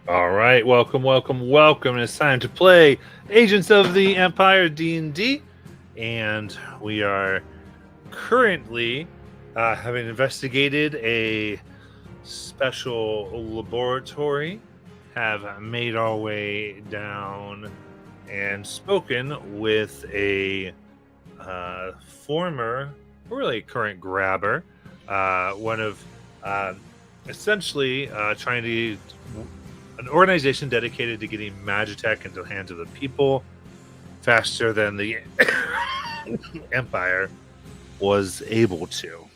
All right, welcome. It's time to play Agents of the Empire D&D, and we are currently having investigated a special laboratory, have made our way down and spoken with a former, really current grabber, one of essentially trying to an organization dedicated to getting Magitech into the hands of the people faster than the Empire was able to.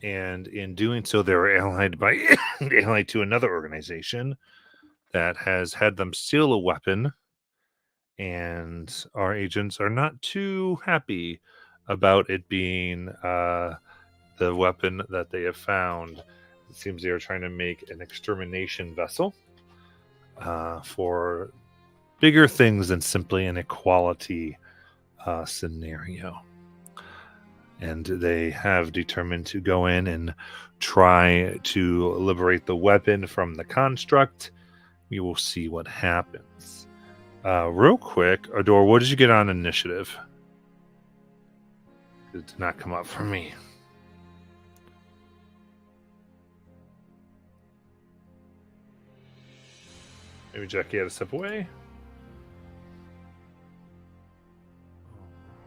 And in doing so, they were allied to another organization that has had them steal a weapon, and our agents are not too happy about it being the weapon that they have found. It seems they are trying to make an extermination vessel for bigger things than simply an equality scenario. And they have determined to go in and try to liberate the weapon from the construct. We will see what happens. Real quick, Adore, what did you get on initiative? It did not come up for me. Maybe Jackie had to step away.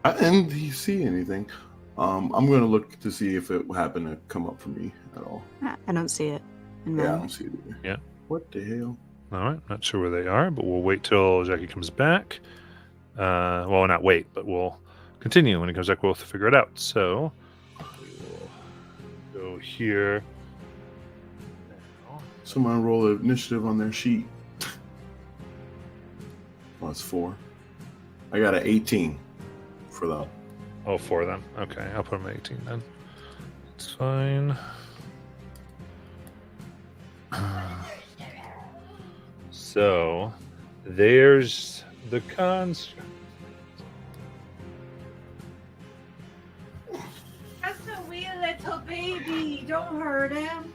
I didn't see anything. I'm going to look to see if it happened to come up for me at all. I don't see it. Yeah, I don't see it either. Yeah. What the hell? All right, not sure where they are, but we'll wait till Jackie comes back. Well, not wait, but we'll continue. When he comes back, we'll figure it out. So we will go here. Someone roll an initiative on their sheet. Oh, it's 4. I got an 18 for them. Oh, 4 of them. Okay, I'll put them at 18 then. It's fine. So, there's the construct. That's a wee little baby. Don't hurt him.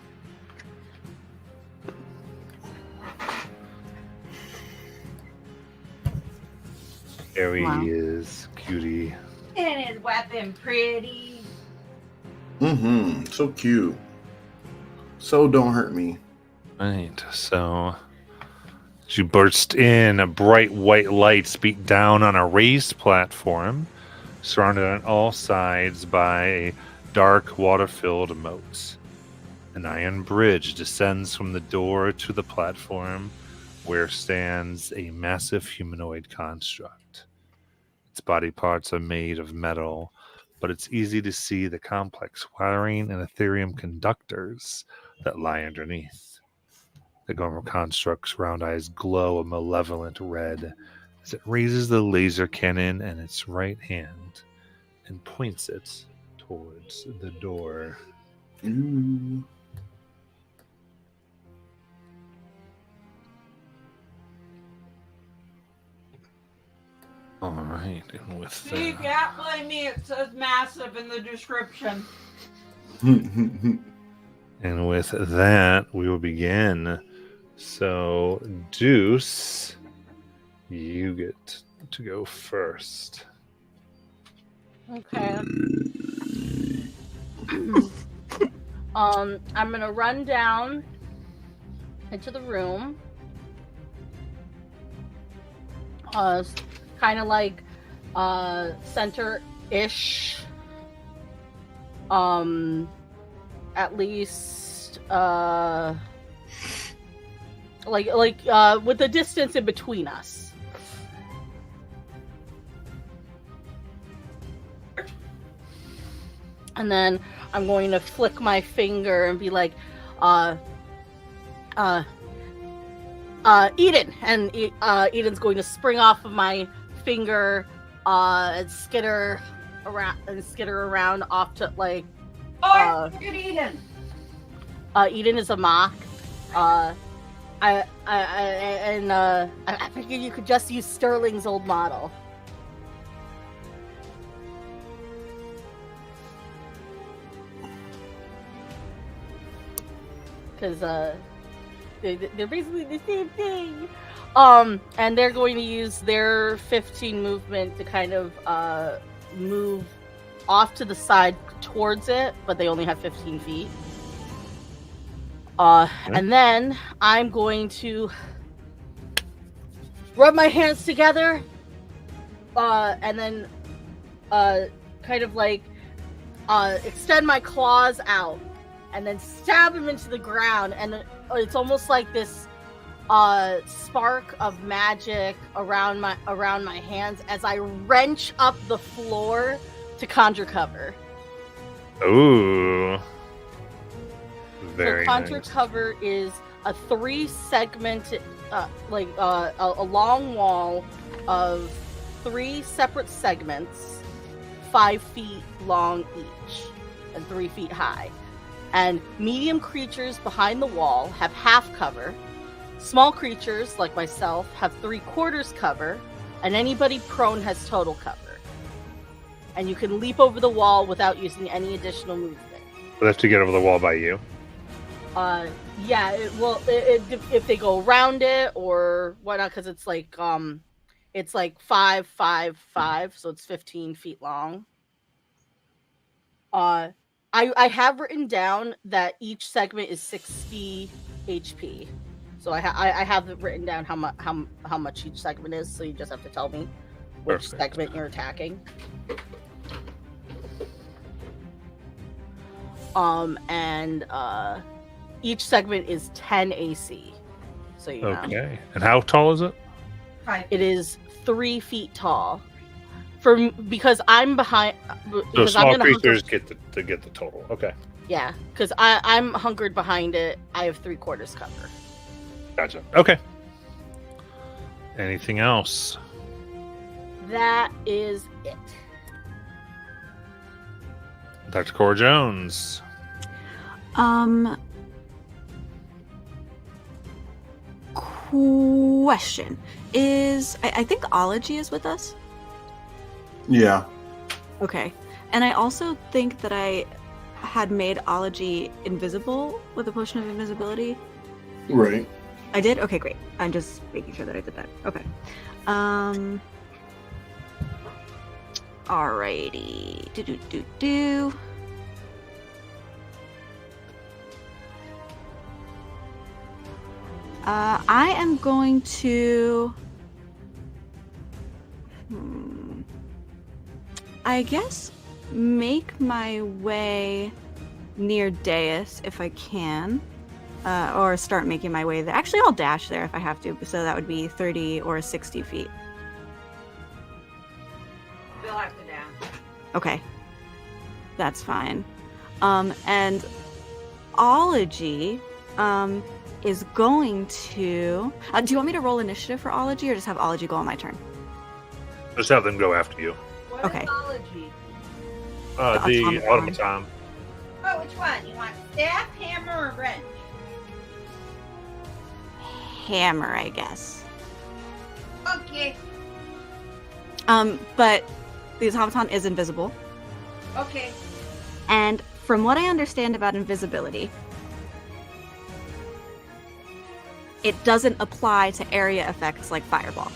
There he Wow. is, cutie. And his weapon pretty. So cute. So don't hurt me. Right, so as you burst in, bright white lights beat down on a raised platform, surrounded on all sides by a dark, water-filled moat. An iron bridge descends from the door to the platform, where stands a massive humanoid construct. Its body parts are made of metal, but it's easy to see the complex wiring and Ethereum conductors that lie underneath. The Gomer construct's round eyes glow a malevolent red as it raises the laser cannon in its right hand and points it towards the door. Ooh. All right, and with See, you can't blame me. It says massive in the description. and with that, we will begin. So, Deuce, you get to go first. Okay. I'm gonna run down into the room. Kind of like center-ish. At least with the distance in between us. And then I'm going to flick my finger and be like, Eden. And Eden's going to spring off of my finger and skitter around off to like. Oh, look at Eden. Eden is a mock. I figured you could just use Sterling's old model. Because they're basically the same thing. And they're going to use their 15 movement to kind of move off to the side towards it, but they only have 15 feet. And then I'm going to rub my hands together, and then kind of like extend my claws out, and then stab him into the ground. And it's almost like this spark of magic around my hands as I wrench up the floor to conjure cover. Ooh. Very So conjure nice. cover is a 3-segmented, a long wall of 3 separate segments, 5 feet long each, and 3 feet high. And medium creatures behind the wall have half cover. Small creatures, like myself, have 3/4 cover, and anybody prone has total cover. And you can leap over the wall without using any additional movement. We'll have to get over the wall by you. Yeah, if they go around it or whatnot, because it's like 5, 5, 5, so it's 15 feet long. I have written down that each segment is 60 HP, so I have it written down how much each segment is. So you just have to tell me which Perfect. segment you're attacking. And each segment is 10 AC. So you know. Okay. And how tall is it? 5. It is 3 feet tall. Because I'm behind. So Because small I'm gonna creatures get the total. Okay. Yeah, because I'm hunkered behind it. I have 3/4 cover. Gotcha. Okay. Anything else? That is it. Dr. Cora Jones. Question is, I think Ology is with us. Yeah. Okay, and I also think that I had made Ology invisible with a potion of invisibility. Right. I did? Okay, great. I'm just making sure that I did that. Okay. Alrighty. Do. I am going to... I guess make my way near Deus if I can. Or start making my way there. Actually, I'll dash there if I have to, so that would be 30 or 60 feet. We'll have to down. Okay. That's fine. And Ology, is going to... do you want me to roll initiative for Ology, or just have Ology go on my turn? Just have them go after you. What Okay. is ology? The automaton. automaton. Oh, which one? You want staff, hammer, or wrench? Hammer, I guess. Okay. But the automaton is invisible. Okay. And from what I understand about invisibility, it doesn't apply to area effects like fireball.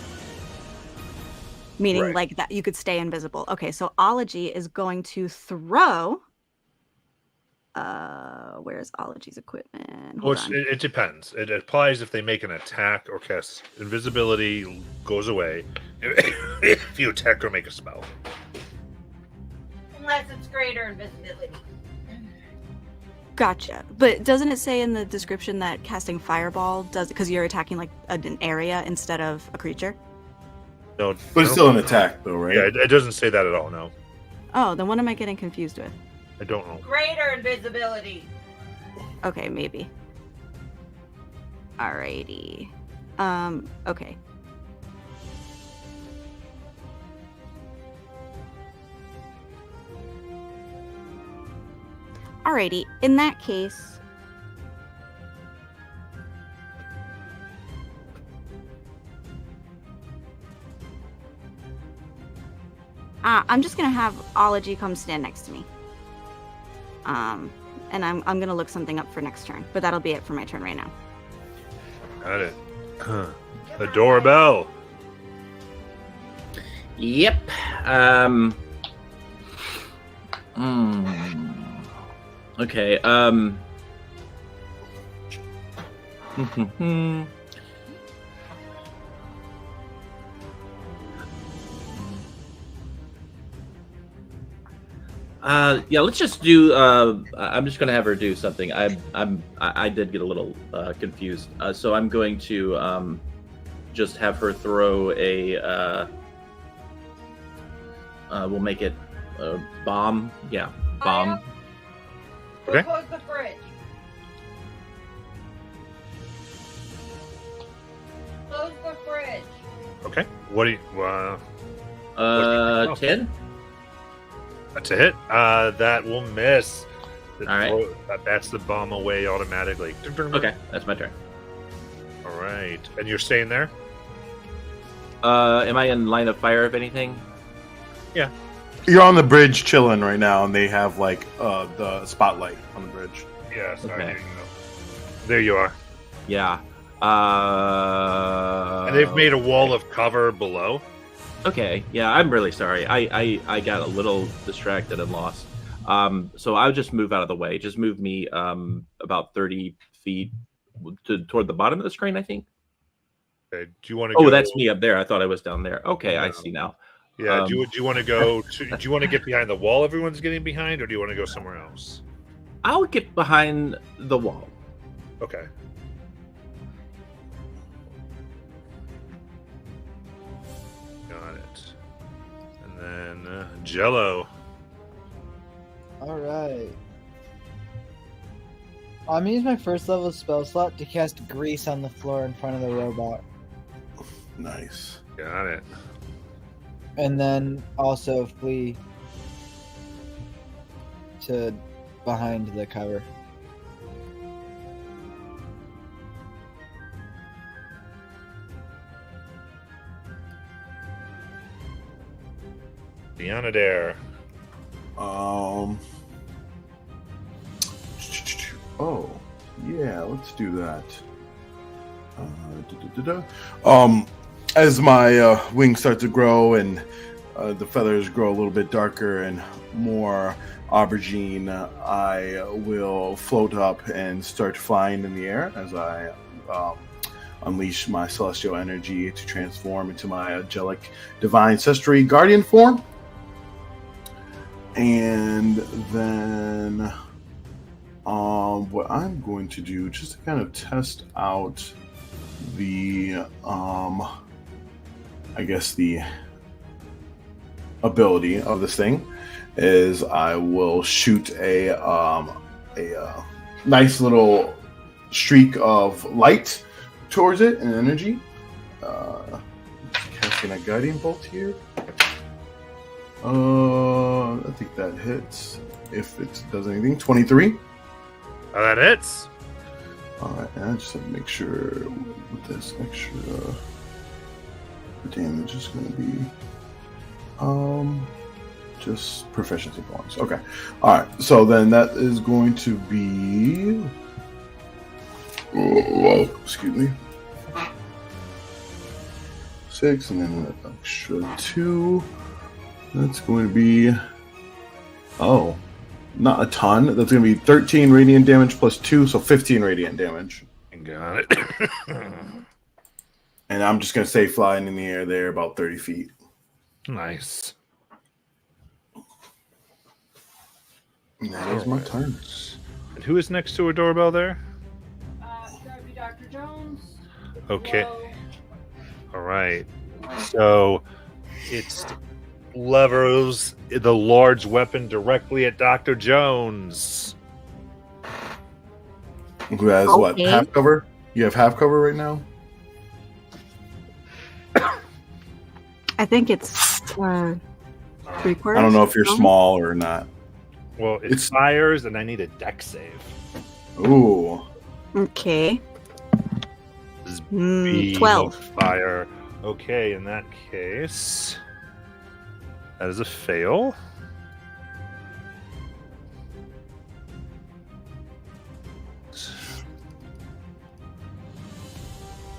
Meaning Right. like that you could stay invisible. Okay, so Ology is going to throw... where's Ology's equipment? Hold on. It depends. It applies if they make an attack or cast invisibility goes away if you attack or make a spell. Unless it's greater invisibility. Gotcha. But doesn't it say in the description that casting fireball does, because you're attacking like an area instead of a creature? No, But it's still an attack, though, right? Yeah, it doesn't say that at all. No, Oh, then what am I getting confused with? I don't know. Greater invisibility. Okay, maybe. Alrighty. Okay. Alrighty, in that case... I'm just gonna have Ology come stand next to me. And I'm gonna look something up for next turn, but that'll be it for my turn right now. Got it. The doorbell. Yep. Okay. Yeah, let's just do. I'm just gonna have her do something. I did get a little confused. So I'm going to just have her throw a. We'll make it a bomb. Yeah, bomb. Okay. Close the fridge. Close the fridge. Okay. What do you? 10. That's a hit. That will miss. All right. That bats the bomb away automatically. Okay, that's my turn. All right. And you're staying there? Am I in line of fire of anything? You're on the bridge chilling right now, and they have like the spotlight on the bridge. Yes. Okay. There you go. There you are. Yeah. And they've made a wall of cover below. Okay, yeah, I'm really sorry. I got a little distracted and lost. So I'll just move out of the way. Just move me about 30 feet toward the bottom of the screen, I think. Okay. Do you want to? Oh, go... that's me up there. I thought I was down there. Okay, I No. see now. Yeah. Do you want to go? Do you want to get behind the wall everyone's getting behind, or do you want to go somewhere else? I'll get behind the wall. Okay. Got it. And then Jello. All right. I'm gonna use my first level spell slot to cast grease on the floor in front of the robot, Nice. Got it. and then also flee to behind the cover. Deanadair. Oh, yeah, let's do that. As my wings start to grow and the feathers grow a little bit darker and more aubergine, I will float up and start flying in the air as I unleash my celestial energy to transform into my angelic divine ancestry guardian form. And then what I'm going to do, just to kind of test out the I guess the ability of this thing, is I will shoot a nice little streak of light towards it and energy. Casting a guiding bolt here. I think that hits. If it does anything, 23. Oh, that hits. Alright, and I just have to make sure with this extra damage is going to be just proficiency points. Okay. Alright, so then that is going to be excuse me, 6, and then an extra 2. That's going to be not a ton. That's going to be 13 radiant damage plus 2, so 15 radiant damage. Got it. And I'm just going to stay flying in the air there about 30 feet. Nice. And that is my turn. And who is next to a doorbell there? That'd be Dr. Jones. Okay. Hello. All right. So it's levers the large weapon directly at Dr. Jones. Who has what? Okay. Half cover? You have half cover right now? I think it's 3/4. I don't know if you're small or not. Well, it It's- fires, and I need a deck save. Ooh. Okay. This is 12. fire. Okay, in that case, that is a fail.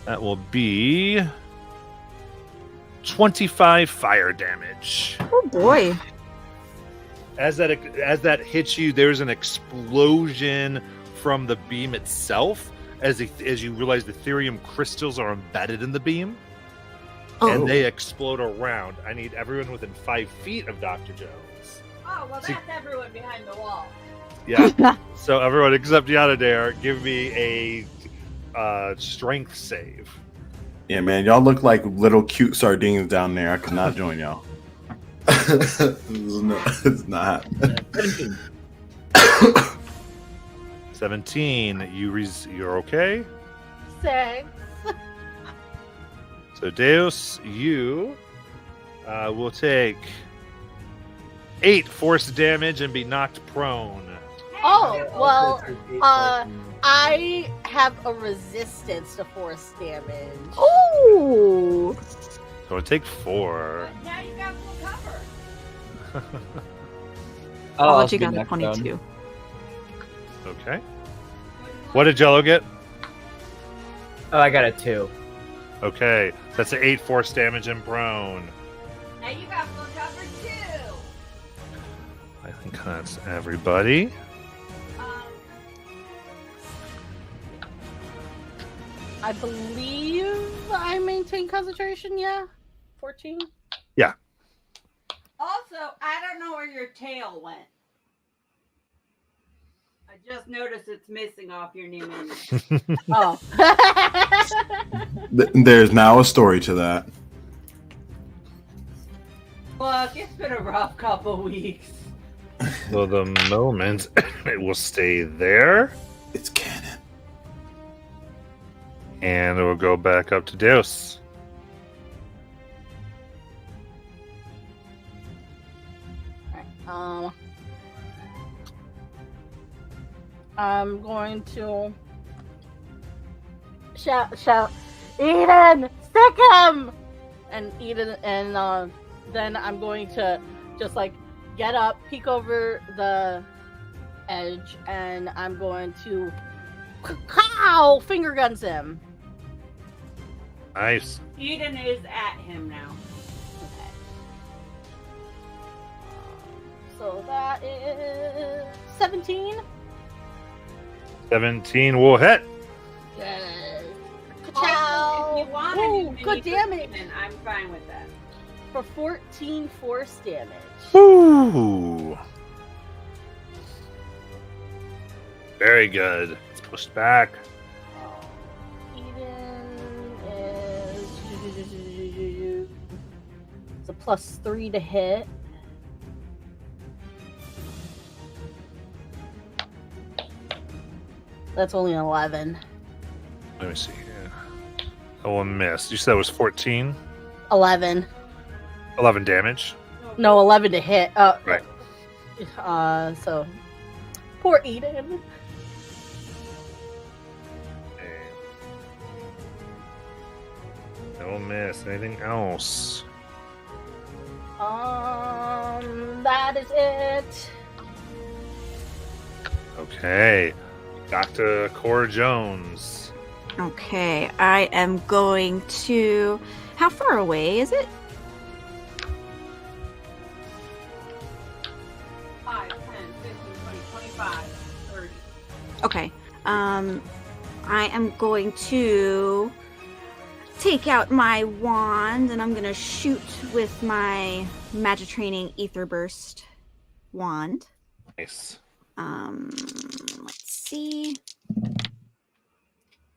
That will be 25 fire damage. Oh boy. As that hits you, there's an explosion from the beam itself. As you realize the Ethereum crystals are embedded in the beam, and they explode around. I need everyone within 5 feet of Dr. Jones. Oh, well, that's everyone behind the wall. Yeah. So everyone except Yanadair, give me a strength save. Yeah, man, y'all look like little cute sardines down there. I could not join y'all. It's not. 17. You're okay. 6. So Deus, you will take 8 force damage and be knocked prone. Oh, well, I have a resistance to force damage. Oh. So I take 4. But now you got full cover. Ology got a 22. Okay. What did Jello get? Oh, I got a 2. Okay, that's an 8 force damage and prone. Now you got full cover too. I think that's everybody. I believe I maintain concentration, yeah? 14? Also, I don't know where your tail went. I just noticed it's missing off your new menu. Oh. There's now a story to that. Look, it's been a rough couple weeks. So the moment it will stay there, It's canon. and it will go back up to Deus. I'm going to shout, Eden, stick him! And Eden, and then I'm going to just like get up, peek over the edge, and I'm going to finger guns him. Nice. Eden is at him now. Okay. So that is 17. 17 will hit. Yes. Also, if you want to do Ooh, good mini damage. Eden, I'm fine with that. For 14 force damage. Ooh. Very good. It's pushed back. Eden is it's a +3 to hit. That's only an 11. Let me see here. I will miss. You said it was 14? 11. 11 damage. No, 11 to hit. Right. So poor Eden. Okay. No miss. Anything else? That is it. Okay. Dr. Cora Jones. Okay, I am going to. How far away is it? 5, 10, 15, 20, 25, 30. Okay. I am going to take out my wand and I'm gonna shoot with my magic training ether burst wand. Nice. Let's see.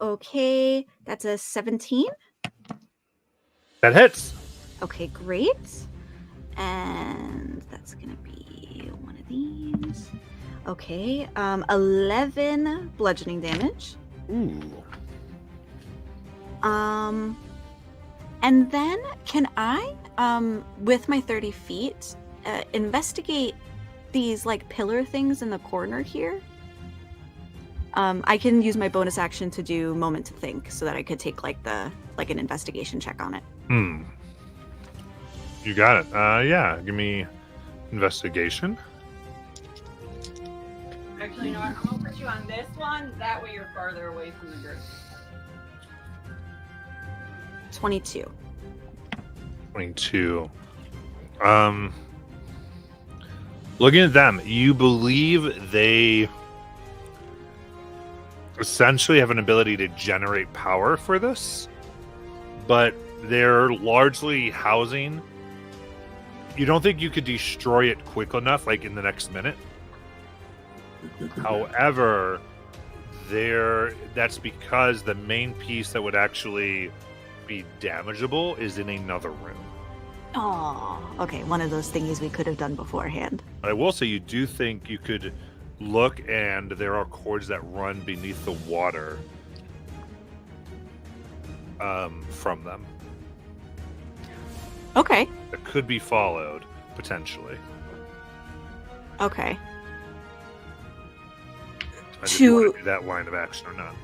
Okay, that's a 17. That hits. Okay, great. And that's gonna be one of these. Okay, 11 bludgeoning damage. Ooh. And then can I, with my 30 feet, investigate these like pillar things in the corner here? I can use my bonus action to do moment to think so that I could take like an investigation check on it. You got it. Yeah, give me investigation. Actually, you know what? I'm going to put you on this one. That way you're farther away from the group. 22. 22. Looking at them, you believe they essentially have an ability to generate power for this, but they're largely housing. You don't think you could destroy it quick enough, like in the next minute. However, that's because the main piece that would actually be damageable is in another room. Oh, okay. One of those thingies we could have done beforehand. I will say you do think you could look, and there are cords that run beneath the water from them. Okay. That could be followed, potentially. Okay. I just want to do that line of action or not.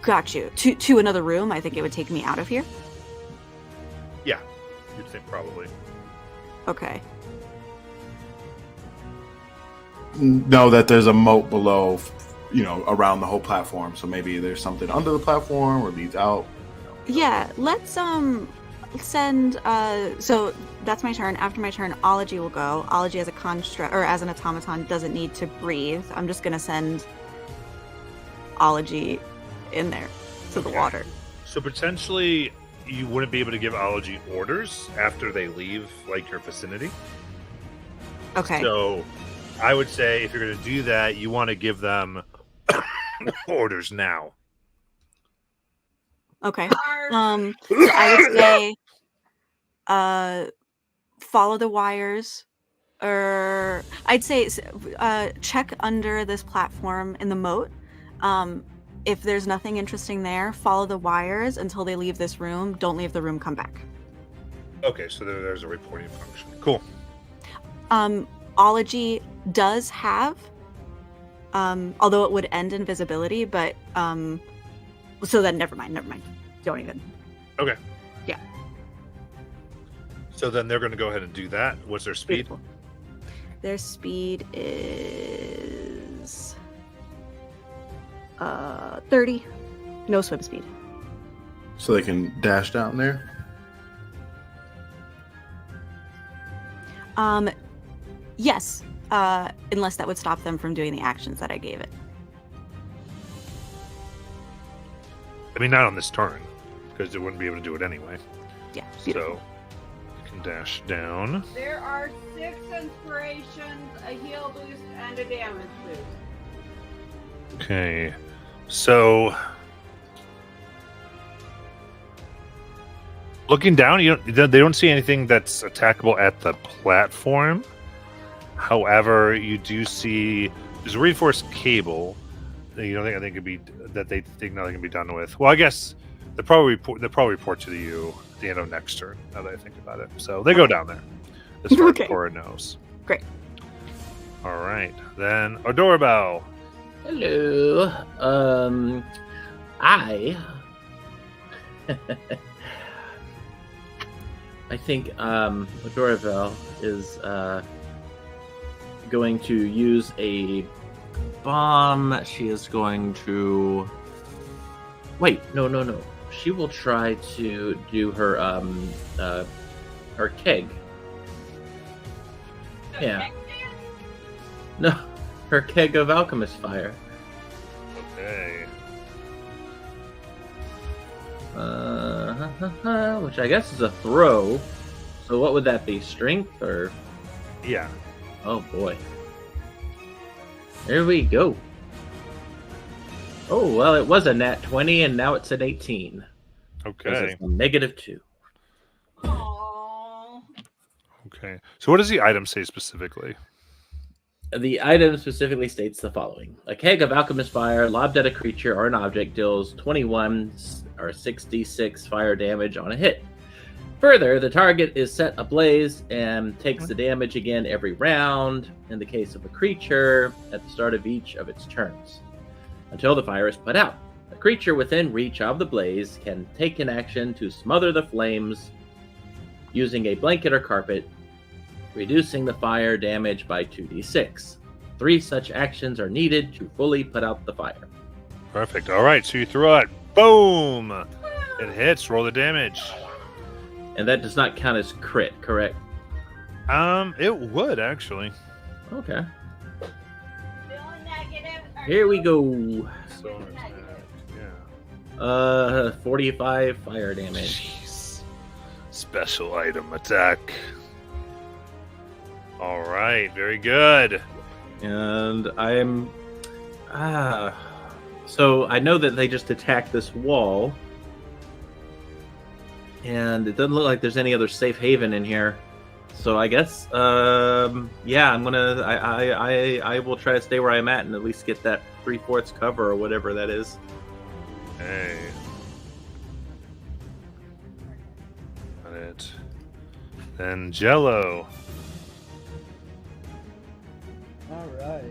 Got you. To another room. I think it would take me out of here. Yeah, you'd think probably. Okay. Know that there's a moat below, around the whole platform. So maybe there's something under the platform or leads out. Yeah, let's send so that's my turn. After my turn, Ology will go. Ology as a construct or as an automaton doesn't need to breathe. I'm just gonna send Ology in there to the water. So potentially you wouldn't be able to give Ology orders after they leave like your vicinity. Okay. So I would say if you're going to do that, you want to give them orders now. Okay. I would say follow the wires, or I'd say check under this platform in the moat. If there's nothing interesting there, follow the wires until they leave this room. Don't leave the room, come back. Okay, so there's a reporting function. Cool. Ology does have, although it would end invisibility, but so then never mind. Don't even. Okay. Yeah. So then they're going to go ahead and do that. What's their speed? Beautiful. Their speed is 30. No swim speed. So they can dash down there? Yes. Unless that would stop them from doing the actions that I gave it. I mean, not on this turn, because it wouldn't be able to do it anyway. Yeah. So Beautiful. you can dash down. There are 6 inspirations, a heal boost, and a damage boost. Okay. So looking down, they don't see anything that's attackable at the platform. However, you do see there's a reinforced cable that you don't think could be that they think nothing can be done with. Well, I guess they'll probably report to you at the end of next turn. Now that I think about it, so they go down there as far as Cora knows. Great. All right, then Adorabelle. Hello. I think Adorabelle is going to use a bomb. She is going to wait. No. She will try to do her keg. Yeah. No, her keg of alchemist fire. Okay. Which I guess is a throw. So what would that be? Strength or? Yeah. Oh boy. There we go. Oh well, it was a nat 20 and now it's an 18. Okay. It's a -2. Aww. Okay. So what does the item say specifically? The item specifically states the following: a keg of alchemist fire lobbed at a creature or an object deals 21 or 66 fire damage on a hit. Further, the target is set ablaze and takes the damage again every round, in the case of a creature, at the start of each of its turns, until the fire is put out. A creature within reach of the blaze can take an action to smother the flames using a blanket or carpet, reducing the fire damage by 2d6. 3 such actions are needed to fully put out the fire. Perfect. All right, so you throw it. Boom! It hits. Roll the damage. And that does not count as crit, correct? It would actually. Okay. Still a negative. Here we go. So yeah. 45 fire damage. Jeez. Special item attack. All right, very good. And I'm so I know that they just attacked this wall. And it doesn't look like there's any other safe haven in here. So I guess yeah, I'm gonna I will try to stay where I'm at and at least get that 3/4 cover or whatever that is. Hey. Got it. Then Jello. All right.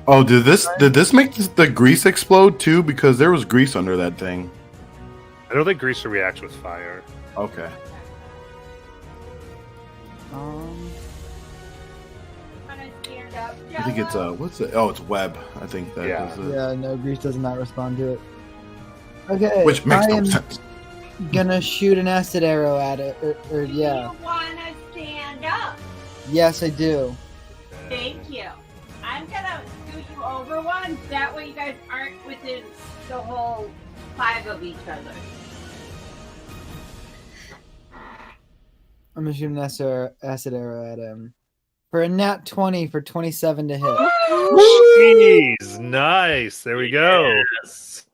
Oh, did this make the grease explode too? Because there was grease under that thing. I don't think Greaser reacts with fire. Okay. Wanna stand up, I think it's Jello? what's it? Oh, it's web. I think that Yeah. is it. Yeah, no, Grease does not respond to it. Okay, Which makes I no am sense. gonna shoot an acid arrow at it. Or yeah, You wanna stand up? yes, I do. Thank you. I'm gonna scoot you over one. That way you guys aren't within the whole 5 of each other. I'm gonna shoot an acid arrow at him for a nat 20 for 27 to hit. Jeez, nice. There we go. Yes.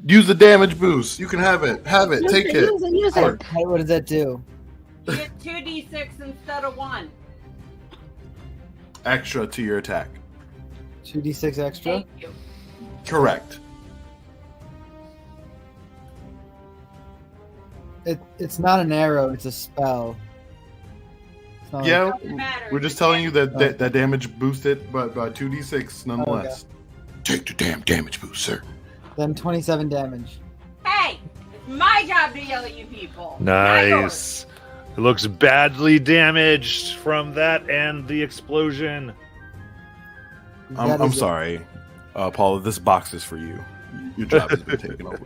Use the damage boost. You can have it. Have it. Take it. What does that do? You get 2d6 instead of 1. Extra to your attack. 2d6 extra. Thank you. Correct. It's not an arrow. It's a spell. It's not Yeah, Doesn't matter. we're just telling you that that damage boosted, but by 2d6 nonetheless. Take the damn damage boost, sir. Then 27 damage. Hey, it's my job to yell at you people. Nice. It looks badly damaged from that and the explosion. That I'm is it. sorry, Paula. This box is for you. Your job has been taken over.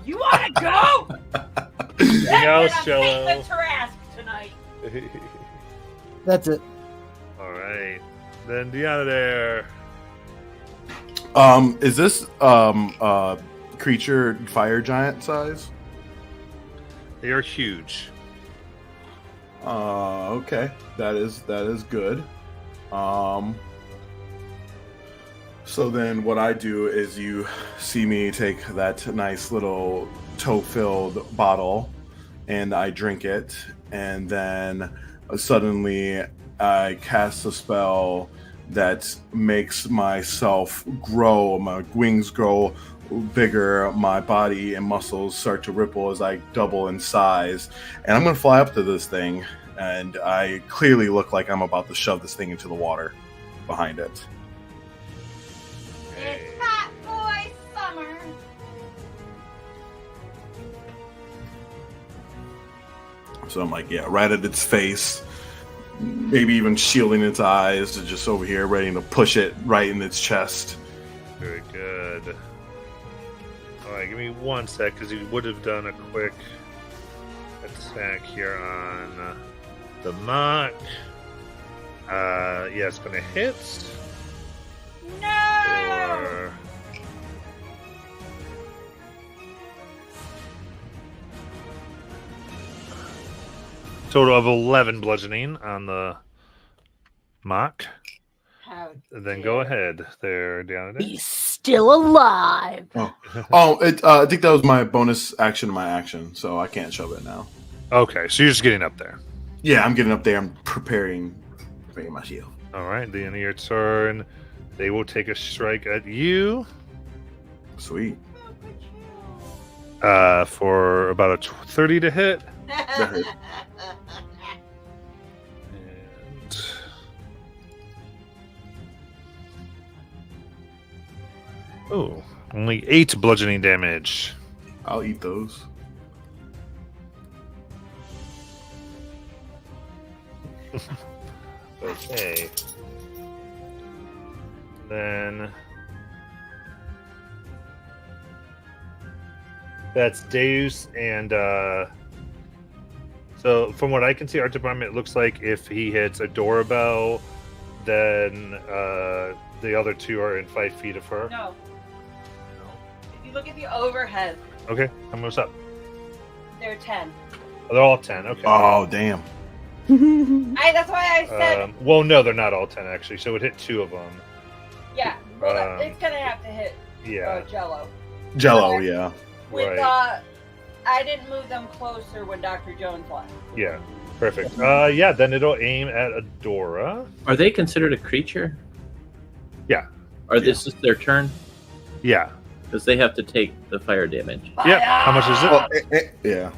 You wanna go? Anything else, I'm Jello? taking the Trask tonight. That's it. All right. Then Deanna there. Is this creature fire giant size? They are huge. Okay. That is good. So then what I do is you see me take that nice little toe-filled bottle and I drink it, and then suddenly I cast a spell that makes myself grow, my wings grow bigger, my body and muscles start to ripple as I double in size, and I'm going to fly up to this thing, and I clearly look like I'm about to shove this thing into the water behind it. It's hot boy summer. So I'm like, yeah, right at its face, maybe even shielding its eyes, just over here ready to push it right in its chest. Very good. All right, give me 1 sec, because you would have done a quick attack here on the mock. Yeah, it's going to hit. No. Or... Total of 11 bludgeoning on the mock. How And then go ahead there, Deanna. He's still alive. Oh, I think that was my bonus action to my action, so I can't shove it now. Okay, so you're just getting up there. Yeah, I'm getting up there. I'm preparing my shield. All right, the end of your turn. They will take a strike at you Sweet. for about a 30 to hit. hurt. And... Oh, only 8 bludgeoning damage. I'll eat those. Okay. Then that's Deus and so from what I can see, art department, it looks like if he hits Adorabelle, then the other two are in 5 feet of her. No. If you look at the overhead, Okay, how much up? they're 10. Oh, they're all 10. Okay. Oh, damn. That's why I said, Well, no, they're not all 10 actually. So it hit 2 of them. yeah. Well, um, it's gonna have to hit Yeah. Jello. Jello, yeah. With Right. I didn't move them closer when Dr. Jones left. Yeah. Perfect. Yeah. Then it'll aim at Adora. Are they considered a creature? Yeah. Or this is their turn? Yeah. Because they have to take the fire damage. Yeah. How much is it? Well, yeah.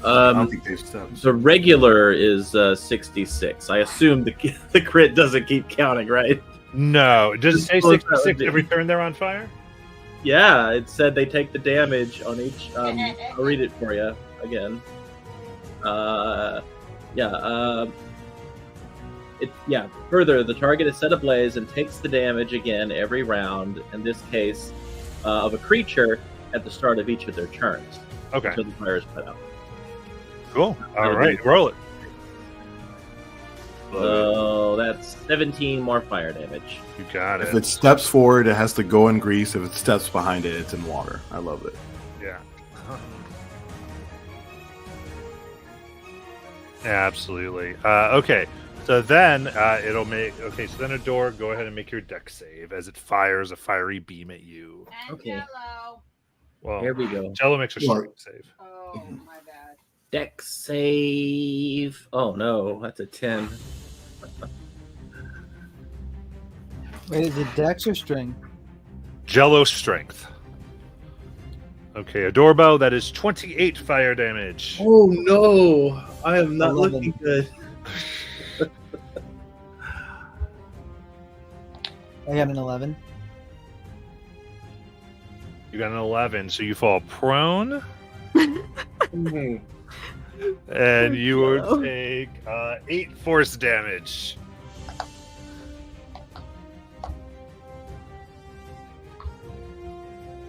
I don't Um, think they've stepped. the regular is 66. I assume the crit doesn't keep counting, right? No. Does it say Just close that 66 one. every turn they're on fire? Yeah, it said they take the damage on each. I'll read it for you again. Further, the target is set ablaze and takes the damage again every round. In this case, of a creature at the start of each of their turns Okay. until the fire is put out. Cool. All right. Roll it. So that's 17 more fire damage. You got If it. it steps forward, it has to go in grease. If it steps behind it, it's in water. I love it. Yeah. Absolutely. Okay. So then it'll make. Okay. So then Adora, go ahead and make your dex save as it fires a fiery beam at you. And Okay. Jello. Well, Here we go. Jello makes a Sure. strength save. Oh, my bad. Dex save. Oh no, that's a 10. Wait, is it Dex or String? Jello strength. Okay, Adorbo, that is 28 fire damage. Oh no, I am not 11. looking good. I got an 11. You got an 11, so you fall prone, and you will take 8 force damage.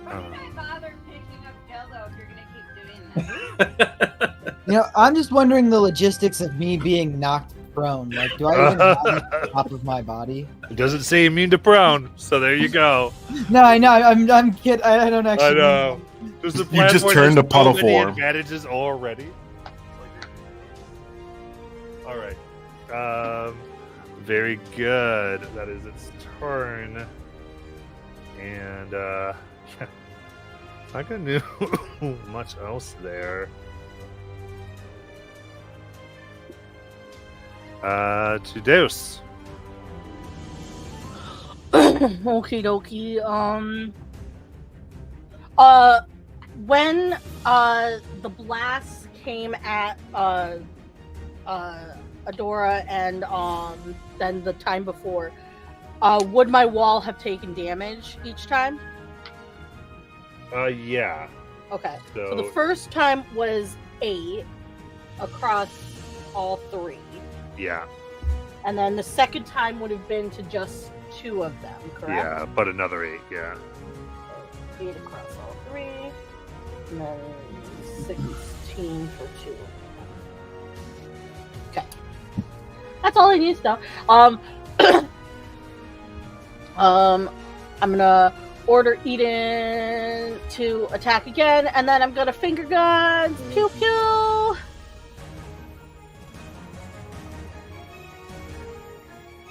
Why did I bother picking up Jello if you're going to keep doing this? You know, I'm just wondering the logistics of me being knocked prone. Like, do I even have it on the top of my body? It doesn't say immune to prone, so there you go. No, I know. I'm kidding. I don't actually. I know. There's a You plan just where turned there's to puddle so many form. advantages already. All right. Very good. That is its turn. And not gonna do much else there. To Deus. Okie dokie. When the blast came at Adora and then the time before, would my wall have taken damage each time? Yeah. Okay. So So the first time was 8 across all 3. yeah, And then the second time would have been to just 2 of them, correct? yeah, but another 8. Yeah. 8 across all 3. And then 16 for 2. Okay. That's all I need to know. I'm gonna order Eden to attack again, and then I'm gonna finger guns. Pew pew!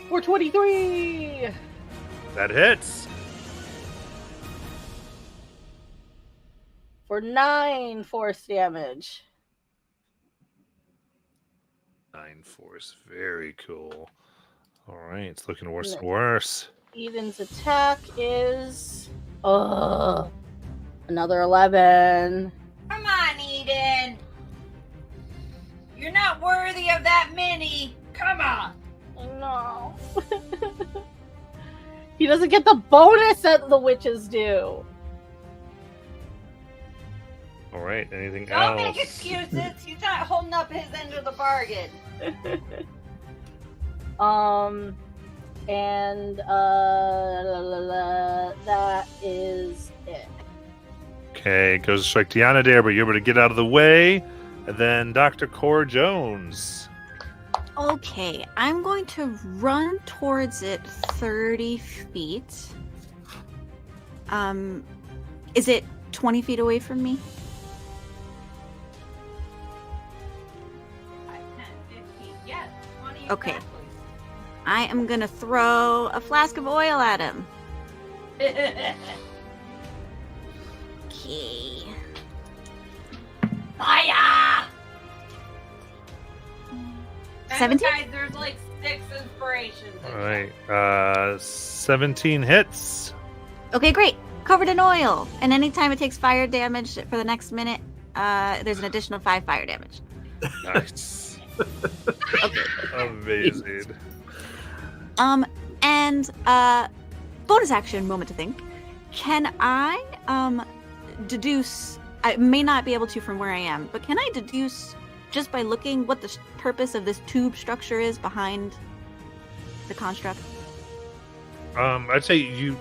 For 23! That hits. For 9 force damage. 9 force. Very cool. All right, it's looking worse and worse. Eden's attack is another 11. Come on, Eden. You're not worthy of that mini. Come on. No. He doesn't get the bonus that the witches do. All right. Anything Don't else? make excuses. He's not holding up his end of the bargain. That is it. Okay, goes to strike Deanna there, but you're able to get out of the way. And then Dr. Core Jones. Okay, I'm going to run towards it 30 feet. Is it 20 feet away from me? 5, 10, 15. Yes, 20 Okay. exactly. I am gonna throw a flask of oil at him. Okay. Fire! 17? Guys, there's like 6 inspirations. All right. 17 hits. Okay, great. Covered in oil. And anytime it takes fire damage for the next minute, there's an additional 5 fire damage. Nice. Amazing. And bonus action, moment to think. Can I deduce? I may not be able to from where I am, but can I deduce just by looking what the purpose of this tube structure is behind the construct? I'd say you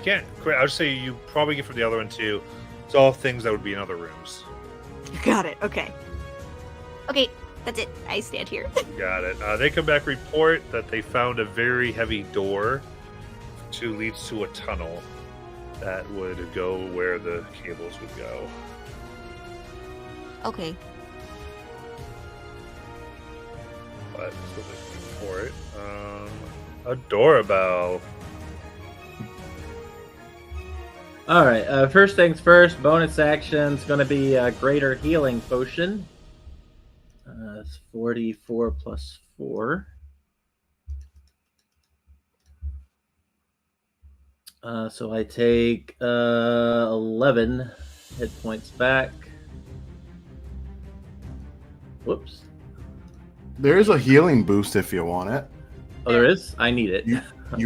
can't. I'd say you probably get from the other one too. It's all things that would be in other rooms. Got it. Okay. Okay, that's it. I stand here. Got it. They come back, report that they found a very heavy door to leads to a tunnel that would go where the cables would go. Okay. But so they report. A doorbell. All right. First things first. Bonus action is going to be a greater healing potion. It's 44 plus 4. So I take 11 hit points back. Whoops. There is a healing boost if you want it. Oh, there is? I need it. You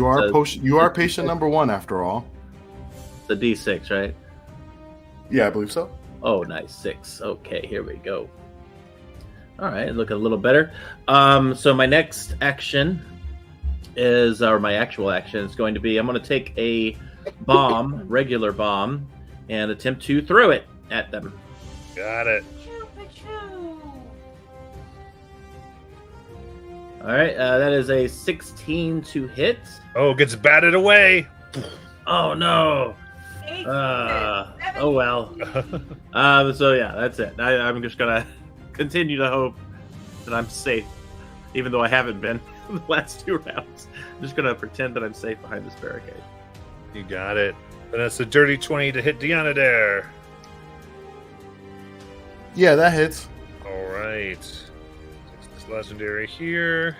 are It's you are patient number 1 after all. the D6, right? Yeah, I believe so. Oh, nice. 6. Okay, here we go. All right, looking a little better. So my next action is, or my actual action is going to be, I'm going to take a bomb, regular bomb, and attempt to throw it at them. Got it. All right, that is a 16 to hit. Oh, gets batted away. Oh no. Oh well. So yeah, that's it. I'm just gonna continue to hope that I'm safe, even though I haven't been the last 2 rounds. I'm just gonna pretend that I'm safe behind this barricade. You got it. And that's a dirty 20 to hit Deanna there. Yeah, that hits. All right. This legendary here.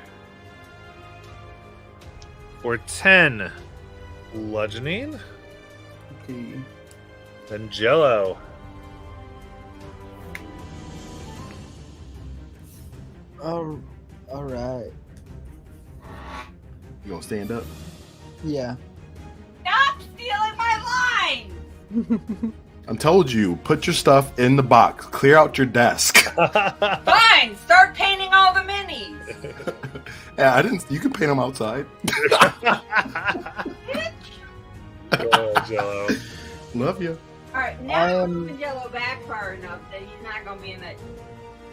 For 10. Bludgeoning. Okay. Then Jello. All right. You gonna stand up? Yeah. Stop stealing my lines! I told you, put your stuff in the box. Clear out your desk. Fine, start painting all the minis. Yeah, I didn't. You can paint them outside. Oh, Jello. Love you. All right, now I I'm am- moving Jello back far enough that he's not going to be in that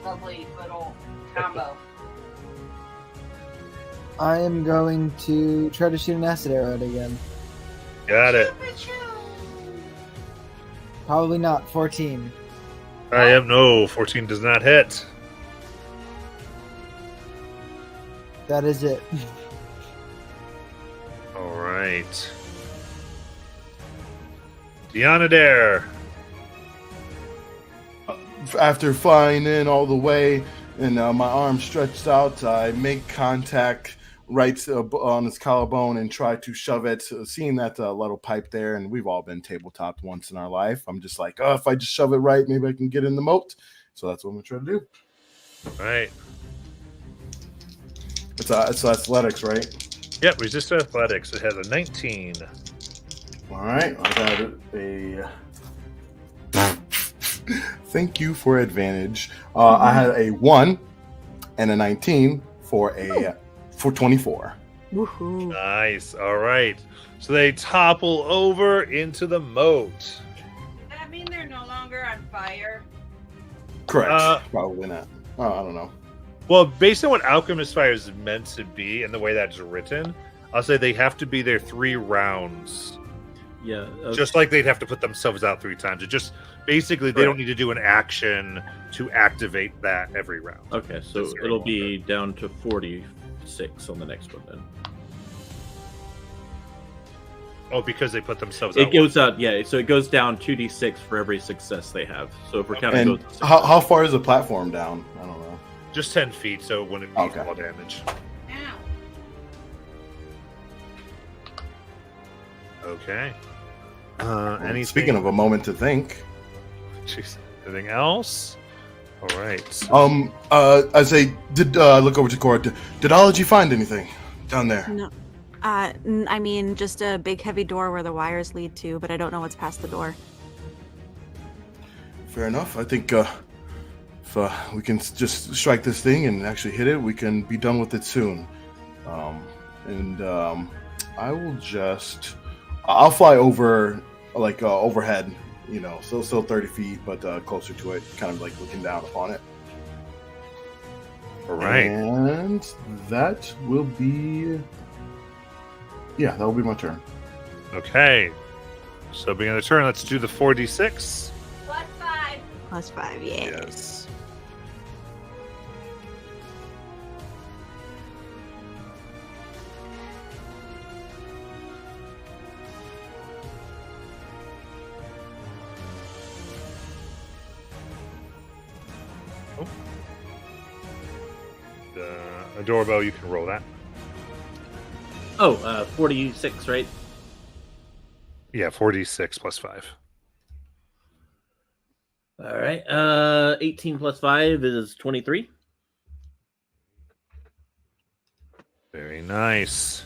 lovely little combo. I am going to try to shoot an acid arrow at it again. Got it. Probably not. 14. I am no. 14 does not hit. That is it. All right. Deanna Dare. After flying in all the way and my arm stretched out, I make contact right on his collarbone and try to shove it. Seeing that little pipe there, and we've all been tabletop once in our life, I'm just like, oh, if I just shove it right, maybe I can get in the moat. So that's what I'm going to try to do. All right. It's athletics, right? Yep, resist athletics. It has a 19. All right, I got a Thank you for advantage. I had a 1 and a 19 for 24. Woohoo. Nice. All right. So they topple over into the moat. Does that mean they're no longer on fire? Correct. Probably not. Oh, I don't know. Well, based on what Alchemist Fire is meant to be and the way that's written, I'll say they have to be there 3 rounds. Yeah. Just like they'd have to put themselves out 3 times. It just basically they don't need to do an action to activate that every round. Okay, so That's it'll be down to 46 on the next one then. Oh, because they put themselves It out. goes out, yeah. So it goes down 2d6 for every success they have. So if we're counting And those, to 6, how far is the platform down? I don't know. Just 10 feet, so it wouldn't be Okay. fall damage. Ow. Okay. And Anything? speaking of a moment to think, Jeez, anything else? All right. I say, did look over to Cora. Did Ology find anything down there? No. I mean, just a big heavy door where the wires lead to, but I don't know what's past the door. Fair enough. I think if we can just strike this thing and actually hit it, we can be done with it soon. I will just, I'll fly over, like overhead, still 30 feet, but closer to it, kind of like looking down upon it. All right. And that will be, that will be my turn. Okay. So beginning of the turn, let's do the 4d6. +5. +5, yes. A doorbell, you can roll that. 46, right? Yeah, 4d6 plus 5. All right. 18 plus 5 is 23. Very nice.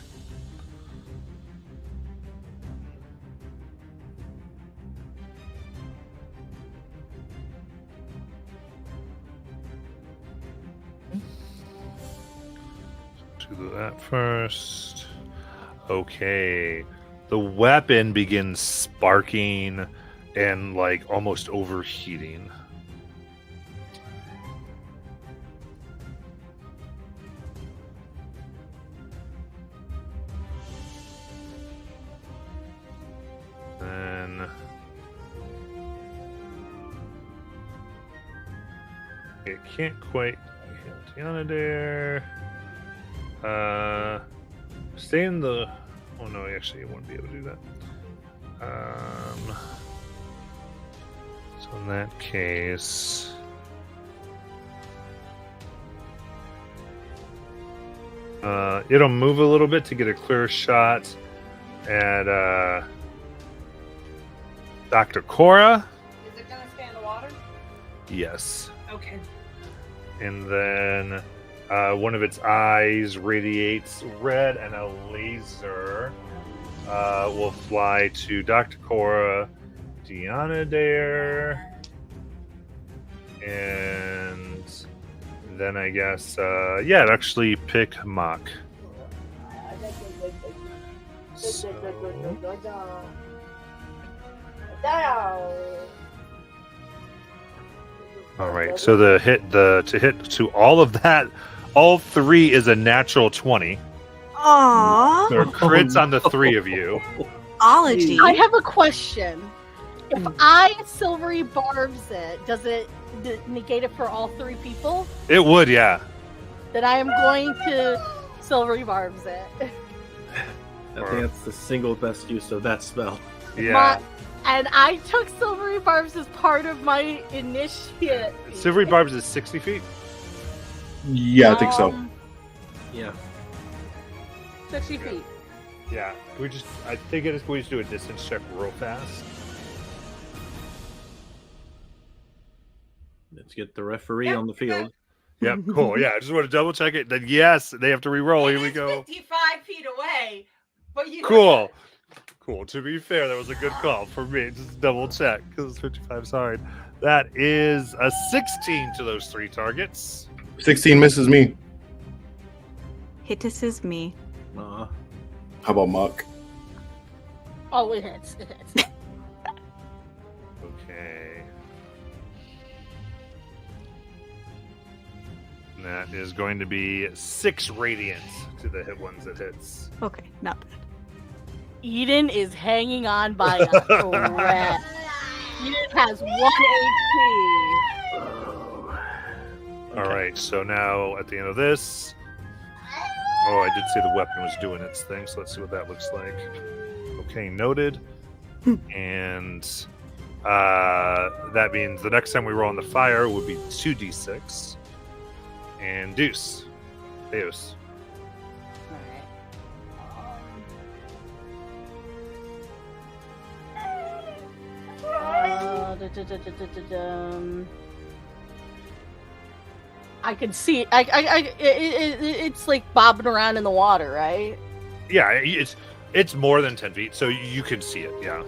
Do that first. Okay. The weapon begins sparking and like almost overheating. Then it can't quite hit Tiana there. Stay in the. Oh no, actually, you won't be able to do that. So in that case, it'll move a little bit to get a clear shot at Dr. Cora. Is it gonna stay in the water? Yes, Okay. and then one of its eyes radiates red, and a laser will fly to Dr. Cora, Deanna there, and then I guess, it'd actually pick Mock. So, all right, so to hit to all of that, all 3 is a natural 20. Aww. There are crits on the 3 of you. Ology. I have a question. If I silvery barbs it, does it negate it for all 3 people? It would, yeah. Then I am going to silvery barbs it. I think that's the single best use of that spell. Yeah. And I took silvery barbs as part of my initiate. Silvery Barbs is 60 feet. Yeah, I think so. Yeah. 60 feet. Yeah. I think we just do a distance check real fast. Let's get the referee on the field. Yep, cool. Yeah, I just want to double check it. Then yes, they have to re-roll. Here we go. 55 feet away. But you Cool. To be fair, that was a good call for me. Just double check because it's 55 is hard. That is a 16 to those 3 targets. 16 misses me. Hittis me. Aw. How about Muck? Oh, it hits. It hits. Okay. And that is going to be 6 radiant to the hit ones it hits. Okay, not bad. Eden is hanging on by a thread. Eden has 1 HP. All right, so now at the end of this, oh, I did say the weapon was doing its thing, so let's see what that looks like. Okay, noted. And that means the next time we roll on the fire would be 2d6. And Deuce. Deus. I can see it. It's like bobbing around in the water, right? Yeah, it's more than 10 feet, so you can see it, yeah.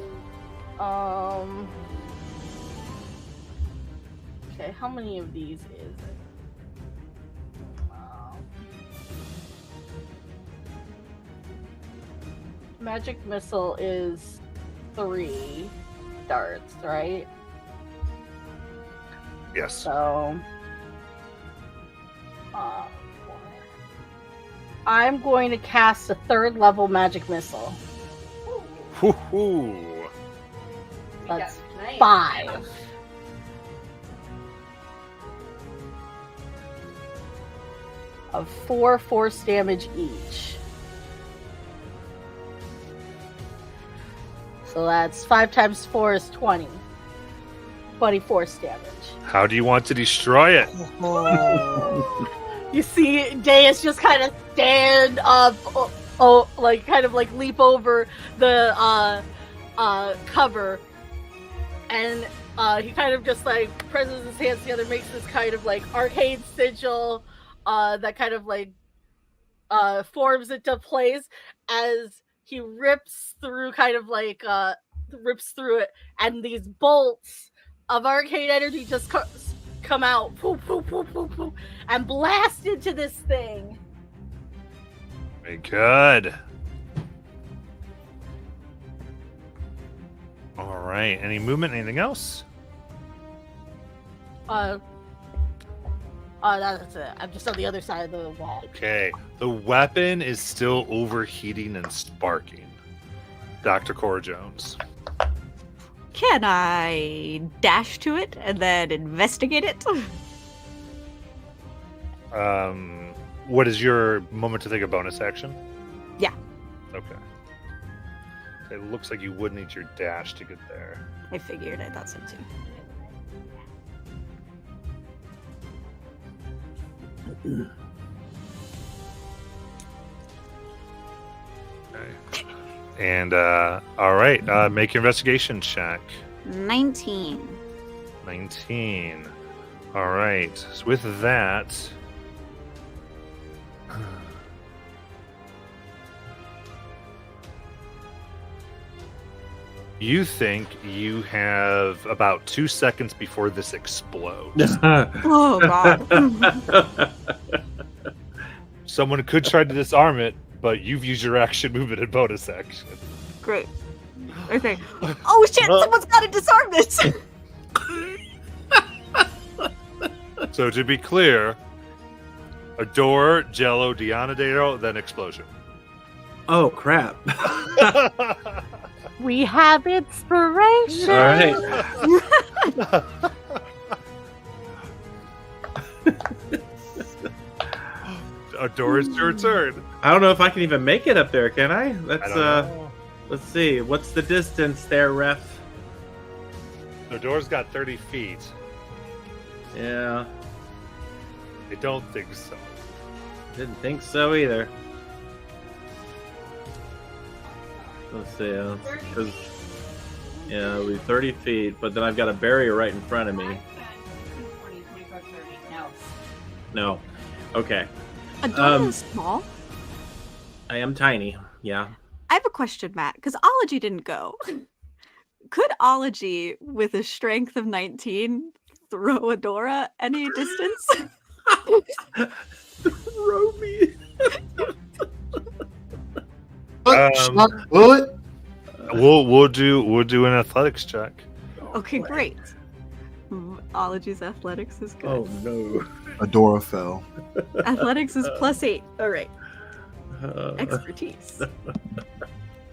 Okay, how many of these is it? Magic missile is 3 darts, right? Yes. So, I'm going to cast a 3rd level magic missile. Woo-hoo. That's Nice. 5. Of 4 force damage each. So that's 5 times 4 is 20. 20 force damage. How do you want to destroy it? You see Deus just kind of stand up, like kind of like leap over the cover, and he kind of just like presses his hands together, makes this kind of like arcane sigil that kind of like forms into place as he rips through rips through it, and these bolts of arcane energy just come out, poof, poof, poof, poof, poof, and blast into this thing. Very good. All right. Any movement? Anything else? That's it. I'm just on the other side of the wall. Okay. The weapon is still overheating and sparking. Dr. Cora Jones. Can I dash to it and then investigate it? What is your moment to take a bonus action? Yeah. Okay. It looks like you would need your dash to get there. I figured. I thought so too. Okay. And all right, make your investigation check. 19. 19. All right. So with that, you think you have about 2 seconds before this explodes. Oh god. Someone could try to disarm it, but you've used your action, movement, and bonus action. Great. Okay. Oh shit! Someone's got to disarm this. So to be clear, Adore, Jello, Dionadero, then explosion. Oh crap! We have inspiration. All right. Adore, it's your turn. I don't know if I can even make it up there. Can I? I Let's don't know. let's see. What's the distance there, ref? Adore's got 30 feet. Yeah, I don't think so. didn't think so either. Let's see. Because yeah, it'll be 30 feet, but then I've got a barrier right in front of me. 20, 25, 30. No. No. Okay. Adore is small. I am tiny. Yeah. I have a question, Matt, because Ology didn't go. Could Ology, with a strength of 19, throw Adora any distance? Throw me. What? We'll do an athletics check. Okay, great. Ology's athletics is good. Oh no. Adora fell. Athletics is +8. All right. Uh, Expertise.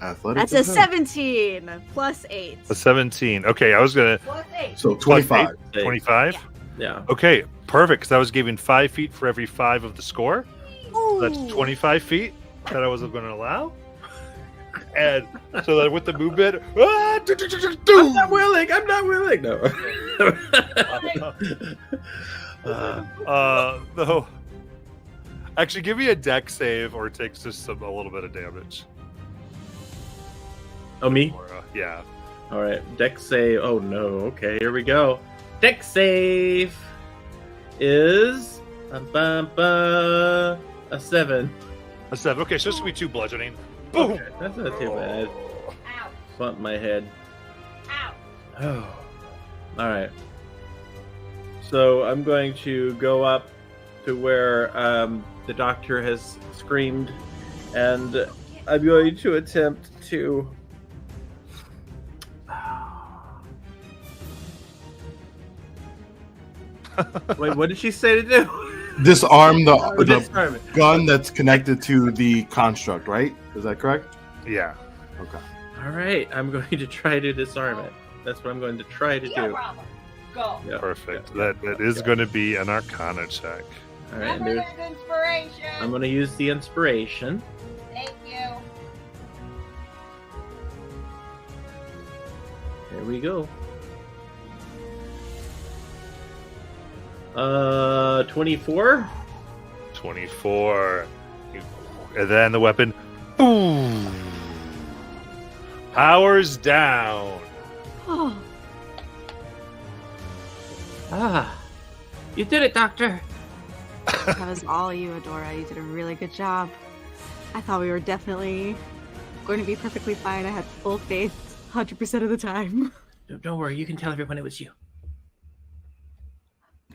Athletics. That's a is 17 +8. A 17. Okay, I was gonna good. So 25. 25. Yeah. Okay, perfect. Because I was giving 5 feet for every 5 of the score. So that's Ooh. 25 feet that I wasn't going to allow. And so that with the movement, ah, I'm not willing. I'm not willing. No. no. Actually, give me a deck save, or it takes just a little bit of damage. Oh, me? Or, yeah. All right. Deck save. Oh no. Okay, here we go. Deck save is a 7. A 7. Okay, so this will be 2 bludgeoning. Boom. Okay, that's not too bad. Ow. Bump my head. Ow. Oh. All right. So I'm going to go up to where the doctor has screamed, and I'm going to attempt to. Wait, what did she say to do? Disarm the Disarm it. gun that's connected to the construct, right? Is that correct? Yeah. Okay. All right, I'm going to try to disarm it. That's what I'm going to try to No do. problem. Go. Yeah. Perfect. That is going to be an Arcana check. All right, and Remember there's, there's inspiration. I'm going to use the inspiration. Thank you. Here we go. 24. 24. And then the weapon. Boom. Powers down. Oh, Ah, you did it, Doctor. that was all you, Adora. You did a really good job. I thought we were definitely going to be perfectly fine. I had full faith 100% of the time. Don't worry, you can tell everyone it was you.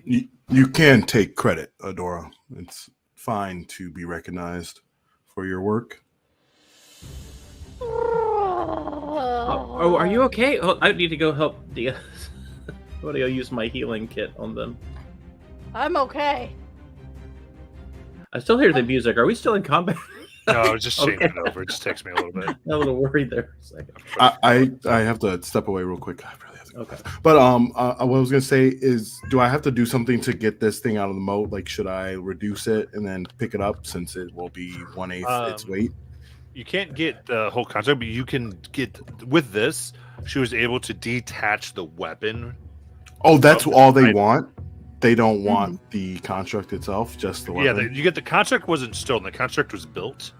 You can take credit, Adora. It's fine to be recognized for your work. Oh, are you okay? Oh, I need to go help the. I'm gonna go use my healing kit on them. I'm okay. I still hear the music. Are we still in combat? No, I was just changing Okay. it over. It just takes me a little bit. I'm a little worried there for a second. I have to step away real quick. I really have to go. Okay. But what I was gonna say is, do I have to do something to get this thing out of the moat? Like, should I reduce it and then pick it up since it will be 1/8 its weight? You can't get the whole concept, but you can get with this. She was able to detach the weapon. Oh, that's Oh, all they I- want. They don't want the construct itself, just the Yeah, weapon. you get the construct wasn't stolen. The construct was built.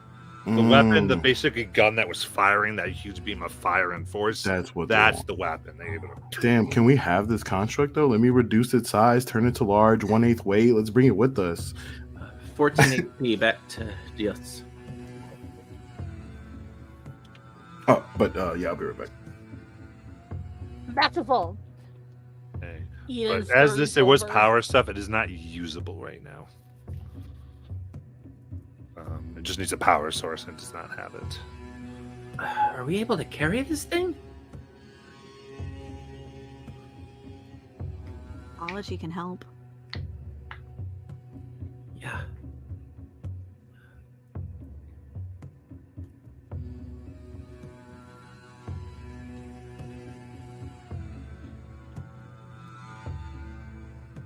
The weapon, the Mm, basically gun that was firing that huge beam of fire and force. that's what. They That's want. the weapon. They able to. Damn, can we have this construct though? Let me reduce its size, turn it to large, 1/8 weight. Let's bring it with us. 14 HP back to Dios. Oh, but yeah, I'll be right back. Back to full. Okay. Eden But as Stern this, it was Silver. power stuff. It is not usable right now. It just needs a power source and does not have it. Are we able to carry this thing? Ology can help. Yeah.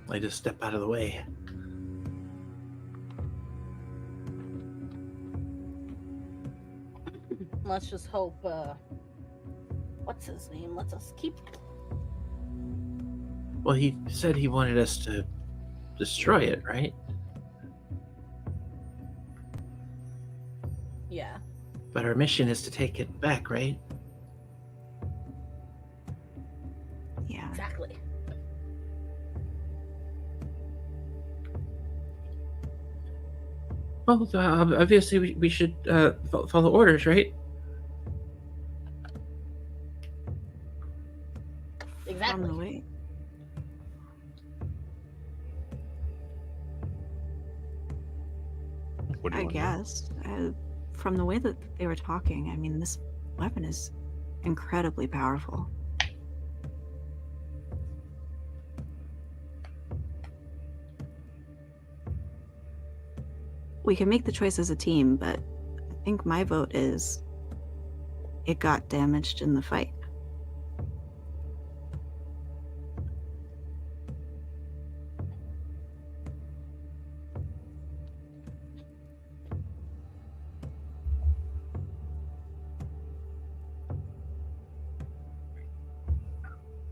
I just step out of the way. Let's just hope. What's his name? Let's us keep. Well, he said he wanted us to destroy it, right? Yeah. But our mission is to take it back, right? Yeah. Exactly. Well, obviously we should follow orders, right? Exactly. On the way. What do you I want to do? guess. From the way that they were talking, I mean, this weapon is incredibly powerful. We can make the choice as a team, but I think my vote is it got damaged in the fight.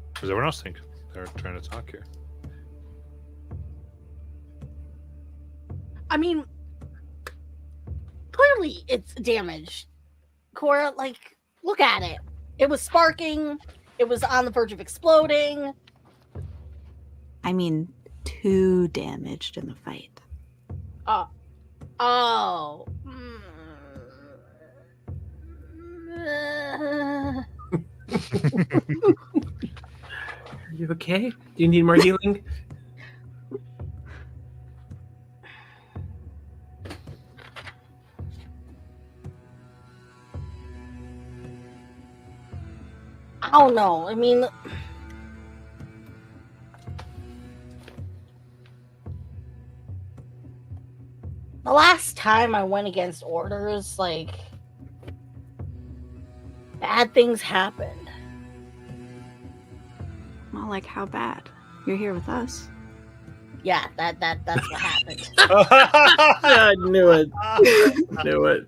What does everyone else think? They're trying to talk here. I mean, clearly it's damaged. Cora, like, look at it. It was sparking. It was on the verge of exploding. I mean, too damaged in the fight. Oh. Are you okay? Do you need more healing? I don't know. I mean, the last time I went against orders, like, bad things happened. Well, like how bad? You're here with us. Yeah, that's what happened. I knew it. Knew it.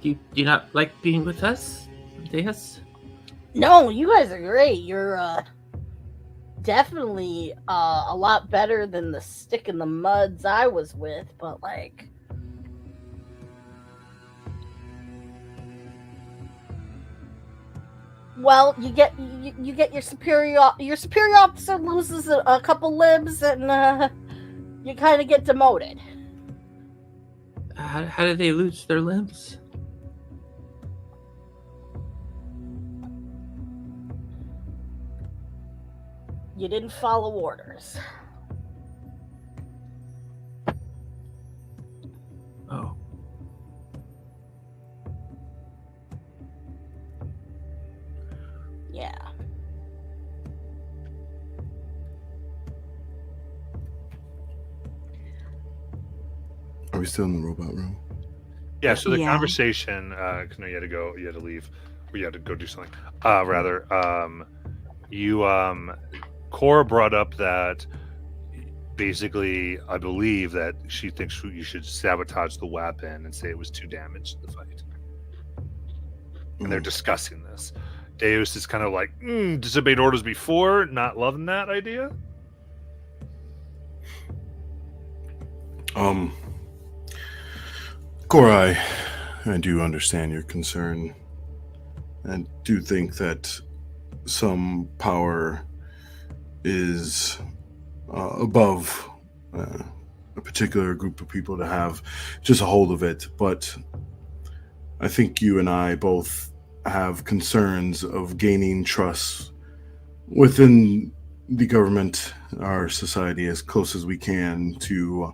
Do you not like being with us, Deus? No, you guys are great. You're definitely a lot better than the stick in the muds I was with, but like, well, you get your superior officer loses a couple libs, and you kind of get demoted. How did they lose their limbs? You didn't follow orders. Oh. Yeah. Are we still in the robot room? Yeah, so the Yeah. conversation, no, you had to leave, or you had to go do something. Cora brought up that basically, I believe that she thinks you should sabotage the weapon and say it was too damaged in the fight. And they're discussing this. Deus is kind of like, disobeyed orders before, not loving that idea. Cora, I do understand your concern. I do think that some power is above a particular group of people to have just a hold of it. But I think you and I both have concerns of gaining trust within the government, our society, as close as we can to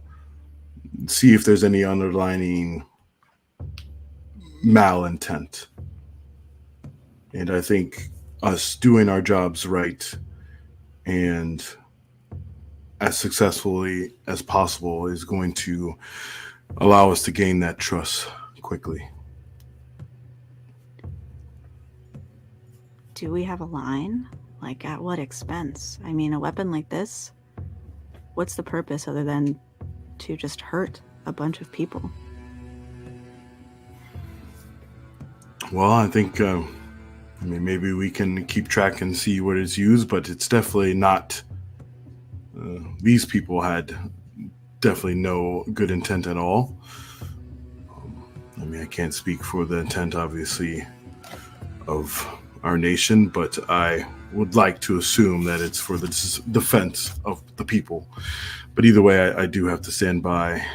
see if there's any underlying malintent. And I think us doing our jobs right and as successfully as possible is going to allow us to gain that trust quickly. Do we have a line? Like, at what expense? I mean, a weapon like this, what's the purpose other than to just hurt a bunch of people? Well, I think, maybe we can keep track and see what is used, but it's definitely not. These people had definitely no good intent at all. I can't speak for the intent, obviously, of our nation, but I would like to assume that it's for the defense of the people. But either way, I do have to stand by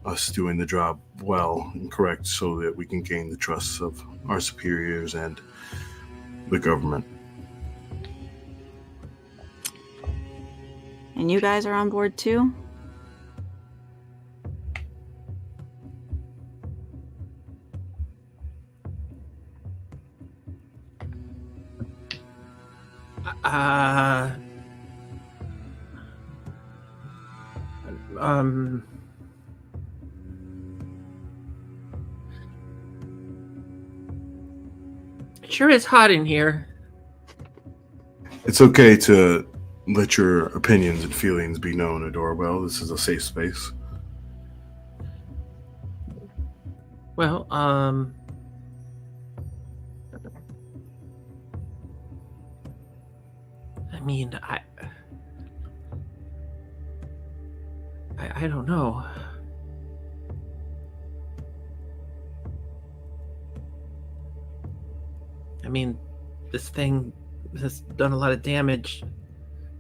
us doing the job well and correct so that we can gain the trust of our superiors and the government. And you guys are on board too? It sure is hot in here. It's okay to let your opinions and feelings be known, Adorable. This is a safe space. Well, I mean, I don't know. I mean, this thing has done a lot of damage.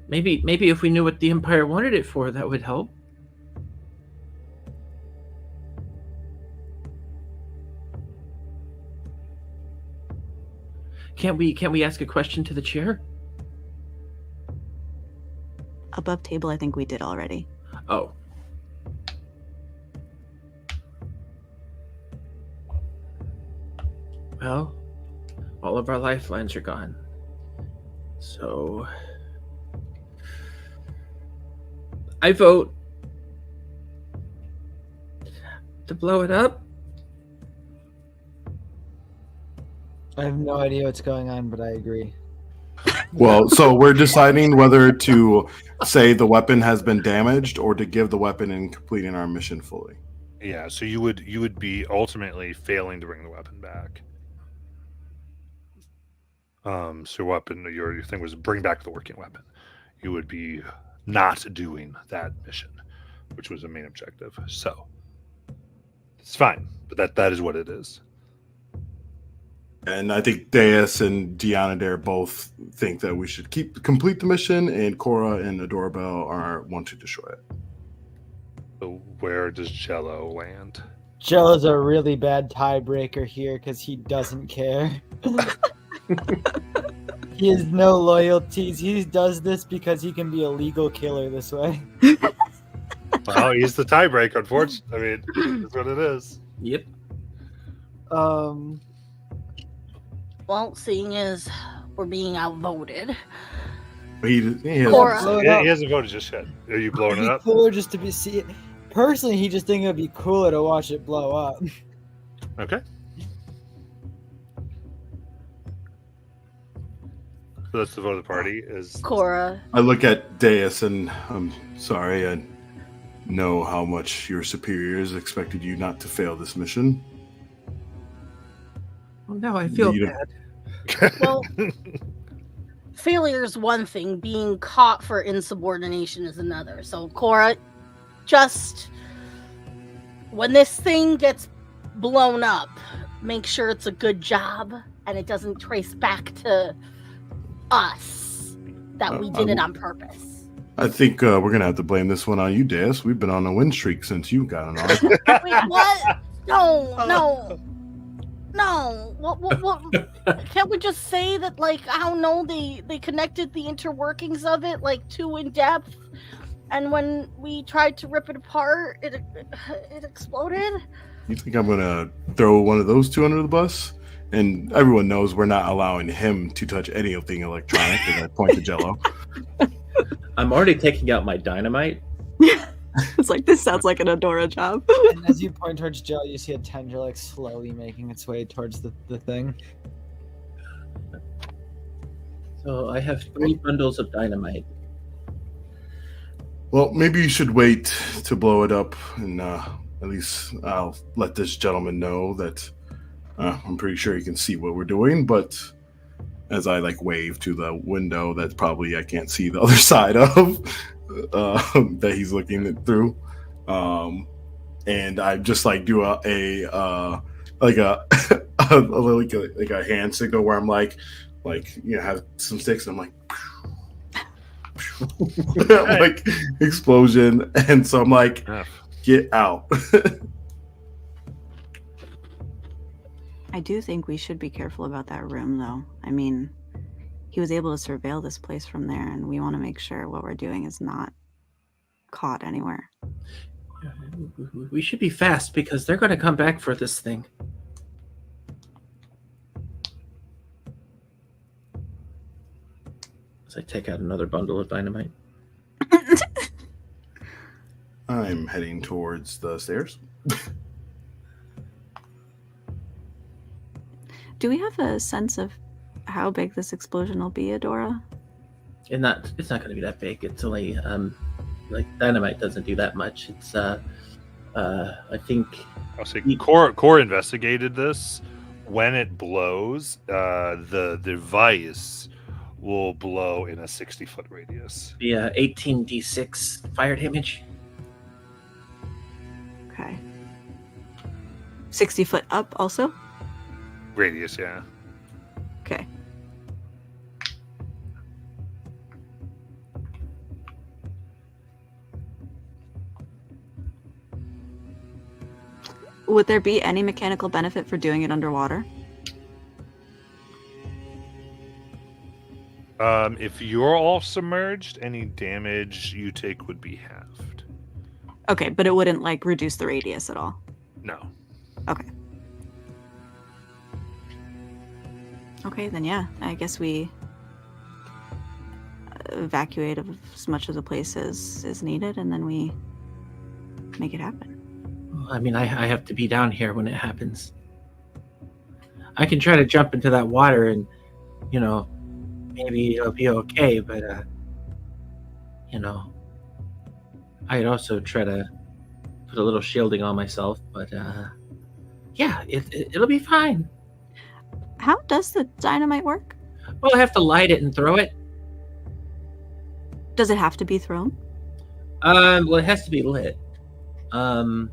Maybe if we knew what the Empire wanted it for, that would help. Can't we ask a question to the chair? Above table, I think we did already. Oh. Well, all of our lifelines are gone. So I vote to blow it up. I have no idea what's going on, but I agree. Well, so we're deciding whether to say the weapon has been damaged or to give the weapon and completing our mission fully. Yeah, so you would be ultimately failing to bring the weapon back. So your thing was bring back the working weapon. You would be not doing that mission, which was the main objective. So it's fine, but that is what it is. And I think Deus and Deanadair both think that we should complete the mission, and Cora and Adorable want to destroy it. So where does Jello land? Jello's a really bad tiebreaker here because he doesn't care. He has no loyalties. He does this because he can be a legal killer this way. Well, he's the tiebreaker, unfortunately. I mean, that's what it is. Yep. Well, seeing as we're being outvoted, He has, Cora. He hasn't voted just yet. Are you blowing it up? Cooler just to be see. Personally, he just think it'd be cooler to watch it blow up. Okay. So that's the vote of the party is Cora. I look at Deus and I'm sorry, I know how much your superiors expected you not to fail this mission. Well, now I feel You bad. Well, failure's one thing. Being caught for insubordination is another. So, Cora, just when this thing gets blown up, make sure it's a good job and it doesn't trace back to us that we did it on purpose. I think we're going to have to blame this one on you, Deus. We've been on a win streak since you got on. Wait, what? No. What? Can't we just say that, like, I don't know, they connected the interworkings of it, like, too in depth, and when we tried to rip it apart, it exploded? You think I'm going to throw one of those two under the bus? And everyone knows we're not allowing him to touch anything electronic, and I point to Jello. I'm already taking out my dynamite. It's like, this sounds like an Adora job. And as you point towards Jello, you see a tendril like slowly making its way towards the thing. So I have 3 bundles of dynamite. Well, maybe you should wait to blow it up, and at least I'll let this gentleman know that I'm pretty sure he can see what we're doing, but as I wave to the window that probably I can't see the other side of that he's looking through, and I just do a hand signal where I'm have some sticks, and I'm like explosion, and so I'm like, Get out. I do think we should be careful about that room, though. I mean, he was able to surveil this place from there, and we want to make sure what we're doing is not caught anywhere. We should be fast because they're going to come back for this thing. As I take out another bundle of dynamite. I'm heading towards the stairs. Do we have a sense of how big this explosion will be, Adora? And it's not going to be that big. It's only like dynamite doesn't do that much. It's I think I'll say Core investigated this. When it blows, the device will blow in a 60-foot radius. the 18d6 fire damage. Okay. 60 foot up also? Radius, yeah. Okay. Would there be any mechanical benefit for doing it underwater? If you're all submerged, any damage you take would be halved. Okay, but it wouldn't like reduce the radius at all. No. Okay. Okay, then yeah, I guess we evacuate as much of the place as is needed, and then we make it happen. I mean, I have to be down here when it happens. I can try to jump into that water and, you know, maybe it'll be okay, but, you know, I'd also try to put a little shielding on myself, but, yeah, it'll be fine. How does the dynamite work? Well, I have to light it and throw it. Does it have to be thrown? Well, it has to be lit. So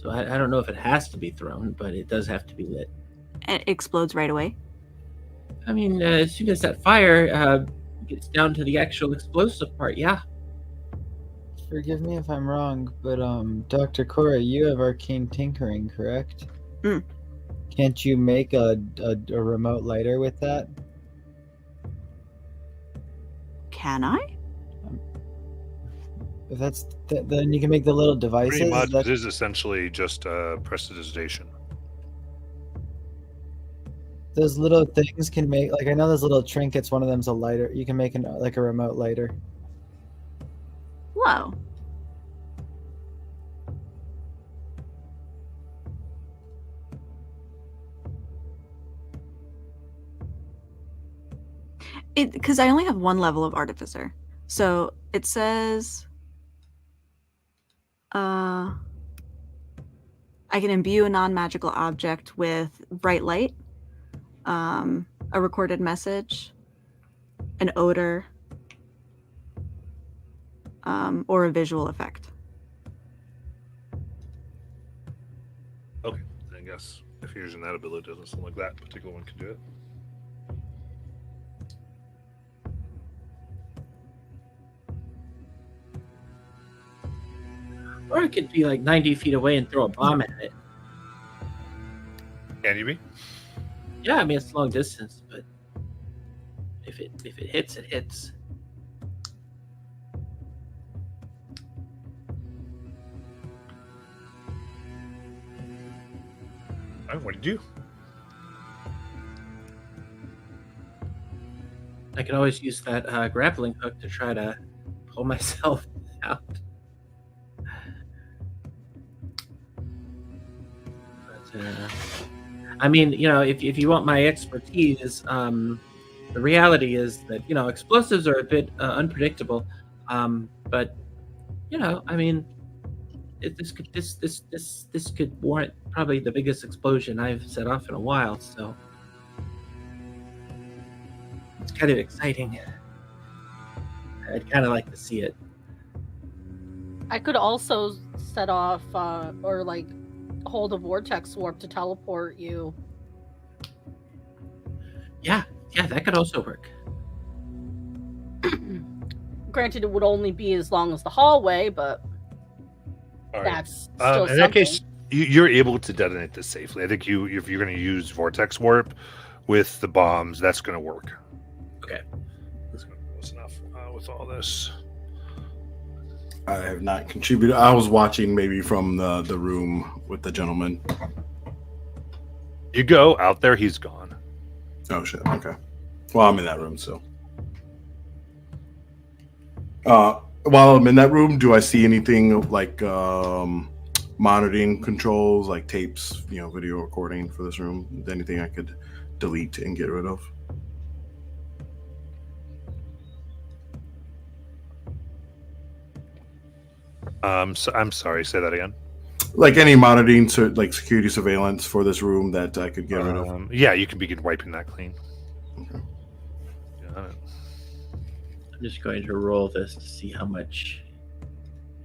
I don't know if it has to be thrown, but it does have to be lit. It explodes right away. I mean, as soon as that fire gets down to the actual explosive part, yeah. Forgive me if I'm wrong, but Dr. Cora, you have arcane tinkering, correct? Mm. Can't you make a remote lighter with that? Can I? If that's then you can make the little devices. Pretty much, that- it is essentially just prestidigitation. Those little things can make, like, I know those little trinkets. One of them's a lighter. You can make like a remote lighter. Whoa. Because I only have one level of artificer. So it says I can imbue a non-magical object with bright light, a recorded message, an odor, or a visual effect. Okay, I guess if you're using that ability, it doesn't sound like that particular one can do it. Or I could be like 90 feet away and throw a bomb at it. Can you be? Yeah, I mean it's long distance, but if it hits, it hits. All right, what did you do? I can always use that grappling hook to try to pull myself out. But, I mean, you know, if you want my expertise, the reality is that, you know, explosives are a bit unpredictable, but you know, I mean, this could warrant probably the biggest explosion I've set off in a while. So it's kind of exciting. I'd kind of like to see it. I could also set off or like hold a vortex warp to teleport you. Yeah, that could also work. granted, it would only be as long as the hallway, but All right. that's still In that case, something. you're able to detonate this safely. I think if you're going to use vortex warp with the bombs, that's going to work. Okay. That's going to be close enough with all this. I have not contributed. I was watching maybe from the room with the gentleman. You go out there, he's gone. Oh shit. Okay. Well, I'm in that room, so. While I'm in that room, do I see anything like monitoring controls, like tapes, video recording for this room? Is there anything I could delete and get rid of? So I'm sorry. Say that again. Like any monitoring, like security surveillance for this room that I could get rid of? Yeah, you can begin wiping that clean. Okay. Got it. I'm just going to roll this to see how much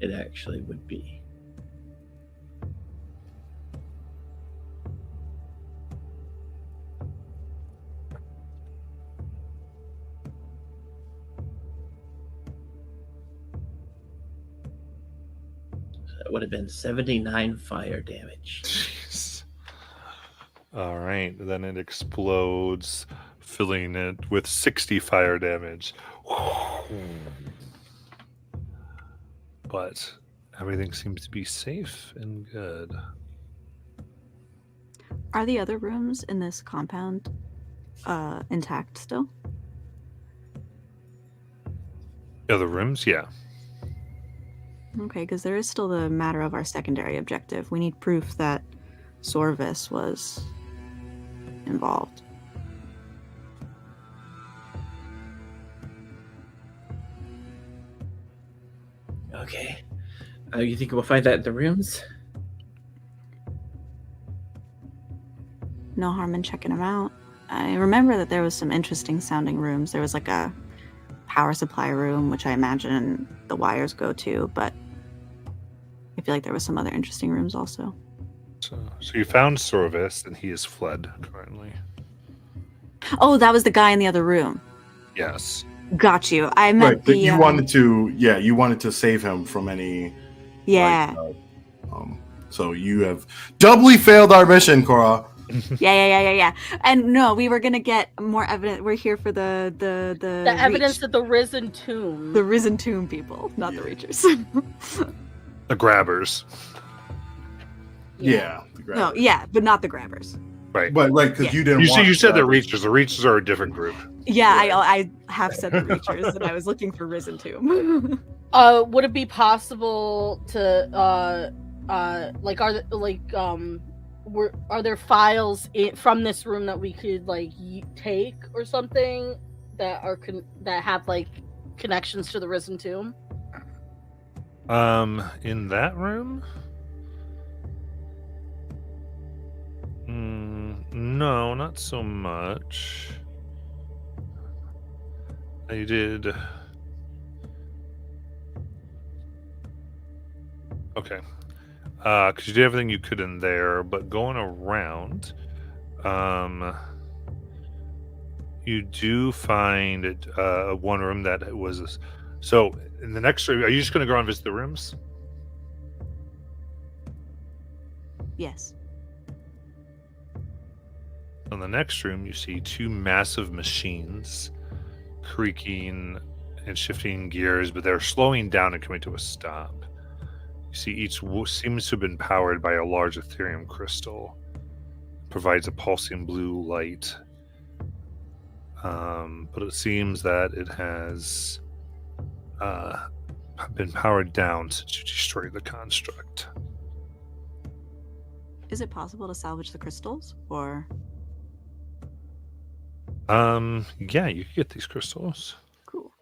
it actually would be. That would have been 79 fire damage. Jeez. All right, then it explodes, filling it with 60 fire damage. But everything seems to be safe and good. Are the other rooms in this compound intact still? The other rooms, yeah. Okay, because there is still the matter of our secondary objective. We need proof that Sorvis was involved. Okay. You think we'll find that in the rooms? No harm in checking them out. I remember that there was some interesting sounding rooms. There was like a power supply room, which I imagine the wires go to, but I feel like there was some other interesting rooms also. So you found Sorvis, and he is fled currently. Oh, that was the guy in the other room. Yes. Got you. I meant Right, but the. you wanted to save him from any. Yeah. So you have doubly failed our mission, Cora. Yeah. And no, we were gonna get more evidence. We're here for the evidence Reach. of the risen tomb. The risen tomb people, not the Reachers. The grabbers. Yeah. No, yeah, but not the grabbers. Right. But because Yeah. you didn't. You said the Grabbers. Reachers. The Reachers are a different group. Yeah, I have said the Reachers, and I was looking for risen tomb. Would it be possible to are there files from this room that we could take or something that are that have connections to the risen tomb? In that room? No, not so much. I did. Okay. Because you did everything you could in there, but going around, you do find one room that was. So in the next room, are you just going to go and visit the rooms? Yes. In the next room, you see two massive machines creaking and shifting gears, but they're slowing down and coming to a stop. You see each seems to have been powered by a large Ethereum crystal. Provides a pulsing blue light. But it seems that it has been powered down since you destroyed the construct. Is it possible to salvage the crystals, or? Yeah, you could get these crystals. Cool.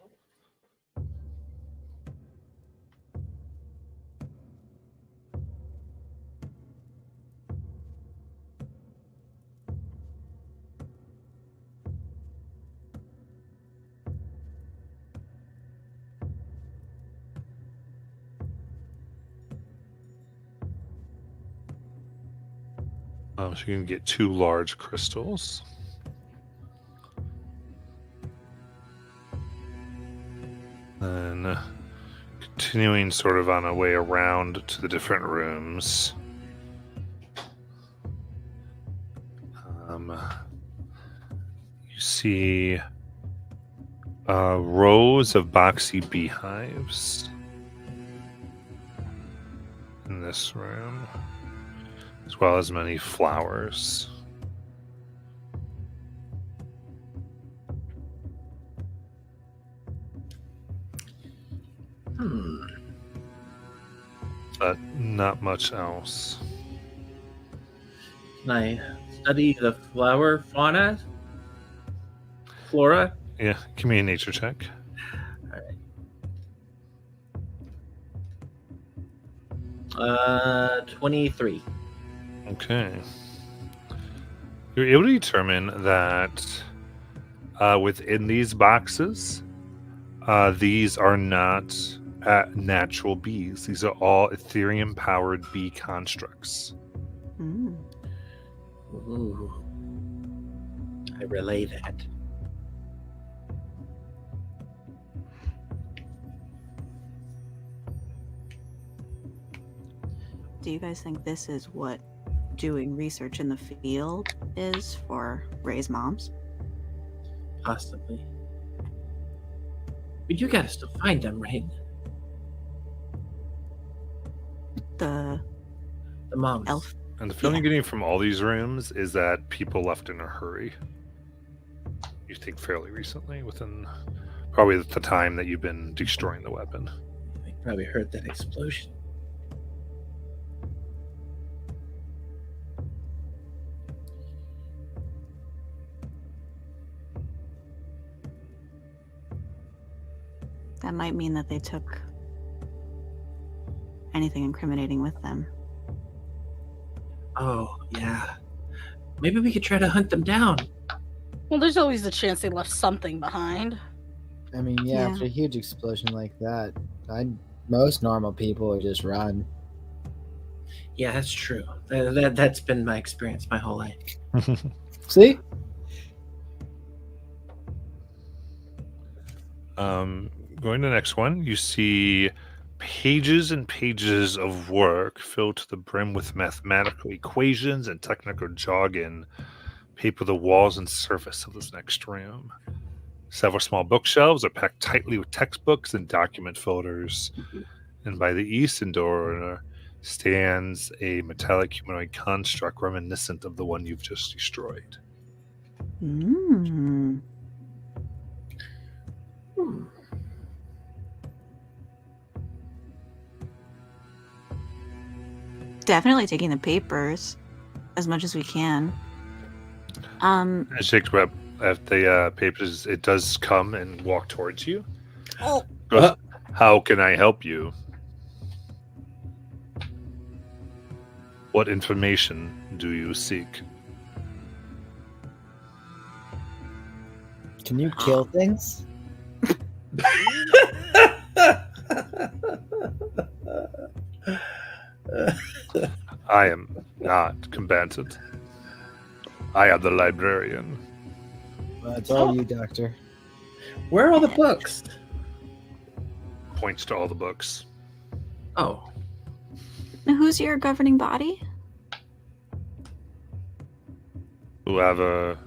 So you can get two large crystals. Then continuing sort of on a way around to the different rooms. You see rows of boxy beehives in this room, as well as many flowers. But not much else. Can I study the flower fauna? Flora? Yeah, give me a nature check. 23. Okay. You're able to determine that within these boxes, these are not natural bees. These are all Ethereum-powered bee constructs. Mm. Ooh. I relay that. Do you guys think this is what doing research in the field is for Ray's moms? Possibly. But you gotta still find them, right? The moms. elf. And the feeling Yeah. you're getting from all these rooms is that people left in a hurry. You think fairly recently, within probably the time that you've been destroying the weapon. I probably heard that explosion. That might mean that they took anything incriminating with them. Oh, yeah. Maybe we could try to hunt them down. Well, there's always a chance they left something behind. I mean, Yeah. after a huge explosion like that, most normal people would just run. Yeah, that's true. That's been my experience my whole life. See? Going to the next one, you see pages and pages of work filled to the brim with mathematical equations and technical jargon paper the walls and surface of this next room. Several small bookshelves are packed tightly with textbooks and document folders. And by the eastern door stands a metallic humanoid construct reminiscent of the one you've just destroyed. Mm. Definitely taking the papers as much as we can. As you grab at the papers, it does come and walk towards you. Oh. Goes, how can I help you? What information do you seek? Can you kill things? I am not combatant. I am the librarian. Well, it's all you, Doctor. Where are all the books? Points to all the books. Oh, Now, who's your governing body? Whoever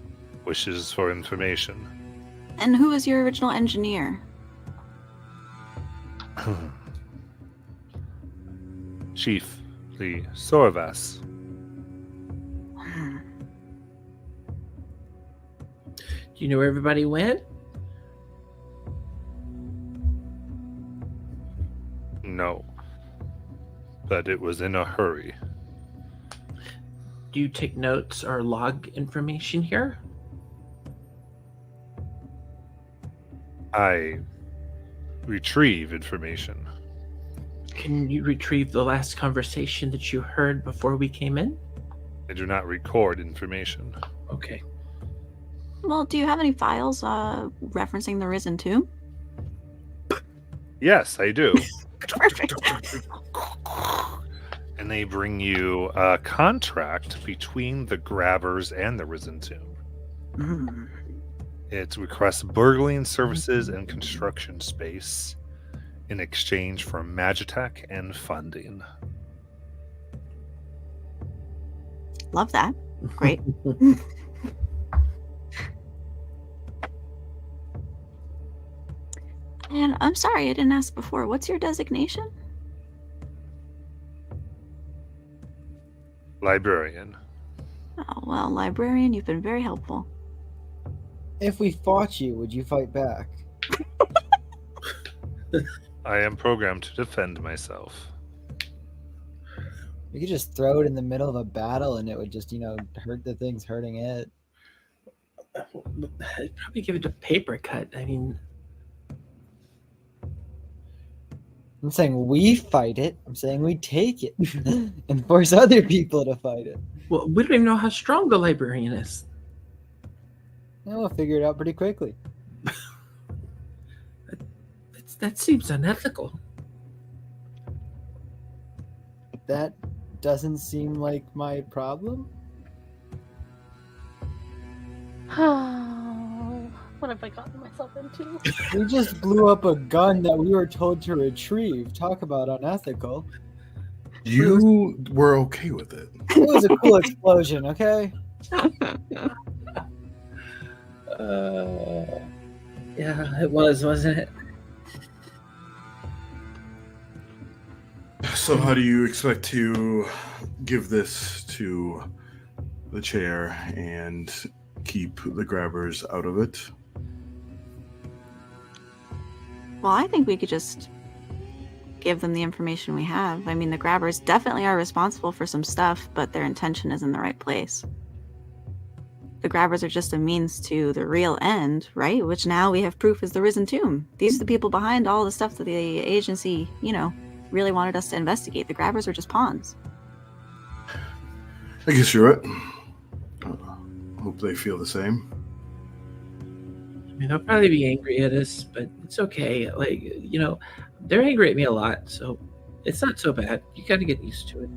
wishes for information. And who is your original engineer? Chief Lee Sorvas. do you know where everybody went? No. But it was in a hurry. Do you take notes or log information here? I retrieve information. Can you retrieve the last conversation that you heard before we came in? I do not record information. Okay. Well, do you have any files referencing the Risen Tomb? Yes, I do. Perfect. And they bring you a contract between the Grabbers and the Risen Tomb. Mm. It requests burgling services and construction space in exchange for Magitech and funding. Love that. Great. And I'm sorry, I didn't ask before. What's your designation? Librarian. Oh, well, librarian, you've been very helpful. If we fought you, would you fight back? I am programmed to defend myself. We could just throw it in the middle of a battle and it would just, hurt the things hurting it. I'd probably give it a paper cut. I mean, I'm saying we fight it. I'm saying we take it and force other people to fight it. well, we don't even know how strong the librarian is. We'll figure it out pretty quickly. That seems unethical. That doesn't seem like my problem. What have I gotten myself into? We just blew up a gun that we were told to retrieve. Talk about unethical. You were okay with it. It was a cool explosion, okay? Yeah, it was, wasn't it? So how do you expect to give this to the chair and keep the grabbers out of it? Well, I think we could just give them the information we have. I mean, the grabbers definitely are responsible for some stuff, but their intention is in the right place. The grabbers are just a means to the real end, right? Which now we have proof is the Risen Tomb. These are the people behind all the stuff that the agency, really wanted us to investigate. The grabbers were just pawns. I guess you're right. Hope they feel the same. I mean, they'll probably be angry at us, but it's okay. They're angry at me a lot, so it's not so bad. You gotta get used to it.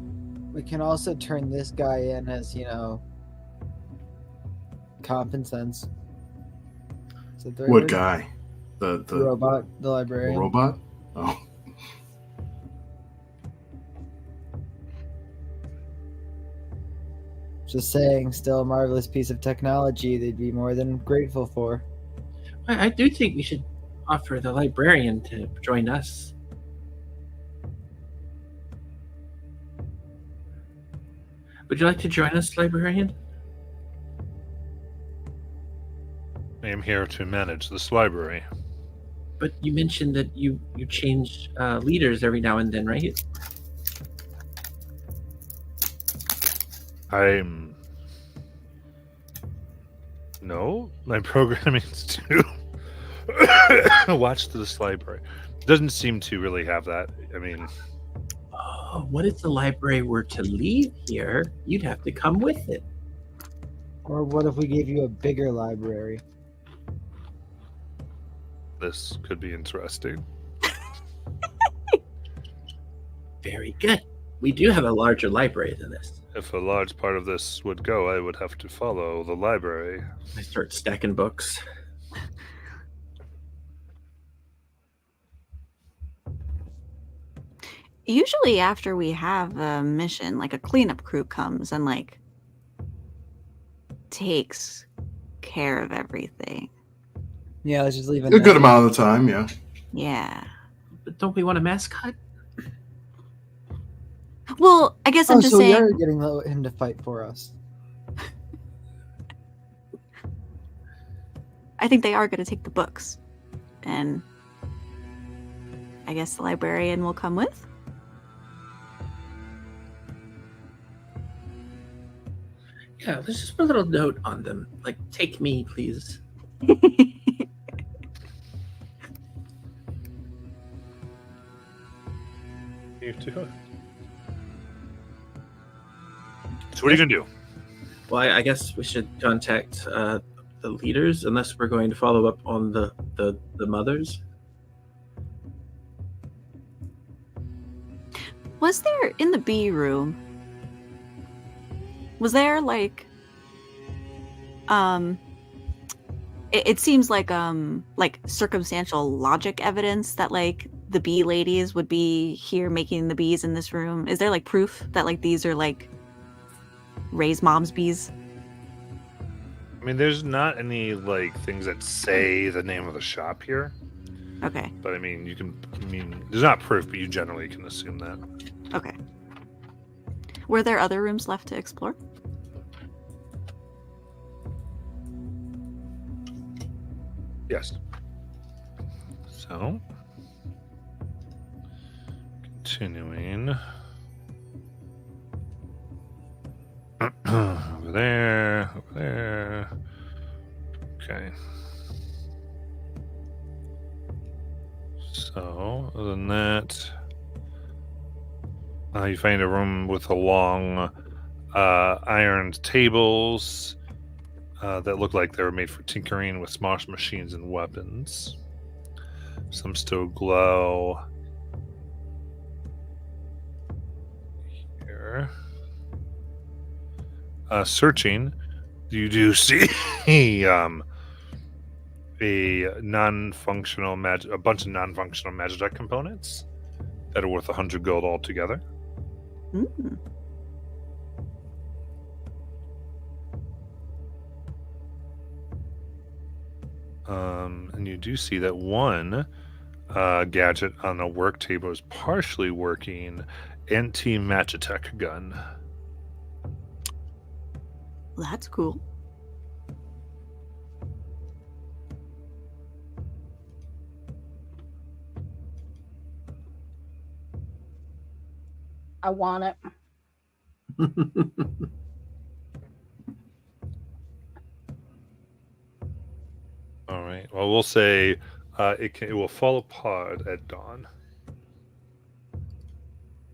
We can also turn this guy in as, common sense. Is that the right What word? guy? The robot, the librarian. robot? Oh. Just saying, still a marvelous piece of technology they'd be more than grateful for. I do think we should offer the librarian to join us. Would you like to join us, librarian? I am here to manage this library. But you mentioned that you change leaders every now and then, right? No, my programming is to watch this library. Doesn't seem to really have that. I mean, Oh, what if the library were to leave here? You'd have to come with it. Or what if we gave you a bigger library? this could be interesting. Very good. We do have a larger library than this. If a large part of this would go, I would have to follow the library. I start stacking books. Usually after we have a mission, like a cleanup crew comes and takes care of everything. Yeah, let's just leave it. A good amount of the time, yeah. Yeah. But don't we want a mascot? Well, I guess I'm just saying. we are getting him to fight for us. I think they are going to take the books, and I guess the librarian will come with. Yeah, let's just put a little note on them. Like, take me, please. You too. So what are you gonna do? Well, I guess we should contact the leaders, unless we're going to follow up on the mothers. Was there in the B room? Was there it seems like circumstantial logic evidence that the bee ladies would be here making the bees in this room? Is there like proof that like these are like Ray's mom's bees? I mean, there's not any like things that say the name of the shop here, Okay. but I mean, there's not proof, but you generally can assume that. Okay. Were there other rooms left to explore? Yes. So, continuing. Over there, over there. Okay. So, other than that, you find a room with a long ironed tables that look like they were made for tinkering with small machines and weapons. Some still glow here. Searching, you do see a non-functional a bunch of non-functional Magitech components that are worth 100 gold altogether. Mm. And you do see that one gadget on a work table is partially working anti-Magitech gun. That's cool. I want it. All right. Well, we'll say it will fall apart at dawn.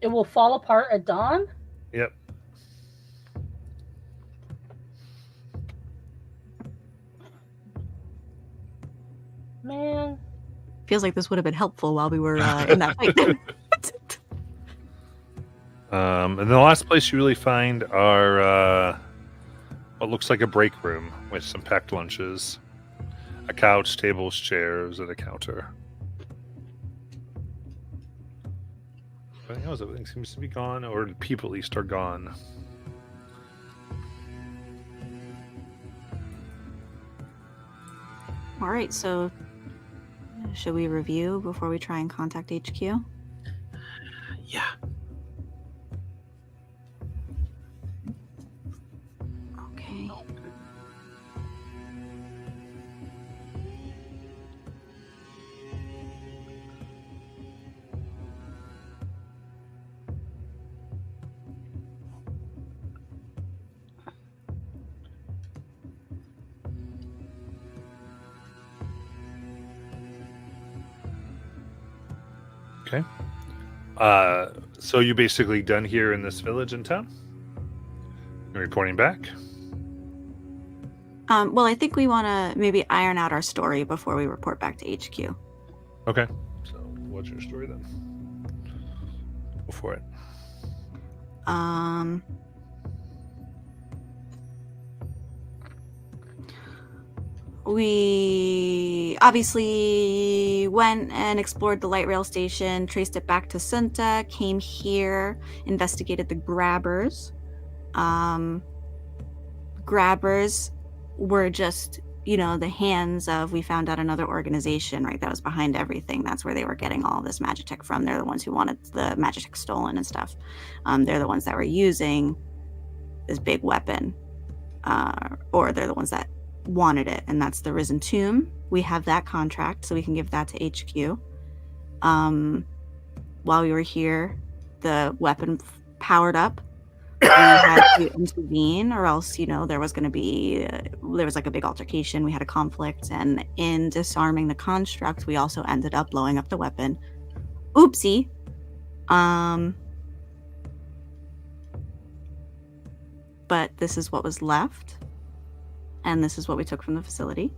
It will fall apart at dawn? Yep. Man. Feels like this would have been helpful while we were in that fight. And the last place you really find are what looks like a break room with some packed lunches, a couch, tables, chairs, and a counter. Everything else, everything seems to be gone, or the people at least are gone. All right, so should we review before we try and contact HQ? Yeah. Okay. Okay. So you basically done here in this village in town? You're reporting back? Well, I think we want to maybe iron out our story before we report back to HQ. Okay. So what's your story then? Go for it. We obviously went and explored the light rail station, traced it back to Sunta, came here, investigated the grabbers. Grabbers were just, the hands of, we found out another organization, right, that was behind everything. That's where they were getting all this Magitech from. They're the ones who wanted the Magitech stolen and stuff. They're the ones that were using this big weapon, or they're the ones that wanted it, and that's the Risen Tomb. We have that contract, so we can give that to HQ. While we were here, the weapon powered up. We had to intervene, or else, there was going to be, there was like a big altercation. We had a conflict, and in disarming the construct, we also ended up blowing up the weapon. Oopsie. But this is what was left. And this is what we took from the facility.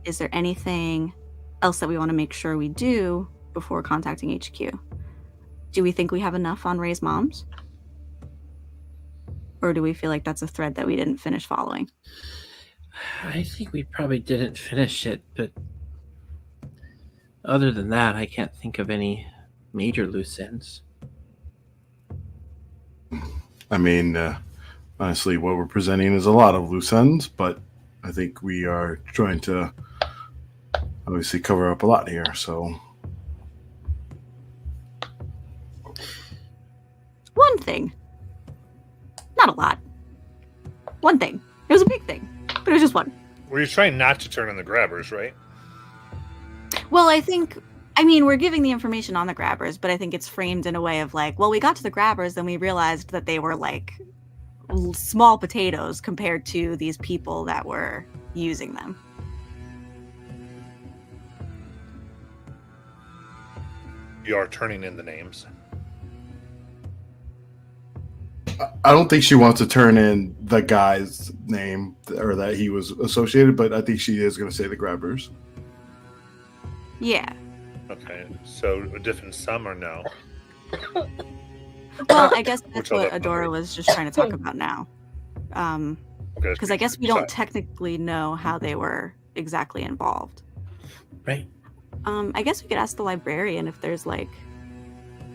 Is there anything else that we want to make sure we do before contacting HQ? Do we think we have enough on Ray's moms? Or do we feel like that's a thread that we didn't finish following? I think we probably didn't finish it, but Other than that, I can't think of any major loose ends. I mean, honestly, what we're presenting is a lot of loose ends, but I think we are trying to obviously cover up a lot here. So, One thing. Not a lot. One thing. It was a big thing, but it was just one. Were you trying not to turn on the grabbers, right? Well, we're giving the information on the grabbers, but I think it's framed in a way of like, well, we got to the grabbers, then we realized that they were like small potatoes compared to these people that were using them. You are turning in the names. I don't think she wants to turn in the guy's name or that he was associated, but I think she is going to say the grabbers. Yeah. Okay, so a different sum or no? Well, I guess that's Which other what Adora was just trying to talk about now. Okay, Because I guess we don't technically know how they were exactly involved. Right. I guess we could ask the librarian if there's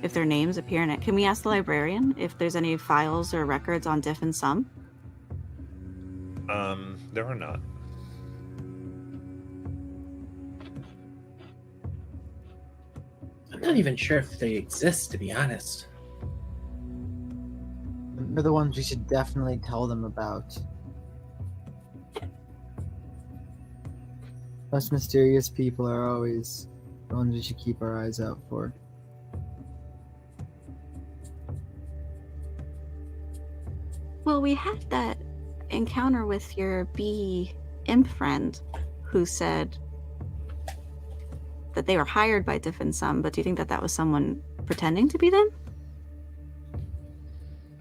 if their names appear in it. Can we ask the librarian if there's any files or records on Diff and Sum? There are not. I'm not even sure if they exist, to be honest. They're the ones we should definitely tell them about. Most mysterious people are always the ones we should keep our eyes out for. Well, we had that encounter with your bee imp friend who said that they were hired by Diff and Sum, but do you think that that was someone pretending to be them?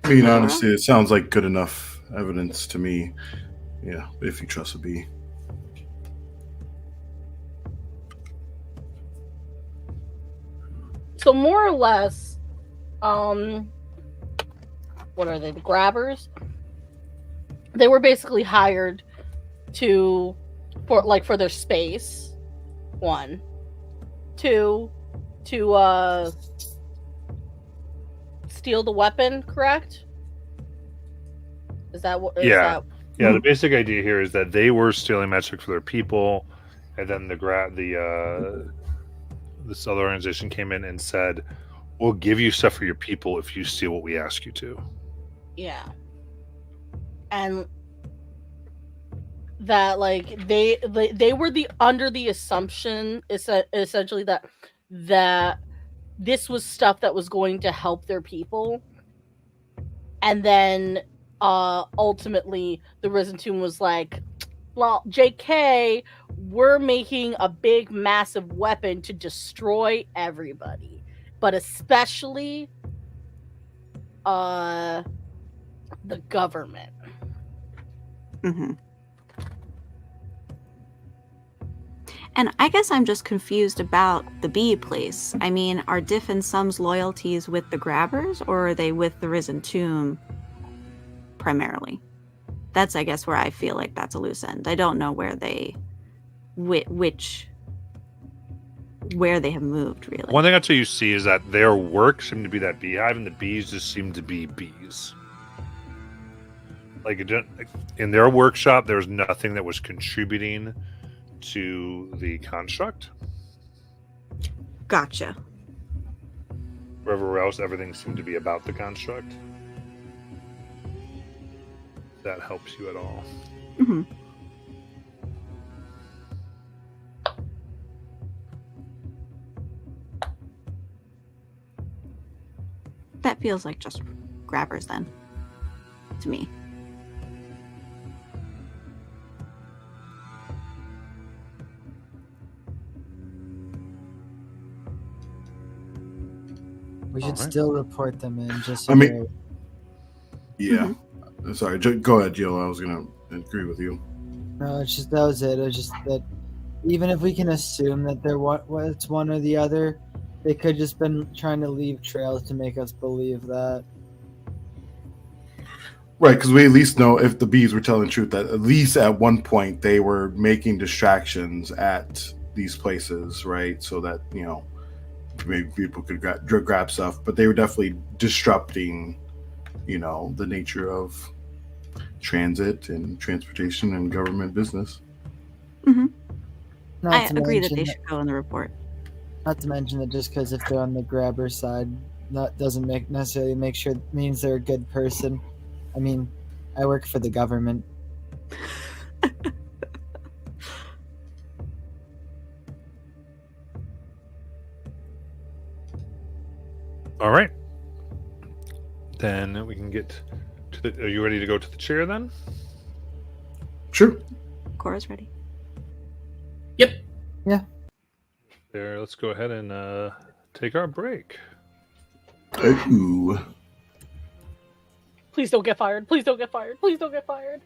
I mean, honestly, it sounds like good enough evidence to me. Yeah, if you trust a bee. So more or less, what are they? The grabbers? They were basically hired for their space. 1, 2, to steal the weapon. Correct? Is that what? Yeah. Yeah, the basic idea here is that they were stealing magic for their people, and then this other organization came in and said, "We'll give you stuff for your people if you steal what we ask you to." Yeah. And that they were under the assumption essentially that this was stuff that was going to help their people, and then ultimately the Risen Tomb was like, well, JK, we're making a big massive weapon to destroy everybody, but especially the government. Mm-hmm. And I guess I'm just confused about the bee place. I mean, are Diff and Sum's loyalties with the Grabbers, or are they with the Risen Tomb primarily? That's, I guess, where I feel like that's a loose end. I don't know where they have moved, really. One thing actually you see is that their work seemed to be that beehive, and the bees just seem to be bees. Like, in their workshop, there was nothing that was contributing to the construct. Gotcha. Wherever else, everything seemed to be about the construct. If that helps you at all. Mm-hmm. That feels like just Grabbers then, to me. We should Alright. still report them in just so I mean- they're- Yeah. Sorry, go ahead, Jill. I was going to agree with you. No, that was it. It's just that even if we can assume that it's one or the other, they could just been trying to leave trails to make us believe that. Right, because we at least know if the bees were telling the truth that at least at one point they were making distractions at these places, right? So that maybe people could grab stuff, but they were definitely disrupting, the nature of transit and transportation and government business. Not I to agree that mention they should go in the report. Not to mention that just because if they're on the grabber side, that doesn't necessarily means they're a good person. I mean, I work for the government. All right. Then we can get to the. Are you ready to go to the chair then? Sure. Cora's ready. Yep. There. Let's go ahead and take our break. Ooh. Please don't get fired. Please don't get fired. Please don't get fired.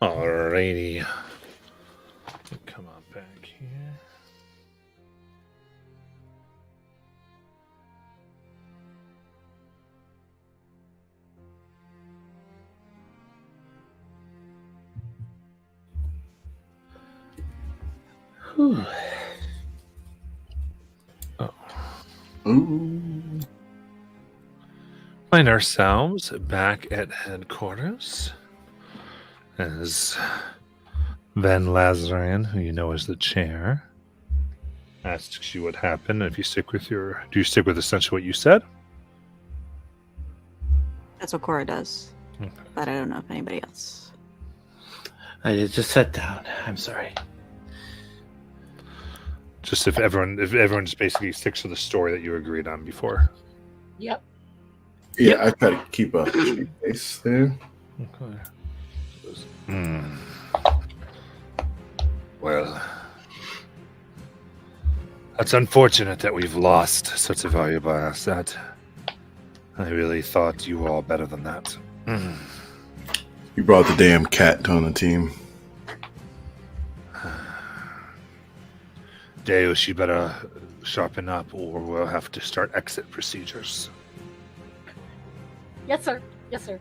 Alrighty. Come on back here. Whew. Ooh. Find ourselves back at headquarters as Van Lazarian, who you know as the chair, asks you what happened. If you stick with do you stick with essentially what you said? That's what Cora does. Okay. But I don't know if anybody else. I just sat down. I'm sorry. Just if everyone just basically sticks to the story that you agreed on before. Yep. Yeah, I try to keep a straight face there. Okay. Well, that's unfortunate that we've lost such a valuable asset. I really thought you were all better than that. You brought the damn cat on the team. Deus, you better sharpen up or we'll have to start exit procedures. Yes, sir. Yes, sir.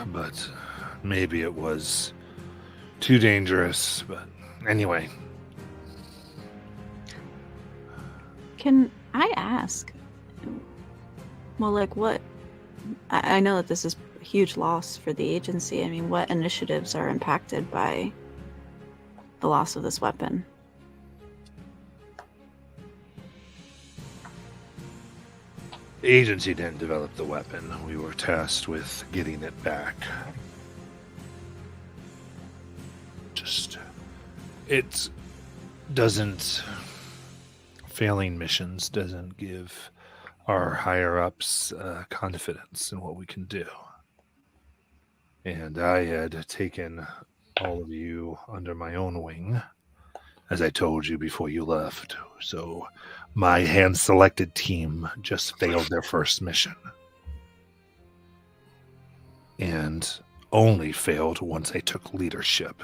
But maybe it was too dangerous. But anyway. Can I ask? Well, like what? I know that this is a huge loss for the agency. I mean, what initiatives are impacted by the loss of this weapon? The agency didn't develop the weapon. We were tasked with getting it back. It doesn't... Failing missions doesn't give our higher-ups confidence in what we can do. And I had taken all of you under my own wing, as I told you before you left. So my hand-selected team just failed their first mission. And only failed once I took leadership.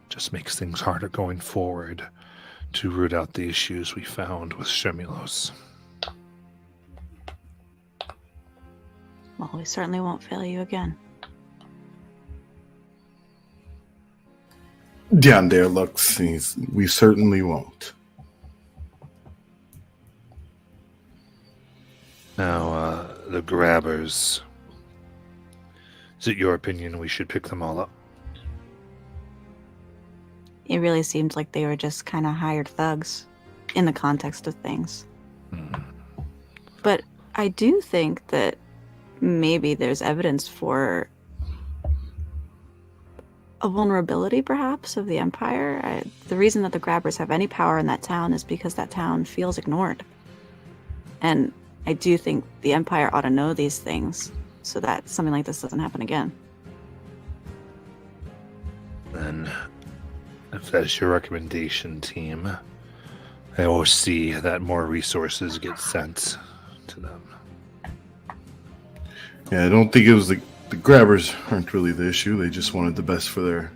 Just makes things harder going forward to root out the issues we found with Shemulos. Well, we certainly won't fail you again. Down there looks, we certainly won't. Now, the grabbers. Is it your opinion we should pick them all up? It really seemed like they were just kind of hired thugs in the context of things. But I do think that maybe there's evidence for a vulnerability, perhaps, of the Empire. The reason that the grabbers have any power in that town is because that town feels ignored. And I do think the Empire ought to know these things so that something like this doesn't happen again. Then, if that's your recommendation, team, I will see that more resources get sent to them. Yeah, I don't think it was the grabbers aren't really the issue. They just wanted the best for their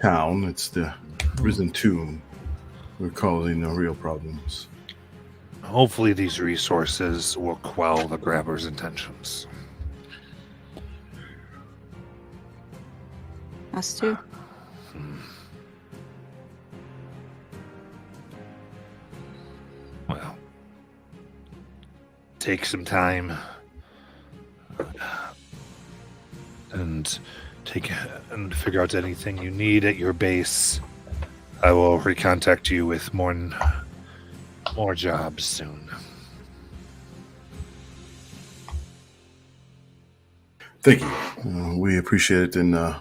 town. It's the Risen Tomb who are causing the real problems. Hopefully these resources will quell the grabbers' intentions. Us too. Well, take some time and figure out anything you need at your base. I will recontact you with more jobs soon. Thank you. We appreciate it, and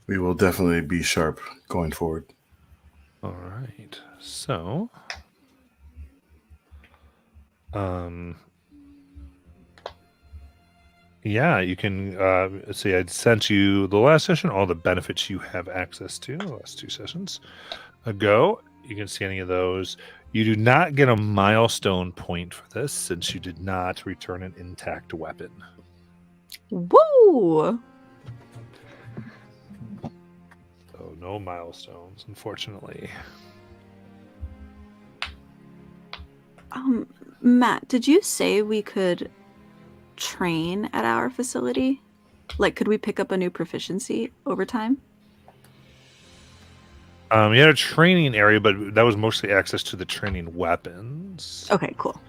we will definitely be sharp going forward. All right. So, yeah, you can see I'd sent you the last session, all the benefits you have access to, the last 2 sessions ago. You can see any of those. You do not get a milestone point for this since you did not return an intact weapon. Woo! So no milestones, unfortunately. Matt, did you say we could train at our facility? Like, could we pick up a new proficiency over time? You had a training area, but that was mostly access to the training weapons. Okay, cool.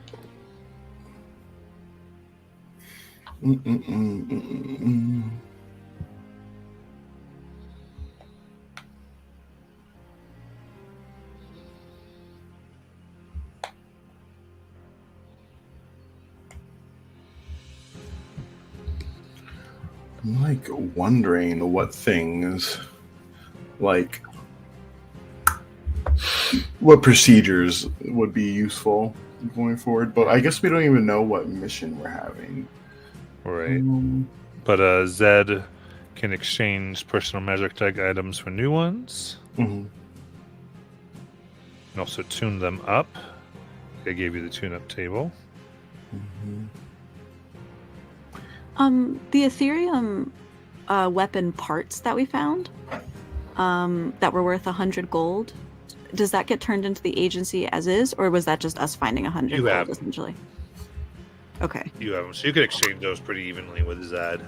I'm like wondering what things, like, what procedures would be useful going forward. But I guess we don't even know what mission we're having. Right. But Zed can exchange personal magic deck items for new ones. Mhm. And also tune them up. I gave you the tune-up table. The Ethereum weapon parts that we found, that were worth 100 gold, does that get turned into the agency as is, or was that just us finding 100 You gold, have. essentially? Okay. You have them, so you can exchange those pretty evenly with Zed.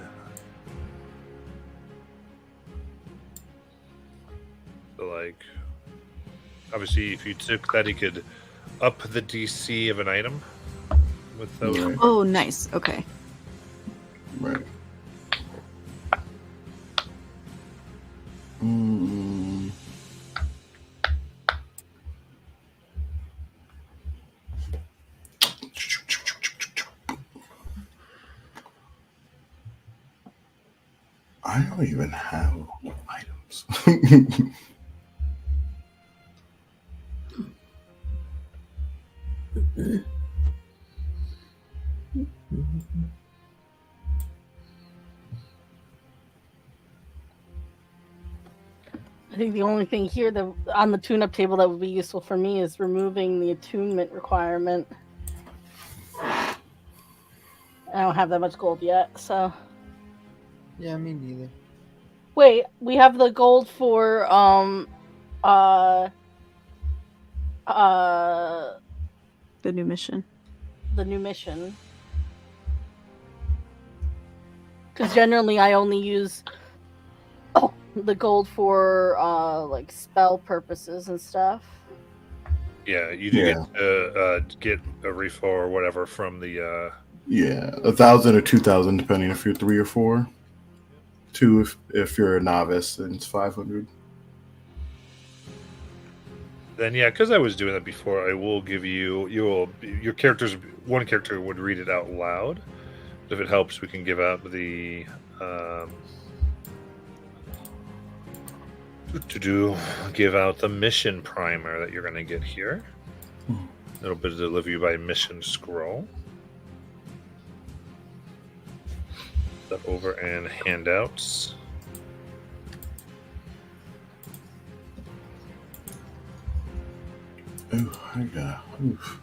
So, like, obviously, if you took that, he could up the DC of an item with those. Right. Oh, nice. Okay. Right. I don't even have items. I think the only thing here that on the tune-up table that would be useful for me is removing the attunement requirement. I don't have that much gold yet, so. Yeah, me neither. Wait, we have the gold for The new mission. the new mission. Because generally I only use the gold for like spell purposes and stuff. Yeah, you do get a refill or whatever from the. Yeah, 1,000 or 2,000, depending if you're 3 or 4. 2 if you're a novice, and it's 500. Then yeah, because I was doing that before, I will give you your characters. One character would read it out loud. If it helps, we can give out the give out the mission primer that you're going to get here. It'll be delivered you by mission scroll. That over and handouts. Oh, I got. Oof.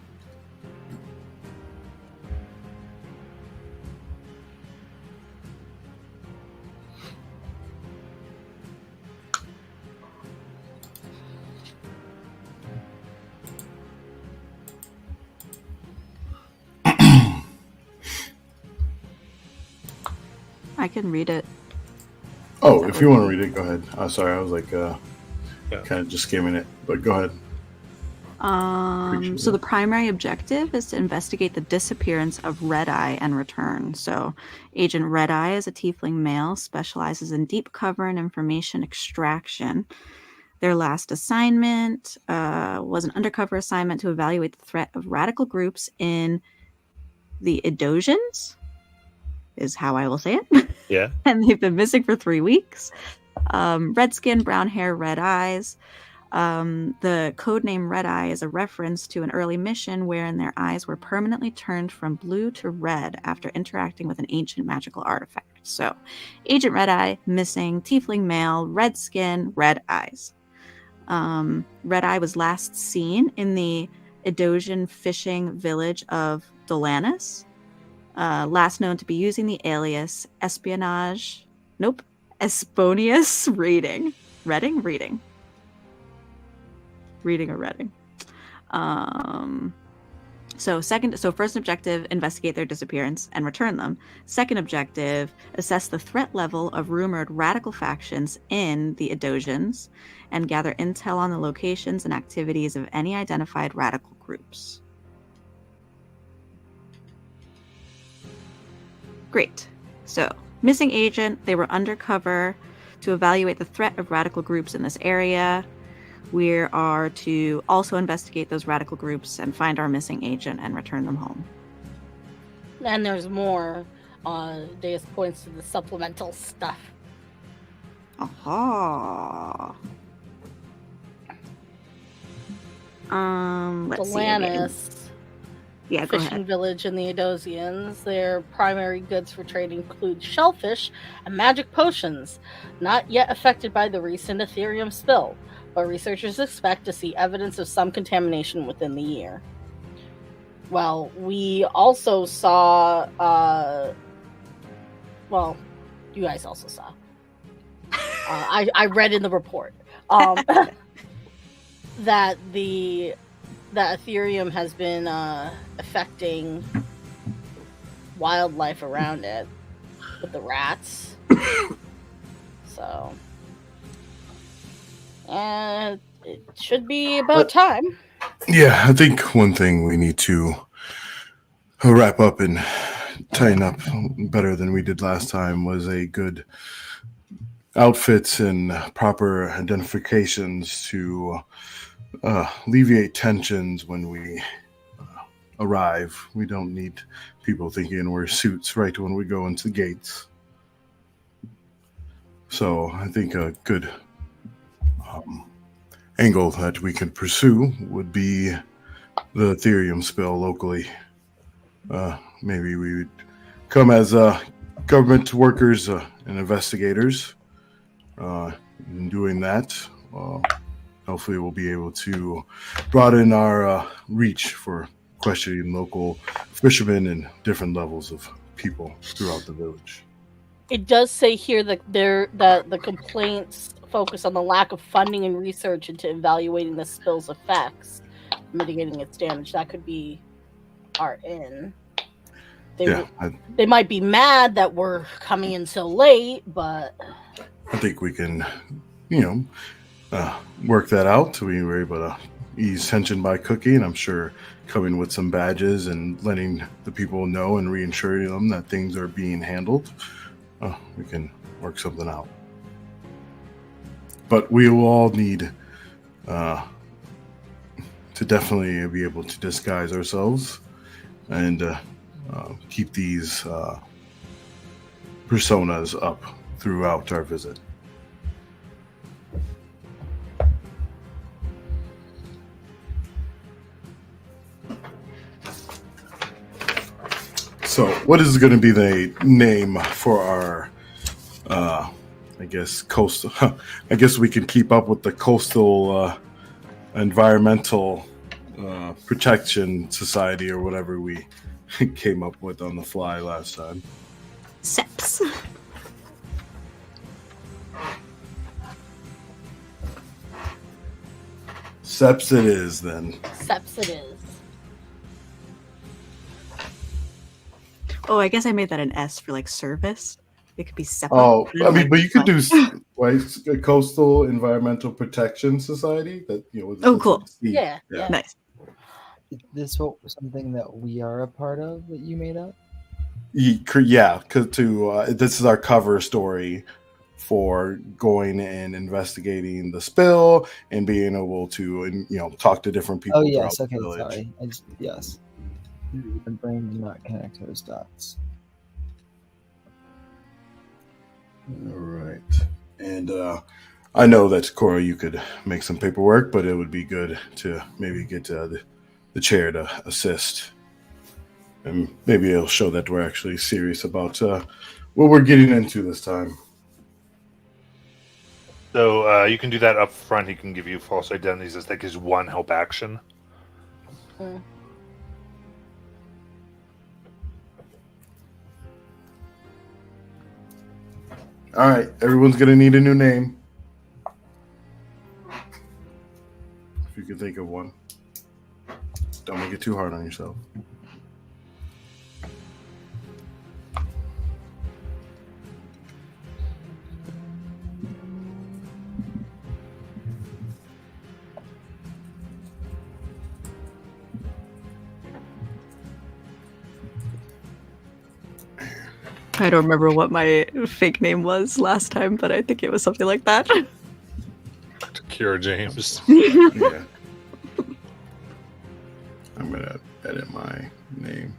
I can read it. Oh, if you want to read it, go ahead. Oh, sorry, I was like Yeah. kind of just skimming it, but go ahead. Appreciate So it. the primary objective is to investigate the disappearance of Red Eye and return. So Agent Red Eye is a tiefling male, specializes in deep cover and information extraction. Their last assignment was an undercover assignment to evaluate the threat of radical groups in the Edosians, is how I will say it. Yeah. And they've been missing for 3 weeks. Red skin, brown hair, red eyes. The codename Red Eye is a reference to an early mission wherein their eyes were permanently turned from blue to red after interacting with an ancient magical artifact. So, Agent Red Eye, missing, tiefling male, red skin, red eyes. Red Eye was last seen in the Edosian fishing village of Dolanis. last known to be using the alias espionage. Nope, Esponius Reading. Reading? Reading. Reading or Reading. So first objective, investigate their disappearance and return them. Second objective, assess the threat level of rumored radical factions in the Edosians and gather intel on the locations and activities of any identified radical groups. Great. So, missing agent, they were undercover to evaluate the threat of radical groups in this area. We are to also investigate those radical groups and find our missing agent and return them home. And there's more. Deus points to the supplemental stuff. Aha. Let's see. Delanus, Yeah, go fishing ahead. village in the Edosians. Their primary goods for trade include shellfish and magic potions, not yet affected by the recent Ethereum spill, but researchers expect to see evidence of some contamination within the year. Well, we also saw, well, you guys also saw. I read in the report that that Ethereum has been affecting wildlife around it with the rats. So, and it should be about time. Yeah, I think one thing we need to wrap up and tighten up better than we did last time was a good outfits and proper identifications to alleviate tensions when we arrive. We don't need people thinking we're suits right when we go into the gates. So I think a good angle that we could pursue would be the Ethereum spill locally. Maybe we would come as government workers and investigators. In doing that, hopefully we'll be able to broaden our reach for questioning local fishermen and different levels of people throughout the village. It does say here that the complaints focus on the lack of funding and research into evaluating the spill's effects, mitigating its damage. That could be our in. They might be mad that we're coming in so late, but I think we can, work that out. We were able to ease tension by cooking. I'm sure coming with some badges and letting the people know and reassuring them that things are being handled, we can work something out. But we will all need to definitely be able to disguise ourselves and keep these personas up throughout our visit. So, what is going to be the name for our, I guess, coastal? I guess we can keep up with the coastal environmental protection society or whatever we came up with on the fly last time. SEPS. SEPS it is then. SEPS it is. Oh, I guess I made that an S for like service. It could be separate. Oh, I mean, but you could do a Coastal Environmental Protection Society. That Oh, cool. Yeah. Nice. Is this something that we are a part of that you made up? Yeah, because this is our cover story for going and investigating the spill and being able to talk to different people. Oh yes, throughout the okay, village. sorry. Yes. My brain did not connect those dots. All right. And I know that, Cora, you could make some paperwork, but it would be good to maybe get the chair to assist. And maybe it'll show that we're actually serious about what we're getting into this time. So you can do that up front. He can give you false identities as like his one help action. All right, everyone's gonna need a new name. If you can think of one. Don't make it too hard on yourself. I don't remember what my fake name was last time, but I think it was something like that. To Cure James. Yeah. I'm gonna edit my name.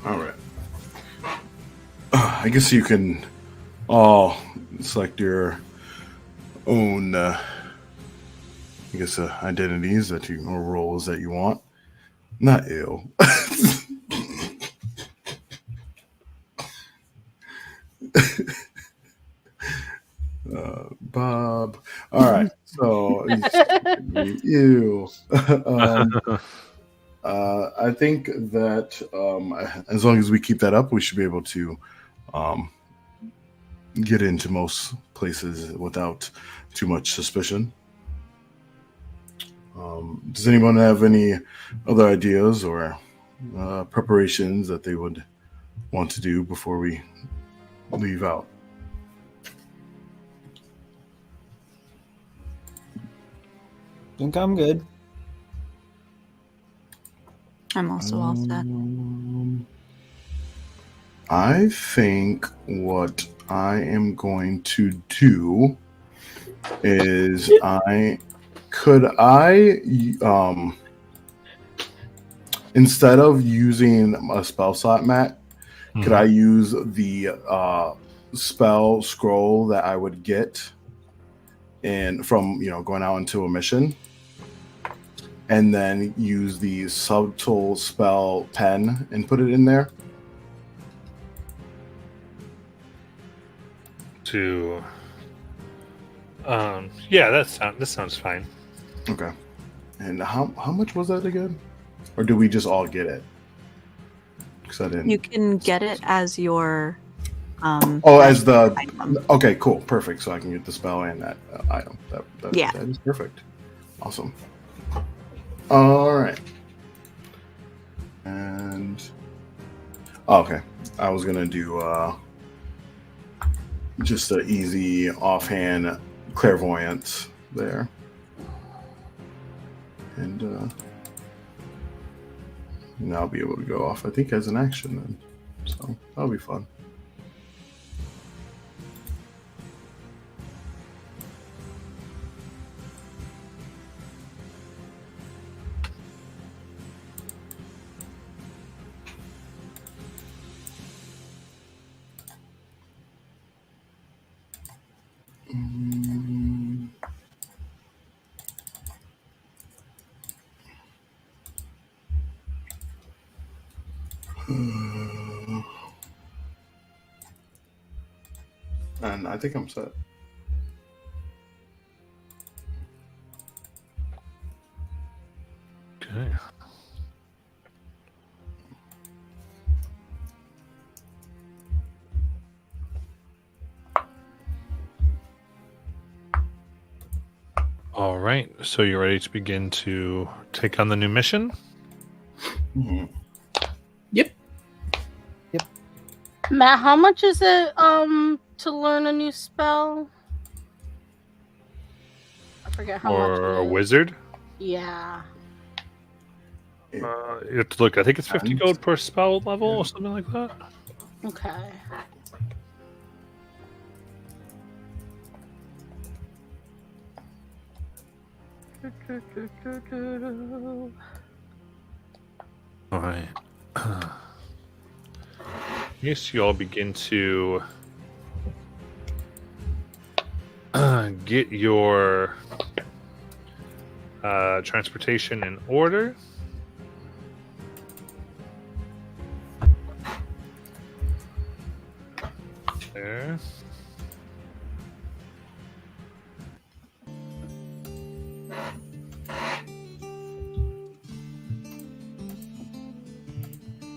All right. I guess you can all select your own, identities that you or roles that you want. Not ill. Bob. All right. So you. I think that as long as we keep that up, we should be able to get into most places without too much suspicion. Does anyone have any other ideas or preparations that they would want to do before we leave out? Think I'm good. I'm also all set. I think what I am going to do is instead of using a spell slot, Matt, could I use the spell scroll that I would get from going out into a mission, and then use the subtle spell pen and put it in there? That sounds fine. Okay. And how much was that again? Or do we just all get it? Because I didn't. You can get it as your. As the. item. Okay, cool, perfect. So I can get the spell and that item. That Yeah. That is perfect. Awesome. All right. And. Okay, I was gonna do just an easy offhand clairvoyance there. And now I'll be able to go off, I think, as an action then. So that'll be fun. And I think I'm set. Okay. All right. So you're ready to begin to take on the new mission? Mm-hmm. Matt, how much is it to learn a new spell? I forget how much. Or it a is. wizard? Yeah. You have to look. I think it's 50 gold per spell level or something like that. Okay. All right. Yes, you all begin to get your transportation in order. There.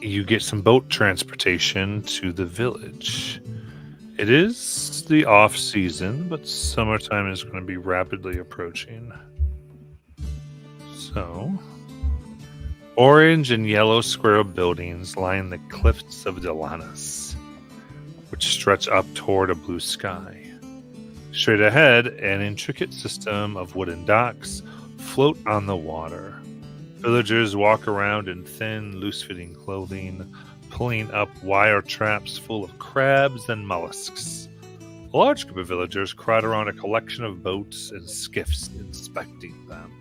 You get some boat transportation to the village. It is the off season, but summertime is going to be rapidly approaching. So, orange and yellow square buildings line the cliffs of Delanus, which stretch up toward a blue sky. Straight ahead, an intricate system of wooden docks float on the water. Villagers walk around in thin, loose-fitting clothing, pulling up wire traps full of crabs and mollusks. A large group of villagers crowd around a collection of boats and skiffs, inspecting them.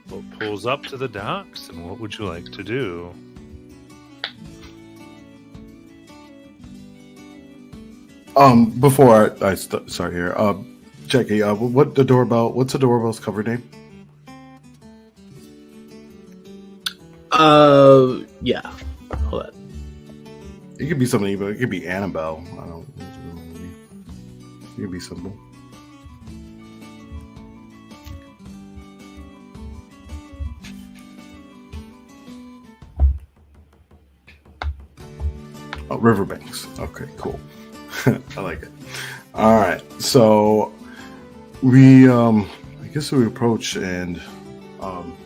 Boat pulls up to the docks, and what would you like to do? Before I start here, Jackie, what's the doorbell's cover name? Yeah. Hold on. It could be something, but it could be Annabelle. I don't. It could be simple. Oh, Riverbanks. Okay, cool. I like it. All right, so we, I guess we approach, and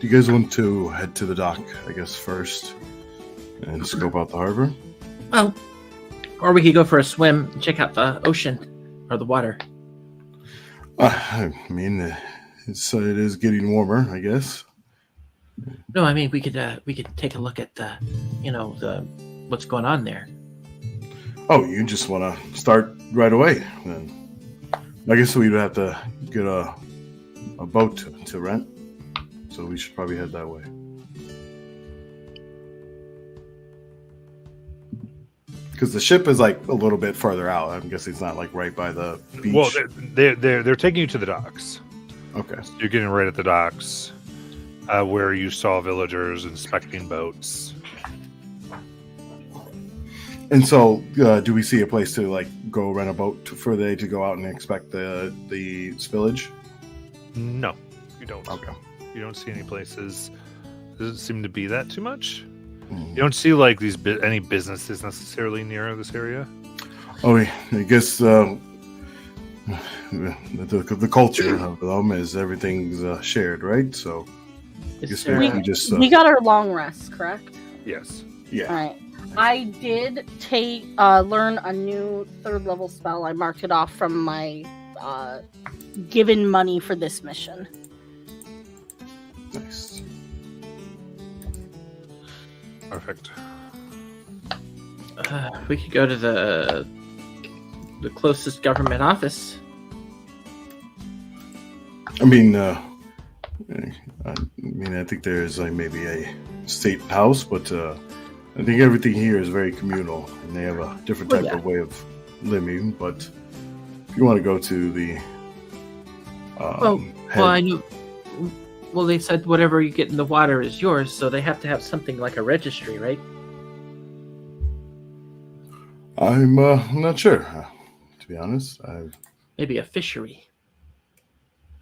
do you guys want to head to the dock? I guess first, and scope out the harbor. Well, or we could go for a swim and check out the ocean or the water. I mean, it is getting warmer, I guess. No, I mean we could take a look at the what's going on there. Oh, you just want to start right away? Then I guess we'd have to get a boat to rent, so we should probably head that way. Because the ship is like a little bit further out. I'm guessing it's not like right by the beach. Well, they're taking you to the docks. Okay. So you're getting right at the docks, where you saw villagers inspecting boats. And so, do we see a place to like go rent a boat for the day to go out and inspect the spillage? No, you don't. Okay. You don't see any places. Doesn't seem to be that too much. Mm. You don't see like any businesses necessarily near this area. Oh, I guess the culture of them is everything's shared, right? So, I guess maybe we just we got our long rest, correct? Yes. yeah. All right. I did learn a new 3rd level spell. I marked it off from my given money for this mission. Nice. Perfect. We could go to the closest government office. I mean, I think there's like maybe a state house, but I think everything here is very communal, and they have a different type of way of living. But if you want to go to the I knew. Well, they said whatever you get in the water is yours, so they have to have something like a registry, right? I'm not sure, to be honest. Maybe a fishery,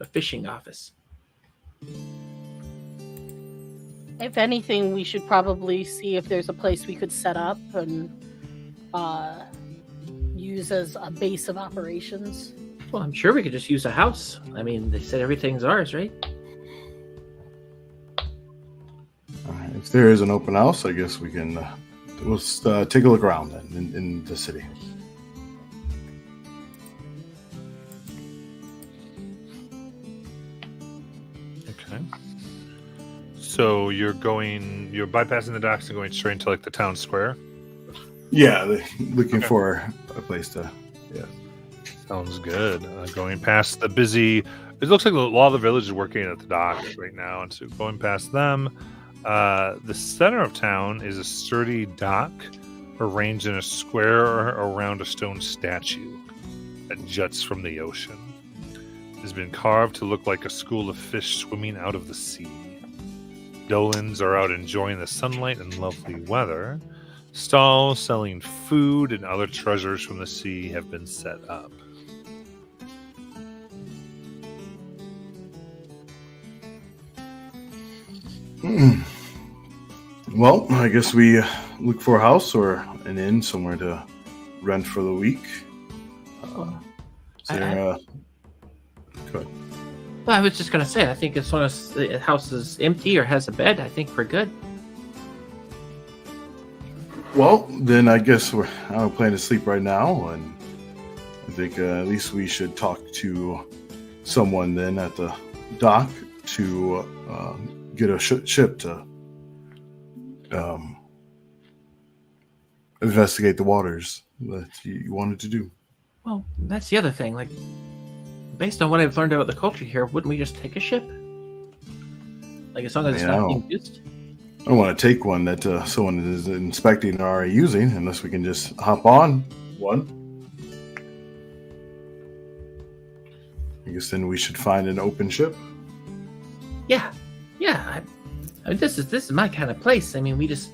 a fishing office. If anything, we should probably see if there's a place we could set up and use as a base of operations. Well, I'm sure we could just use a house. I mean, they said everything's ours, right? If there is an open house, I guess we can. We'll take a look around then in the city. Okay. So you're bypassing the docks and going straight into like the town square. Yeah, looking for a place to. Yeah. Sounds good. Going past the busy. It looks like a lot of the village is working at the dock right now, and so going past them. The center of town is a sturdy dock arranged in a square around a stone statue that juts from the ocean. It has been carved to look like a school of fish swimming out of the sea. Dolans are out enjoying the sunlight and lovely weather. Stalls selling food and other treasures from the sea have been set up. Well, I guess we look for a house or an inn somewhere to rent for the week. Is there, go ahead. Well, I was just gonna say, I think as long as the house is empty or has a bed, I think we're good. Well, then I guess I don't plan to sleep right now, and I think at least we should talk to someone then at the dock to get a ship to investigate the waters that you wanted to do. Well, that's the other thing. Like, based on what I've learned about the culture here, wouldn't we just take a ship? Like, as long as it's not being used? I don't want to take one that someone is inspecting or already using, unless we can just hop on one. I guess then we should find an open ship. Yeah. I mean, this is my kind of place. I mean, we just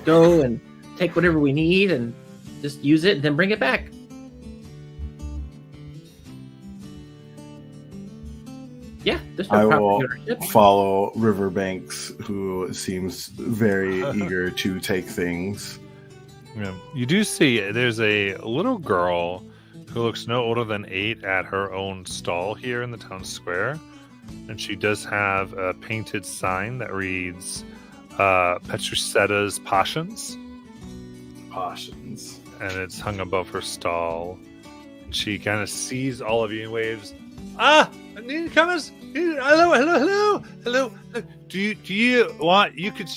go and take whatever we need and just use it and then bring it back. Yeah, there's no I problem will with ownership. follow Riverbanks, who seems very eager to take things. Yeah. You do see there's a little girl who looks no older than 8 at her own stall here in the town square. And she does have a painted sign that reads Petrusetta's Potions. Potions. And it's hung above her stall. And she kind of sees all of you and waves, "Ah, newcomers! Hello. Do you want, you could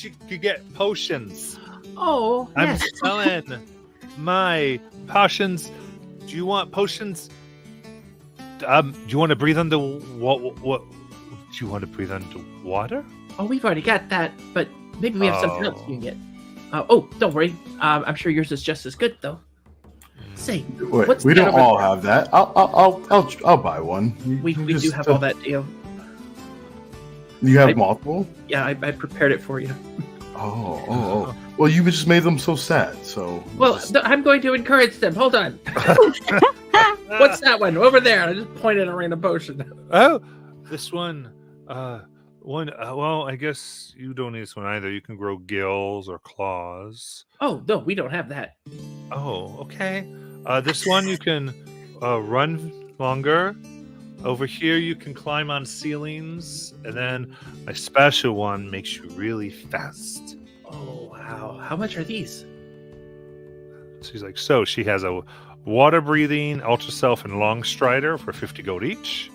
get potions. Oh, I'm yes. selling my potions. Do you want potions? Do you want to breathe under what? Do you want to breathe underwater? Oh, we've already got that, but maybe we have something else you can get. Don't worry. I'm sure yours is just as good, though. Say, Wait, what's we that don't over all there? have that. I'll buy one. We do have all that deal. You have I- multiple? Yeah, I prepared it for you. Oh. Well, you just made them so sad. So Well, I'm going to encourage them. Hold on. What's that one over there? I just pointed at a random potion. Oh, this one. Well, I guess you don't need this one either. You can grow gills or claws. Oh no, we don't have that. Oh, okay. This one you can run longer. Over here you can climb on ceilings, and then my special one makes you really fast. Oh wow, how much are these? She's like, so she has a water breathing, ultra self, and long strider for 50 gold each.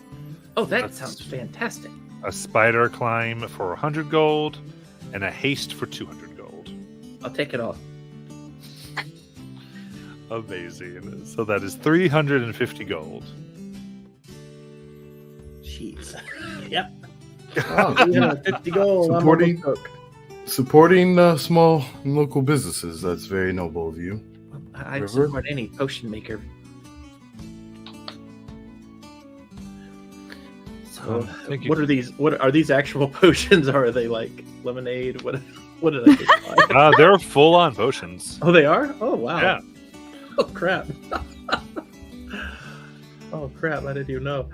Oh, that That's- sounds fantastic. A spider climb for 100 gold, and a haste for 200 gold. I'll take it all. Amazing. So that is 350 gold. Jeez. Yep. Oh, 350 gold. I'm Supporting- a cook. supporting small and local businesses. That's very noble of you. I'd River? support any potion maker. So, Thank you. What are these? What are these actual potions? Or are they like lemonade? What did I get? They're full on potions. Oh, they are. Oh wow. Yeah. Oh crap. Oh crap! I didn't even know.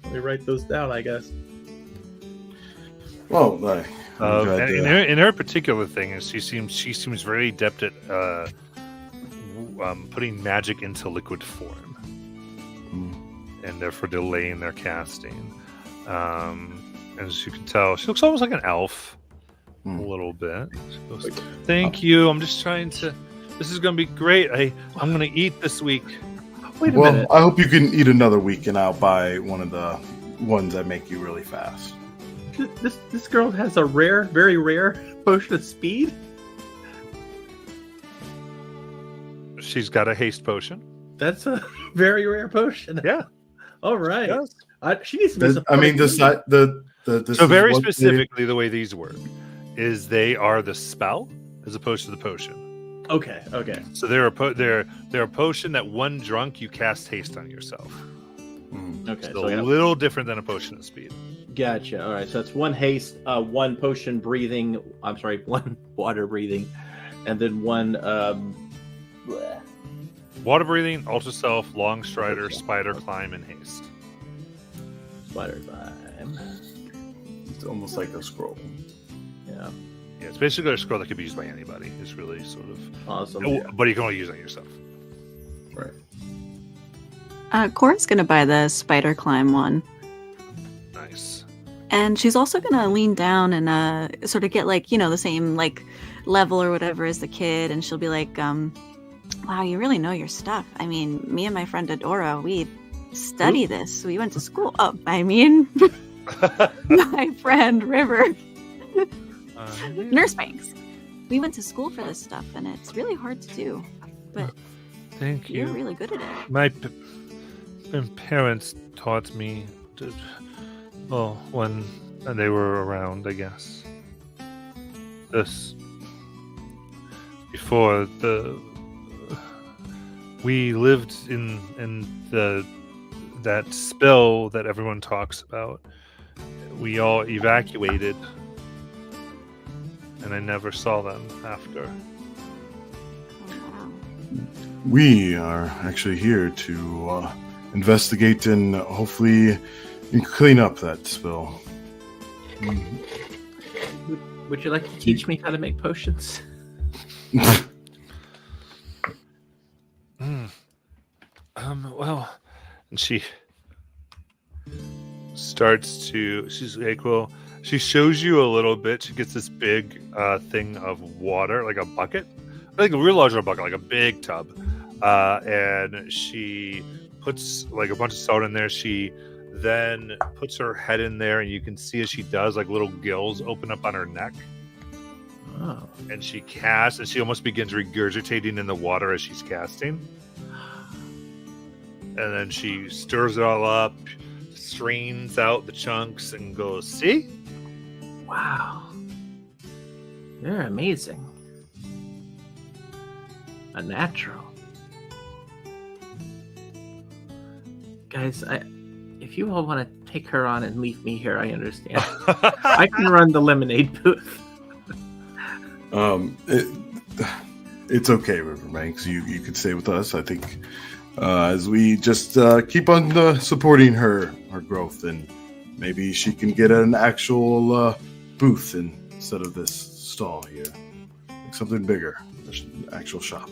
Let me write those down, I guess. Well, I'm glad And to- in her particular thing is she seems very adept at putting magic into liquid form, and therefore delaying their casting. As you can tell, she looks almost like an elf, a little bit. She goes, "Thank you. I'm just trying to. This is going to be great. I'm going to eat this week." Wait a well, minute. I hope you can eat another week, and I'll buy one of the ones that make you really fast. This girl has a rare, very rare potion of speed. She's got a haste potion. That's a very rare potion. Yeah. All right. Yes. She needs to be. I mean, this So very specifically, the way these work is they are the spell as opposed to the potion. Okay. Okay. So they're a potion that one drunk you cast haste on yourself. Okay. So So I a got, little different than a potion of speed. gotcha. All right. So that's one haste, one potion breathing. I'm sorry, one water breathing, and then one. Bleh. Water breathing, ultra self, long strider, spider climb, and haste. Spider climb. It's almost like a scroll. Yeah. Yeah, it's basically a scroll that could be used by anybody. It's really sort of, Awesome. but you can only use it on yourself. Right. Cora's gonna buy the spider climb one. Nice. And she's also gonna lean down and sort of get like, the same like level or whatever as the kid, and she'll be like, wow, you really know your stuff. I mean, me and my friend Adora, we study this. We went to school. Oh, I mean my friend River. Nurse Banks. We went to school for this stuff and it's really hard to do. But Thank you're you. really good at it. My parents taught me to, well, when they were around, I guess. This before we lived in that spill that everyone talks about. We all evacuated, and I never saw them after. Oh, wow. We are actually here to investigate and hopefully clean up that spill. Would you like to teach me how to make potions? Well, and she starts to, she's like, well, she shows you a little bit. She gets this big thing of water, like a bucket, like a real larger bucket, like a big tub. And she puts like a bunch of salt in there. She then puts her head in there, and you can see as she does, like little gills open up on her neck. Oh. And she casts, and she almost begins regurgitating in the water as she's casting. And then she stirs it all up, strains out the chunks, and goes, see? Wow. You're amazing. A natural. Guys, if you all want to take her on and leave me here, I understand. I can run the lemonade booth. It's okay, Riverbanks. You could stay with us. I think as we just keep on supporting her growth, and maybe she can get an actual booth instead of this stall here, like something bigger, an actual shop.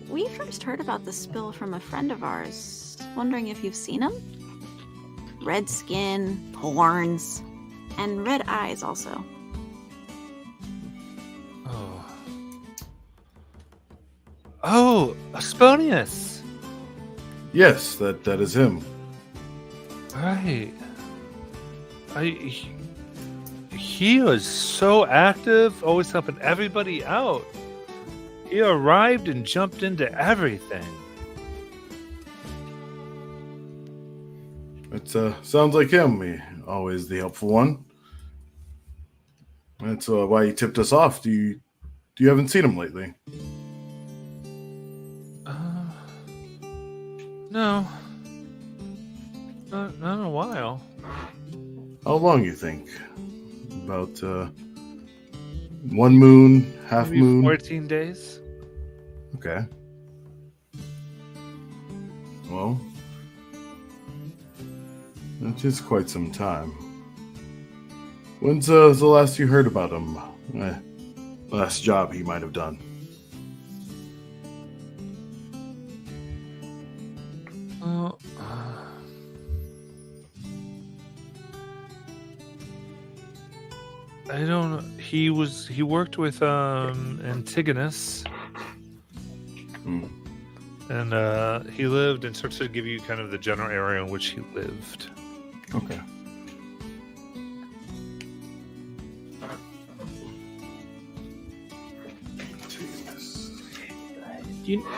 We first heard about the spill from a friend of ours. Wondering if you've seen him? Red skin, horns, and red eyes also. Oh, Asponius. Yes, that is him. Right. He was so active, always helping everybody out. He arrived and jumped into everything. It sounds like him. Always the helpful one. That's why he tipped us off. Do you haven't seen him lately? No. Not in a while. How long you think? About 1 moon, half Maybe moon? 14 days. Okay. Well, that is quite some time. When's the last you heard about him? Last job he might have done. I don't know. He worked with Antigonus. And he lived, and starts to give you kind of the general area in which he lived. Okay.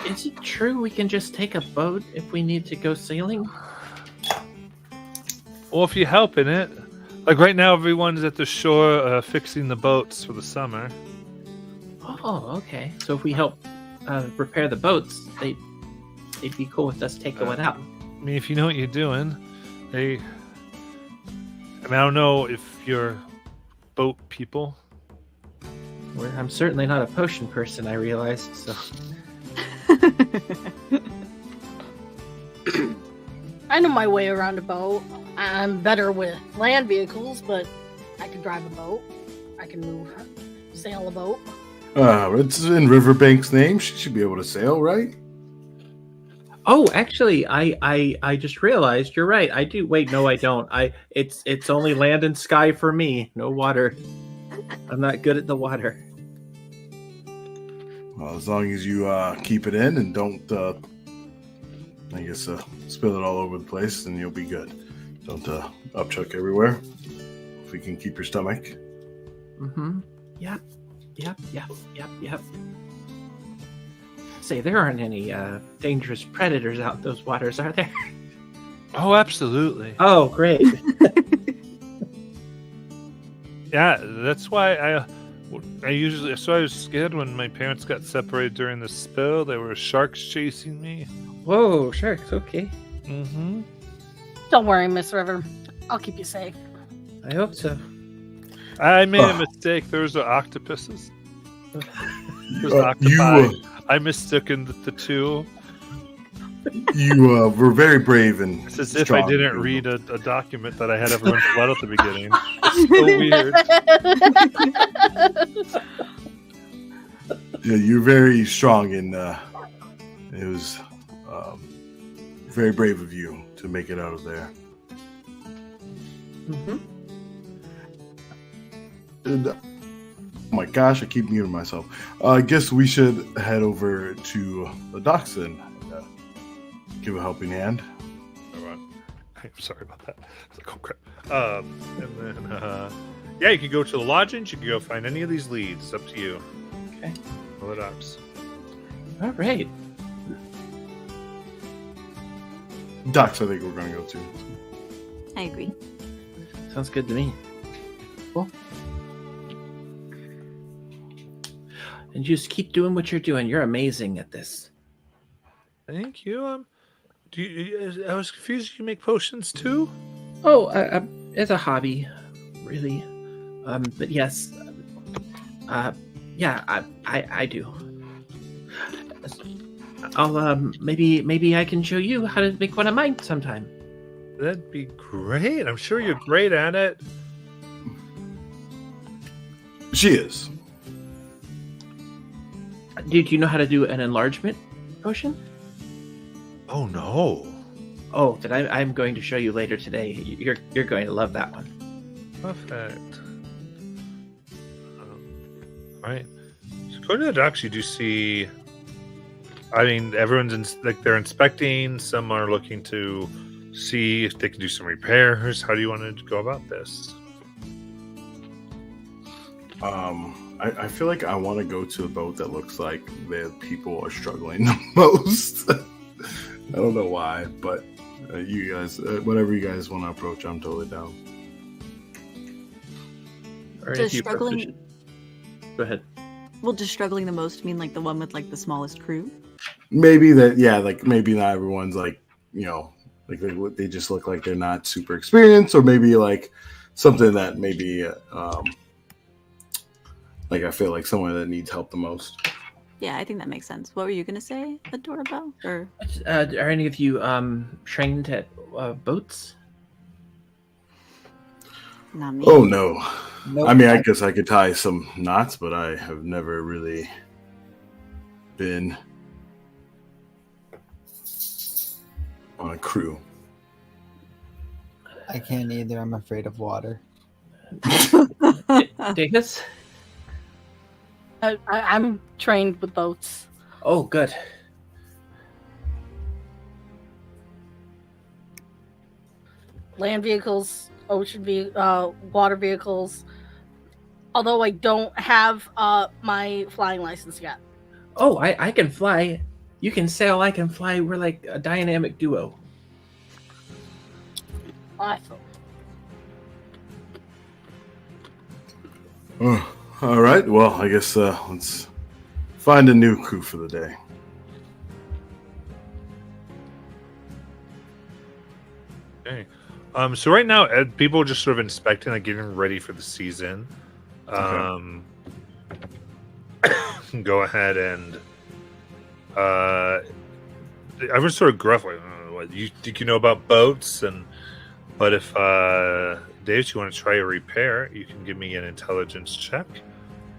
Is it true we can just take a boat if we need to go sailing? Well, if you help in it, Like right now, everyone's at the shore fixing the boats for the summer. Oh, okay. So if we help repair the boats, they'd be cool with us taking one out. I mean, if you know what you're doing, I mean, I don't know if you're boat people. I'm certainly not a potion person, I realized. So I know my way around a boat. I'm better with land vehicles, but I can drive a boat. I can sail a boat. It's in Riverbank's name. She should be able to sail, right? Oh, actually, I just realized you're right. I do. Wait, no, I don't. It's only land and sky for me. No water. I'm not good at the water. Well, as long as you keep it in and don't, spill it all over the place, then you'll be good. Don't upchuck everywhere. If we can keep your stomach. Mm-hmm. Yep. Say, there aren't any dangerous predators out those waters, are there? Oh, absolutely. Oh, great. Yeah, that's why I was scared when my parents got separated during the spill. There were sharks chasing me. Whoa, sharks, okay. Mm-hmm. Don't worry, Miss River. I'll keep you safe. I hope so. I made a mistake. Those are octopuses. There's octopi. I mistook the two. You were very brave and It's as if strong. I didn't read a document that I had everyone's blood at the beginning. It's so weird. Yeah, you're very strong, and it was very brave of you to make it out of there. Mm-hmm. And, oh my gosh, I keep muting myself. I guess we should head over to the docks then and give a helping hand. I'm sorry about that. It's like, oh crap. And then, yeah, you can go to the lodgings. You can go find any of these leads. It's up to you. Okay. Or the docks. All right. Docks, I think we're going to go to. I agree. Sounds good to me. Cool. And just keep doing what you're doing. You're amazing at this. Thank you. I was confused. You make potions too? Oh, as a hobby, really. But yes, yeah, I do. I'll maybe I can show you how to make one of mine sometime. That'd be great. I'm sure you're great at it. She is. Did you know how to do an enlargement potion? Oh no. Oh, then I'm going to show you later today. You're going to love that one. Perfect. All right. So go to the docks. You do see. I mean, everyone's they're inspecting. Some are looking to see if they can do some repairs. How do you want to go about this? I feel like I want to go to a boat that looks like the people are struggling the most. I don't know why, but you guys, whatever you guys want to approach, I'm totally down. Or Does if you struggling? Go ahead. Well, does struggling the most mean like the one with like the smallest crew? Maybe that, yeah, like maybe not everyone's like, you know, like they just look like they're not super experienced, or maybe like something that maybe, like I feel like someone that needs help the most. Yeah, I think that makes sense. What were you gonna say, Adorable? Or Are any of you trained at boats? not me? Oh no. Nope. I mean, I guess I could tie some knots, but I have never really been on a crew. I can't either. I'm afraid of water. Dingus? I'm trained with boats. Oh, good. Land vehicles, water vehicles. Although I don't have my flying license yet. Oh, I can fly. You can sail, I can fly. We're like a dynamic duo. Awesome. All right. Well, I guess let's find a new crew for the day. Okay. So right now, people are just sort of inspecting, like getting ready for the season. Go ahead and I was sort of gruff, like, what, you think you know about boats? But if Dave, you want to try a repair, you can give me an intelligence check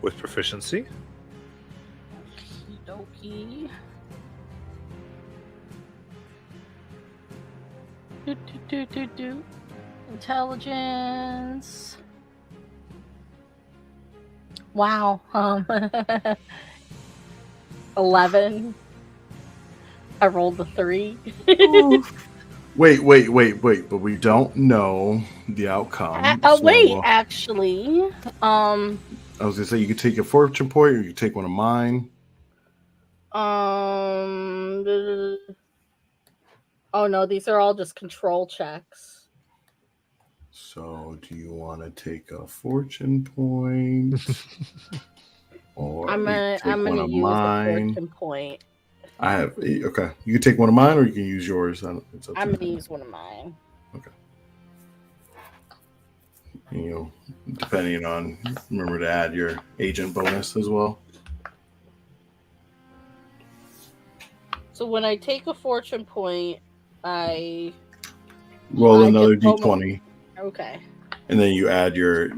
with proficiency. Okie dokie. Do. Intelligence. Wow. 11. I rolled a 3. Wait. But we don't know the outcome. Actually. I was gonna say you could take a fortune point, or you could take one of mine. Oh no, these are all just control checks. So, do you want to take a fortune point, or I'm gonna use a fortune point. I have okay. You can take one of mine, or you can use yours. It's up to I'm you. gonna use one of mine. Okay. Depending on, remember to add your agent bonus as well. So when I take a fortune point, I roll another get d20. Okay. And then you add your,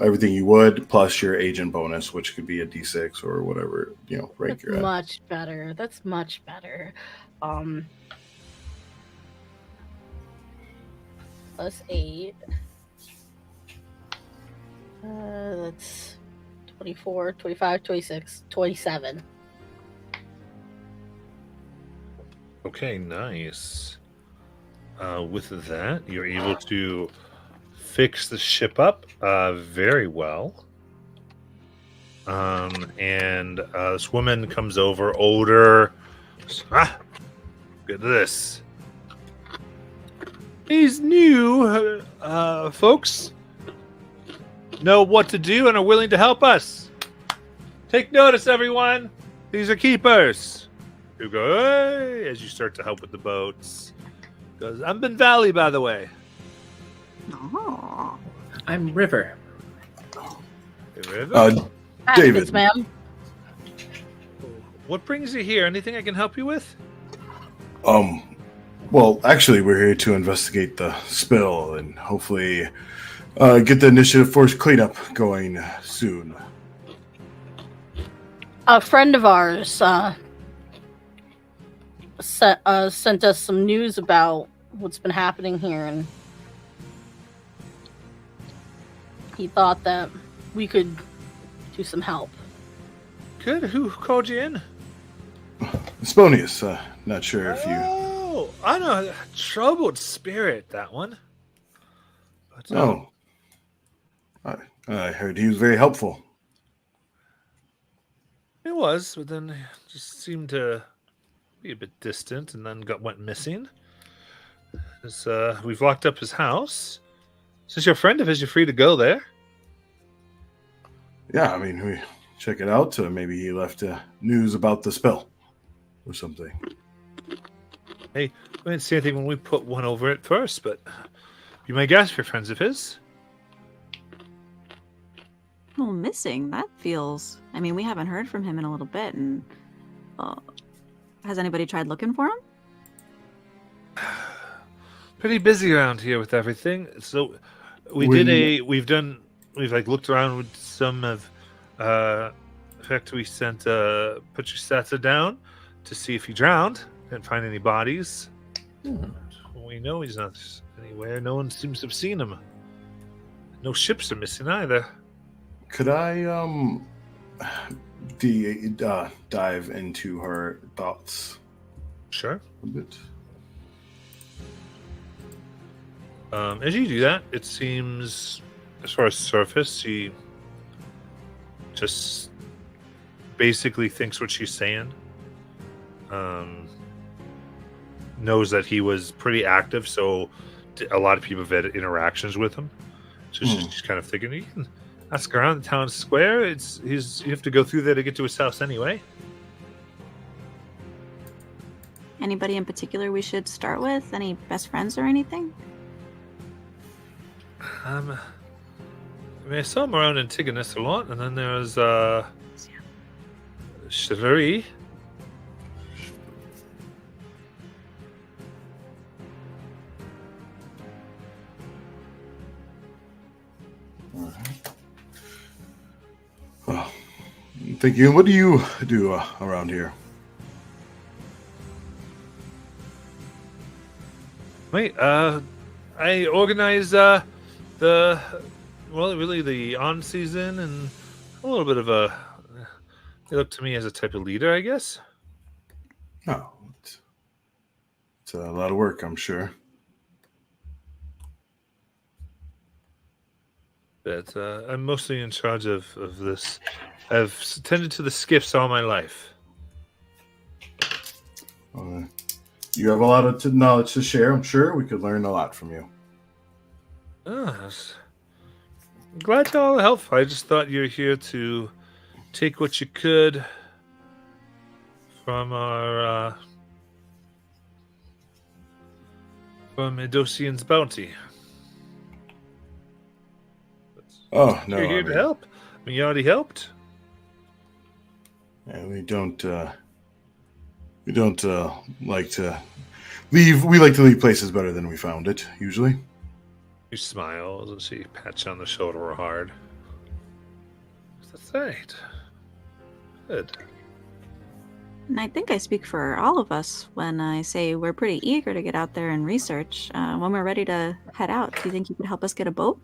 everything you would plus your agent bonus, which could be a d6 or whatever, rank you're at. Much better. That's much better. Plus 8. That's 24, 25, 26, 27. Okay, nice. With that, you're able to fix the ship up very well. And this woman comes over, older. Look at this. These new folks know what to do and are willing to help us. Take notice, everyone. These are keepers. You go, hey, as you start to help with the boats. Goes, I'm Ben Valley, by the way. Oh. I'm River. David. Yes, ma'am. What brings you here? Anything I can help you with? Well, actually, we're here to investigate the spill and hopefully get the initiative force cleanup going soon. A friend of ours sent us some news about what's been happening here, and he thought that we could do some help. Good. Who called you in? Sponius, not sure if you... Oh, I know. Troubled spirit, that one. But, I heard he was very helpful. It was, but then just seemed to be a bit distant and then went missing. We've locked up his house. Since you're a friend of his, you're free to go there. Yeah, I mean, we check it out. Maybe he left news about the spill or something. Hey, we didn't see anything when we put one over it first, but you may guess if you're friends of his. Well, missing. That feels... I mean, we haven't heard from him in a little bit, and... has anybody tried looking for him? Pretty busy around here with everything. So we've looked around with some of... in fact, we sent Puchusatsa down to see if he drowned. Didn't find any bodies. We know he's not anywhere. No one seems to have seen him. No ships are missing either. Could I dive into her thoughts? Sure. A bit. As you do that, it seems, as far as surface, she just basically thinks what she's saying. Knows that he was pretty active, so a lot of people have had interactions with him. So she's kind of thinking, ask around the town square. You have to go through there to get to his house anyway. Anybody in particular we should start with? Any best friends or anything? I mean, I saw him around Antigonus a lot, and then there was Chivalry. Well, thank you. What do you do around here? Wait, I organize really the on season and a little bit of a. They look to me as a type of leader, I guess. Oh, it's a lot of work, I'm sure. But I'm mostly in charge of this. I've tended to the skiffs all my life. You have a lot of knowledge to share. I'm sure we could learn a lot from you. I'm glad to all help. I just thought you're here to take what you could from our from Edosian's bounty. Oh no! You're here to help. I mean, you already helped. Yeah, we don't like to leave. We like to leave places better than we found it. Usually. She smiles and she pats you on the shoulder hard. That's right. Good. And I think I speak for all of us when I say we're pretty eager to get out there and research. When we're ready to head out, do you think you could help us get a boat?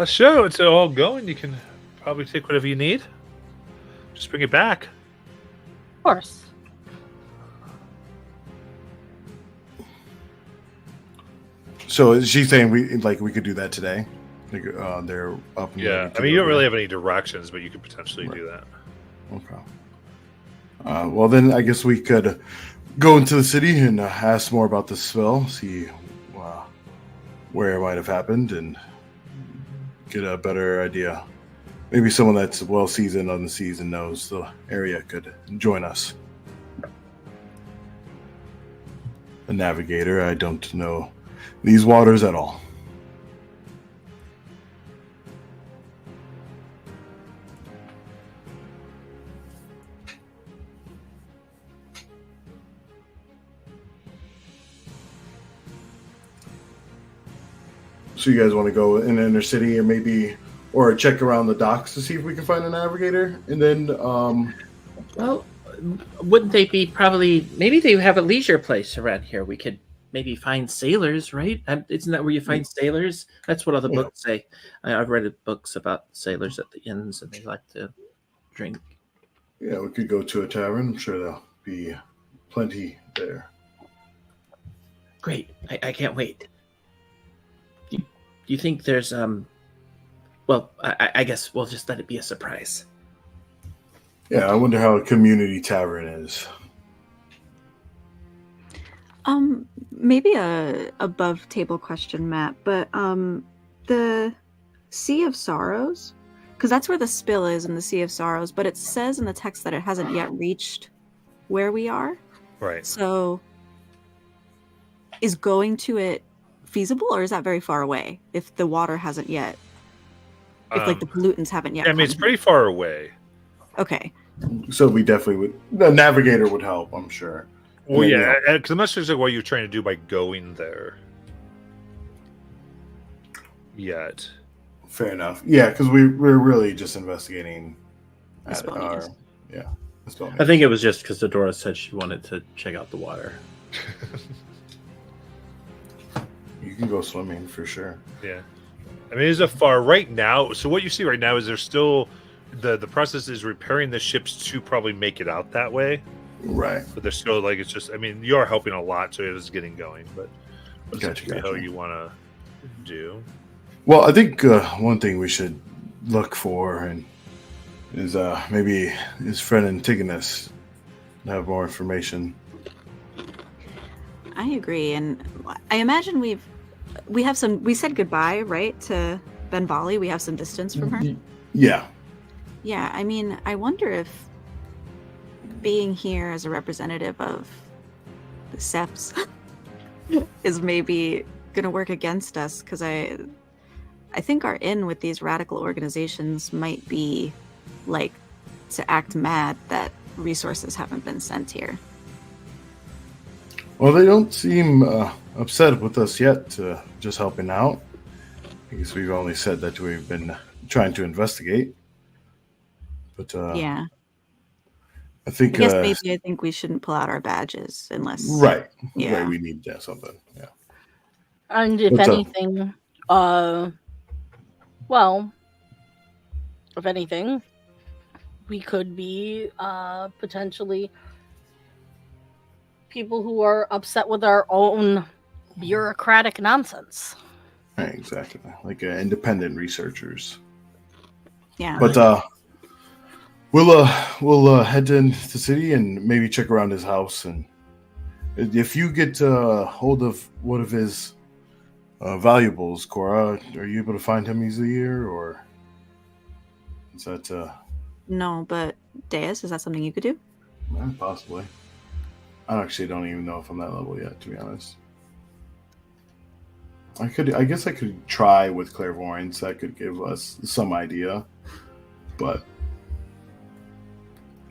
Sure. It's all going. You can probably take whatever you need. Just bring it back. Of course. So is she saying we could do that today? Like, they're up. And Yeah. ready I to mean, you go don't really there. have any directions, but you could potentially do that. Okay. Well, then I guess we could go into the city and ask more about the spill, see where it might have happened, and get a better idea. Maybe someone that's well seasoned on the seas and knows the area could join us. A navigator, I don't know these waters at all. So you guys want to go in the inner city and or check around the docks to see if we can find a navigator, and then Well, wouldn't they be maybe they have a leisure place around here. We could maybe find sailors, right? Isn't that where you find sailors? That's what other books say. I've read books about sailors at the inns, and they like to drink. Yeah, we could go to a tavern. I'm sure there'll be plenty there. Great. I can't wait. Do you think there's well, I guess we'll just let it be a surprise. Yeah, I wonder how a community tavern is. Maybe a above table question, Matt, but the Sea of Sorrows, because that's where the spill is in the Sea of Sorrows, but it says in the text that it hasn't yet reached where we are. Right. So is going to it feasible, or is that very far away if the water hasn't yet, if the pollutants haven't yet? I mean, it's pretty far away. Okay. So we definitely would. The navigator would help, I'm sure. Well, yeah, because I'm not sure what you're trying to do by going there yet. Fair enough. Yeah, because we're really just investigating. Esponias. I think it was just because Dodora said she wanted to check out the water. You can go swimming for sure. Yeah. I mean, it's a far right now. So what you see right now is there's still the process is repairing the ships to probably make it out that way. Right. But they're still it's just. I mean, you are helping a lot, so it is getting going. But Gotcha. how you want to do? Well, I think one thing we should look for is maybe his friend Antigonus to have more information. I agree, and I imagine we said goodbye, right, to Benvali, we have some distance from her. Yeah. Yeah, I mean, I wonder if being here as a representative of the Seps is maybe gonna work against us, because I think our in with these radical organizations might be like to act mad that resources haven't been sent here. Well, they don't seem upset with us yet, just helping out. I guess we've only said that we've been trying to investigate. But Yeah, I think I think we shouldn't pull out our badges unless right. Yeah. Right, we need something. Yeah. And if What's up? anything, if anything, we could be potentially people who are upset with our own bureaucratic nonsense. Right, exactly. Like independent researchers. Yeah. But we'll head to the city and maybe check around his house, and if you get hold of one of his valuables, Cora, are you able to find him easily here, or is that No, but Deus, is that something you could do? possibly? I actually don't even know if I'm that level yet, to be honest. I guess I could try with clairvoyance. That could give us some idea, but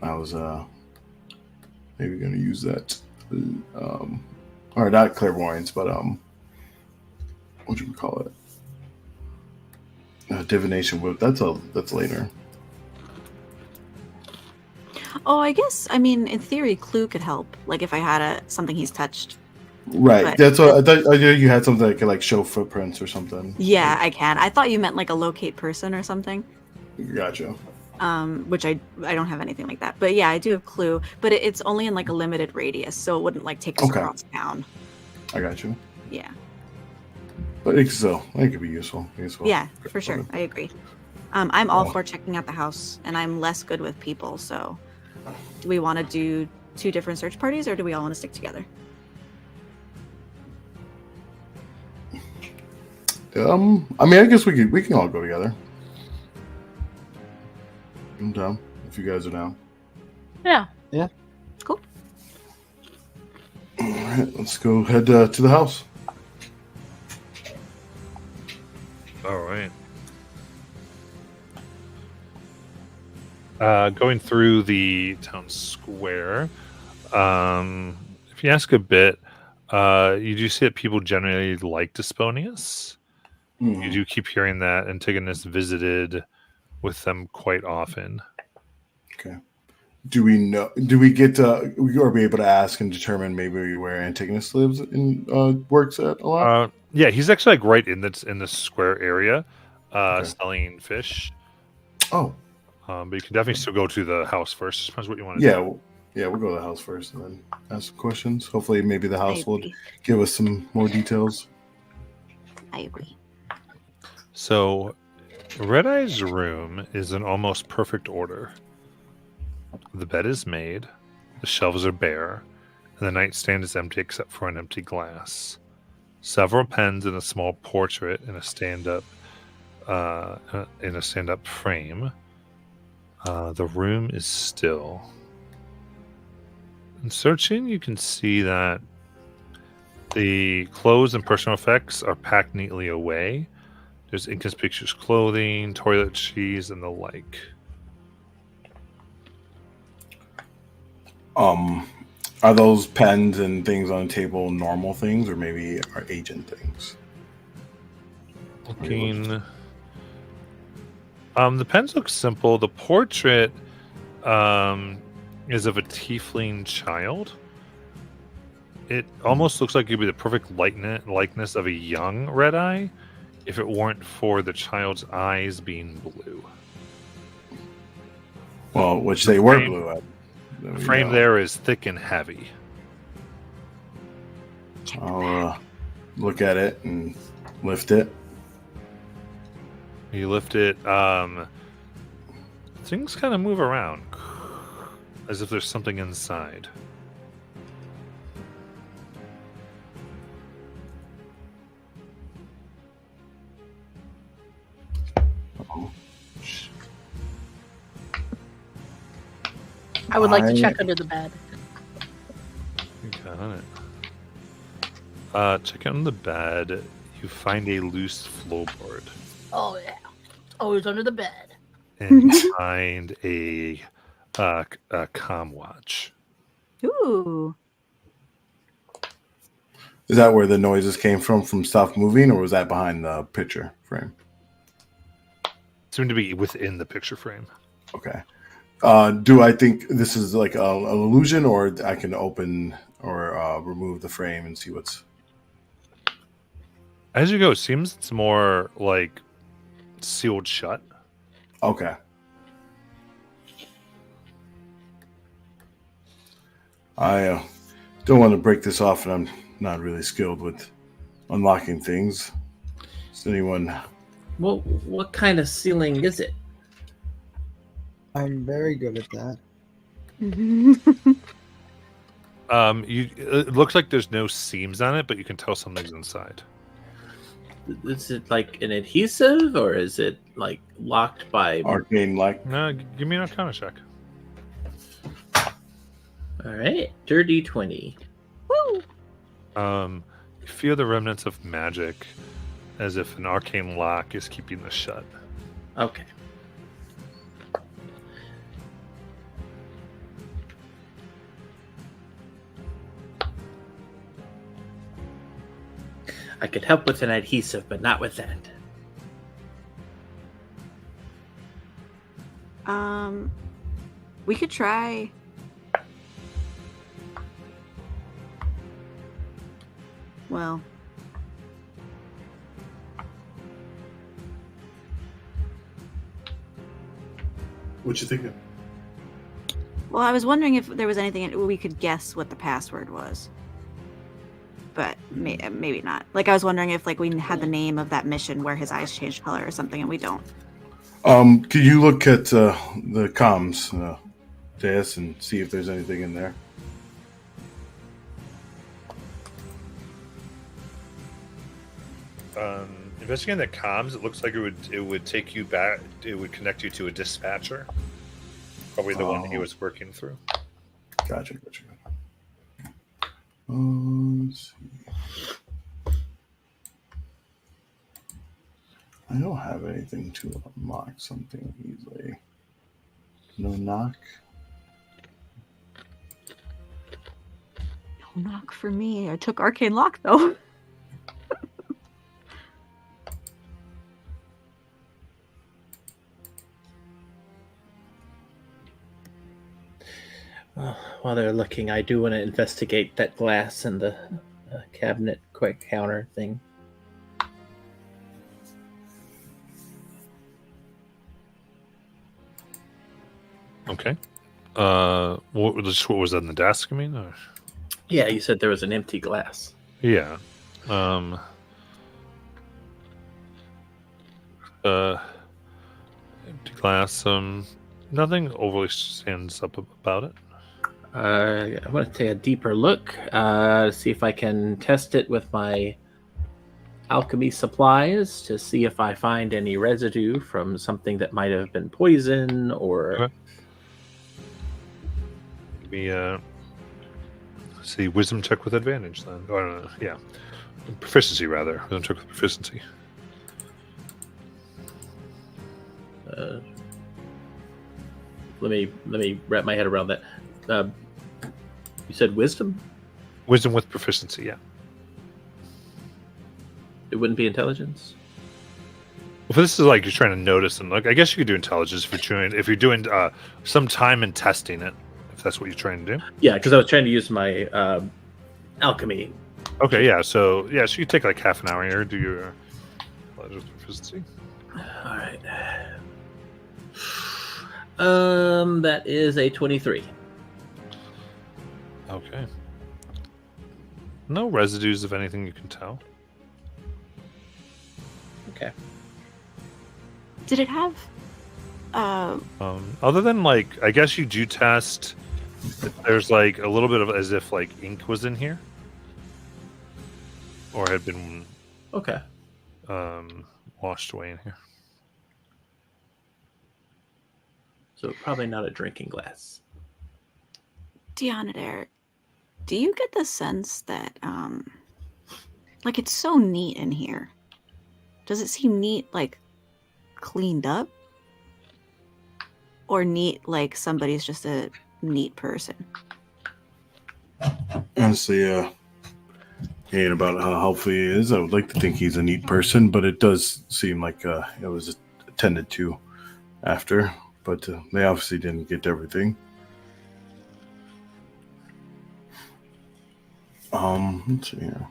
I was maybe going to use that, or not clairvoyance, but what do you call it? Divination whip. That's later. Oh, I guess, I mean, in theory, Clue could help. Like, if I had something he's touched. Right. But- That's what I thought. I knew you had something that could like show footprints or something. Yeah, I can. I thought you meant like a locate person or something. Gotcha. Which I don't have anything like that. But yeah, I do have Clue. But it's only in like a limited radius, so it wouldn't like take us Okay. across town. I got you. Yeah. But it could be useful. Yeah, for sure. I agree. I'm all Oh. for checking out the house, and I'm less good with people, so do we want to do 2 different search parties, or do we all want to stick together? I mean, I guess we can all go together. I'm down if you guys are down. Yeah. Cool. All right, let's go head to the house. All right. Going through the town square, if you ask a bit, you do see that people generally like Desponius. You do keep hearing that Antigonus visited with them quite often. Okay. Do we know? Do we get to? Are we able to ask and determine maybe where Antigonus lives and works at a lot? Yeah, he's actually like right in the square area, Okay. selling fish. Oh, But you can definitely still go to the house first. Depends what you want to yeah. We'll go to the house first and then ask some questions. Hopefully, maybe the I house will agree. give us some more details. I agree. So, Red Eye's room is in almost perfect order. The bed is made, the shelves are bare, and the nightstand is empty except for an empty glass. Several pens and a small portrait in a stand-up frame. The room is still. In searching, you can see that the clothes and personal effects are packed neatly away. There's inconspicuous clothing, toiletries, and the like. Are those pens and things on the table normal things, or maybe are agent things? Looking. The pens look simple. The portrait is of a tiefling child. It almost looks like it'd be the perfect likeness of a young Red Eye if it weren't for the child's eyes being blue. Well, which they were frame- blue. The frame there is thick and heavy. I'll look at it and lift it. You lift it. Things kind of move around as if there's something inside. I would like to I- check under the bed. Got it. Check out on the bed. You find a loose floorboard, Oh yeah. Oh, it's under the bed. and you find a comm watch. Ooh. Is that where the noises came from stuff moving, or was that behind the picture frame? Seemed to be within the picture frame. Okay. Do I think this is like an illusion, or I can open or remove the frame and see what's... As you go, it seems it's more like sealed shut. Okay. I don't want to break this off, and I'm not really skilled with unlocking things. Does anyone... Well, what kind of ceiling is it? I'm very good at that. It looks like there's no seams on it, but you can tell something's inside. Is it like an adhesive, or is it like locked by? Arcane like... No, give me an Arcana check. All right, dirty 20. Woo! You feel the remnants of magic, as if an arcane lock is keeping this shut. Okay. I could help with an adhesive, but not with that. We could try. Well, What you thinking? I was wondering if there was anything we could guess what the password was, but maybe not. Like I was wondering if like we had the name of that mission where his eyes changed color or something, and we don't. Could you look at the comms, Deus, and see if there's anything in there? Investigating the comms, it looks like it would take you back. It would connect you to a dispatcher, probably the one he was working through. Gotcha. Let's see. I don't have anything to unlock something easily. No knock. No knock for me. I took arcane lock though. While they're looking, I do want to investigate that glass and the cabinet quick counter thing. Okay. What was on the desk? I mean, or? Yeah, you said there was an empty glass. Yeah. Empty glass. Nothing overly stands up about it. I want to take a deeper look, see if I can test it with my alchemy supplies to see if I find any residue from something that might have been poison or. Okay. Give me see, wisdom check with advantage then. Or yeah, proficiency rather. Wisdom check with proficiency. Let me wrap my head around that. You said wisdom? Wisdom with proficiency, yeah. It wouldn't be intelligence. Well, this is like you're trying to notice, and like I guess you could do intelligence if you're doing some time in testing it, if that's what you're trying to do. Yeah, because I was trying to use my alchemy. Okay, yeah. So you could take like half an hour here, do your intelligence proficiency. All right. That is a 23. Okay. No residues of anything you can tell. Okay. Did it have? Other than like, I guess you do test. There's like a little bit of as if like ink was in here, or had been Okay. washed away in here. So probably not a drinking glass. Dionadair, do you get the sense that, like, it's so neat in here? Does it seem neat, like, cleaned up? Or neat, like somebody's just a neat person? Honestly, hearing about how helpful he is, I would like to think he's a neat person, but it does seem like it was attended to after. But they obviously didn't get everything. Let's see here.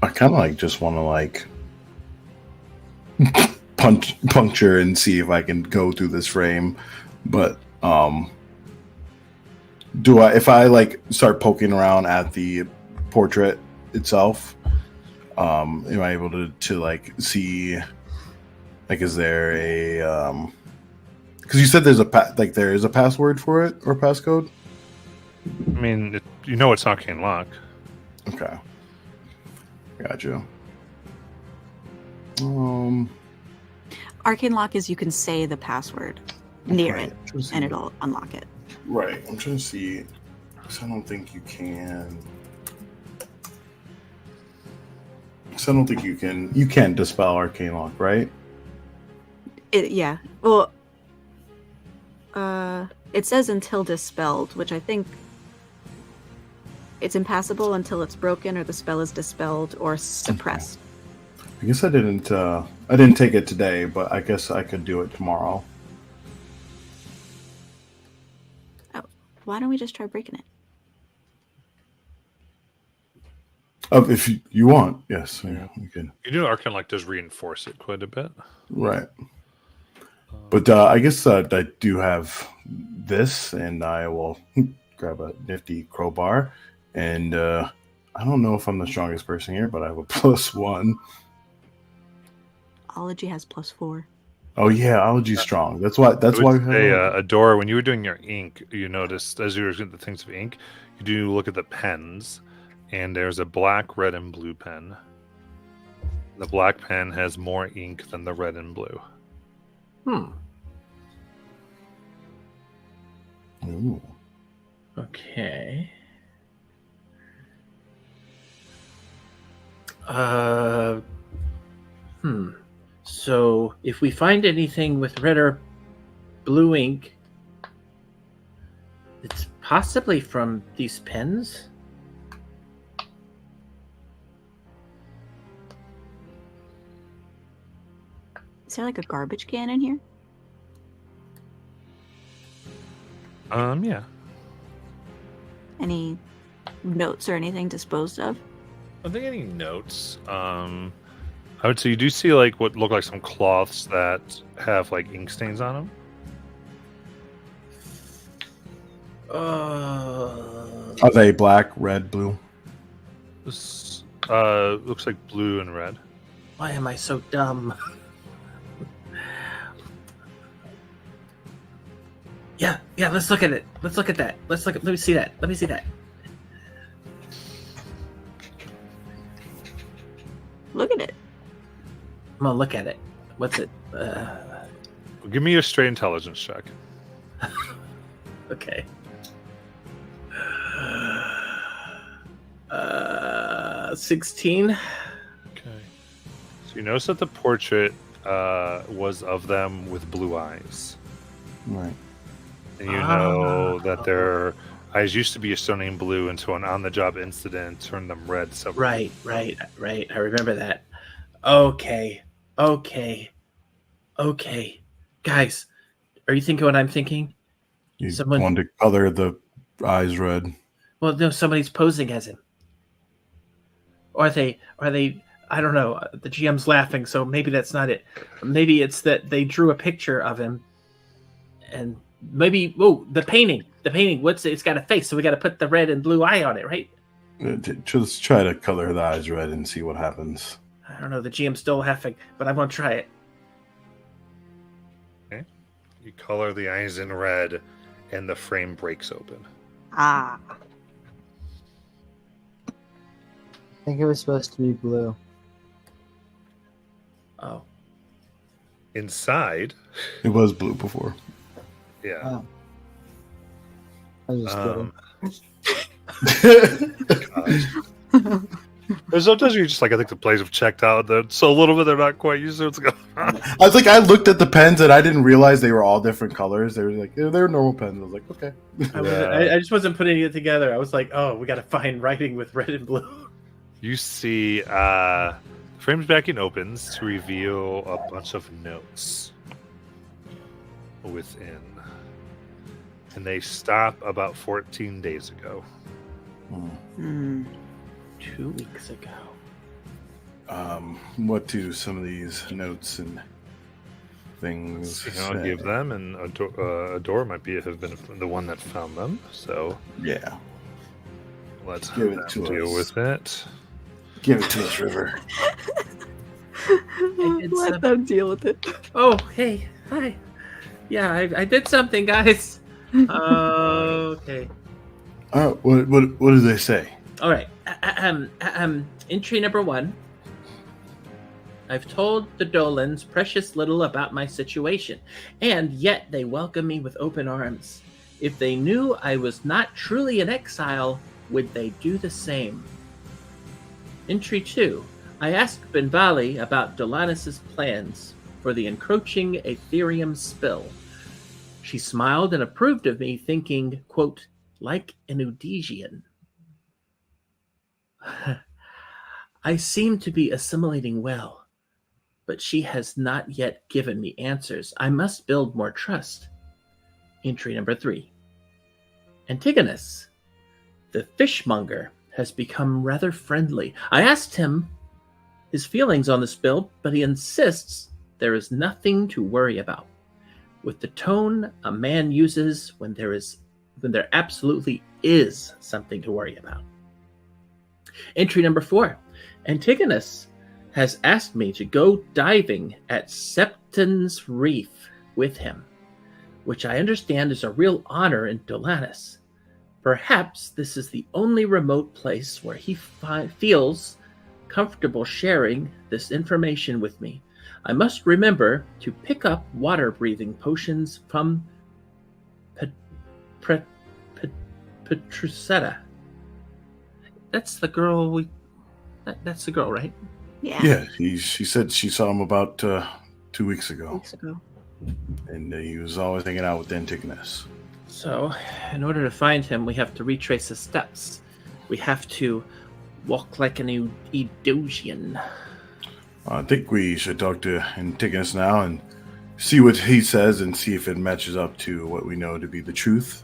I kind of like just want to like puncture and see if I can go through this frame, but if I like start poking around at the portrait itself, am I able to like see, like, is there a because you said there's there is a password for it or passcode? I mean, you know it's arcane lock. Okay. Gotcha. Arcane lock is you can say the password near Okay, it, I'm trying to see. and it'll unlock it. Right. I'm trying to see. Because I don't think you can. Because I don't think you can. You can't dispel arcane lock, right? Yeah. Well, it says until dispelled, which I think it's impassable until it's broken or the spell is dispelled or suppressed. I guess I didn't take it today, but I guess I could do it tomorrow. Why don't we just try breaking it? If you want, yes, yeah, you can. You know, arcane lock does reinforce it quite a bit. Right. But I guess I do have this, and I will grab a nifty crowbar. And I don't know if I'm the strongest person here, but I have a +1. Ology has +4. Oh yeah, Ology's strong. That's why. A door. When you were doing your ink, you noticed as you were doing the things of ink, you do look at the pens, and there's a black, red, and blue pen. The black pen has more ink than the red and blue. Ooh. Okay. So if we find anything with red or blue ink, it's possibly from these pens. Is there like a garbage can in here? Yeah. Any notes or anything disposed of? I don't think any notes. I would say you do see like what look like some cloths that have like ink stains on them. Are they black, red, blue? This looks like blue and red. Why am I so dumb? Yeah, let's look at it. Let's look at that. Let me see that. Look at it. I'm gonna look at it. What's it? Give me a straight intelligence check. Okay. 16. Okay. So you notice that the portrait was of them with blue eyes. Right. And you know that their eyes used to be a stunning blue until an on-the-job incident turned them red. Right. I remember that. Okay. Guys, are you thinking what I'm thinking? You Someone- want to color the eyes red. Well, no, somebody's posing as him. Or are they, I don't know. The GM's laughing, so maybe that's not it. Maybe it's that they drew a picture of him and maybe the painting. The painting. It's got a face, so we got to put the red and blue eye on it, right? Just try to color the eyes red and see what happens. I don't know. The GM's still halfing, but I'm gonna try it. Okay. You color the eyes in red, and the frame breaks open. Ah. I think it was supposed to be blue. Oh, Inside, It was blue before. yeah. Oh. I was just kidding. There's sometimes you're just like, I think the players have checked out. So a little bit they're not quite used to what's going on. I was like, I looked at the pens and I didn't realize they were all different colors. They were like, they're normal pens. I was like, okay. I just wasn't putting it together. I was like, oh, we got to find writing with red and blue. You see frames backing opens to reveal a bunch of notes within. And they stop about 14 days ago. Hmm. 2 weeks ago. What do some of these notes and things I'll say? give them, and Adore might have been the one that found them. So Yeah. let's Give it have to them deal us. with it. Give it to us, River. Let them deal with it. Oh, hey, hi. Yeah, I did something, guys. Okay. What do they say? All right. Entry number 1. I've told the Dolans precious little about my situation, and yet they welcome me with open arms. If they knew I was not truly in exile, would they do the same? Entry 2. I asked Benvali about Dolanis' plans for the encroaching Aetherium spill. She smiled and approved of me, thinking, quote, like an Udesian. I seem to be assimilating well, but she has not yet given me answers. I must build more trust. Entry number 3. Antigonus, the fishmonger, has become rather friendly. I asked him his feelings on the spill, but he insists there is nothing to worry about. With the tone a man uses when there absolutely is something to worry about. Entry number 4. Antigonus has asked me to go diving at Septon's Reef with him, which I understand is a real honor in Dolanis. Perhaps this is the only remote place where he feels comfortable sharing this information with me. I must remember to pick up water-breathing potions from Petrusetta. That's the girl That's the girl, right? Yeah. Yeah, she said she saw him about 2 weeks ago. And he was always hanging out with Antigonus. So, in order to find him, we have to retrace his steps. We have to walk like an Edosian. I think we should talk to Antigonus now and see what he says and see if it matches up to what we know to be the truth.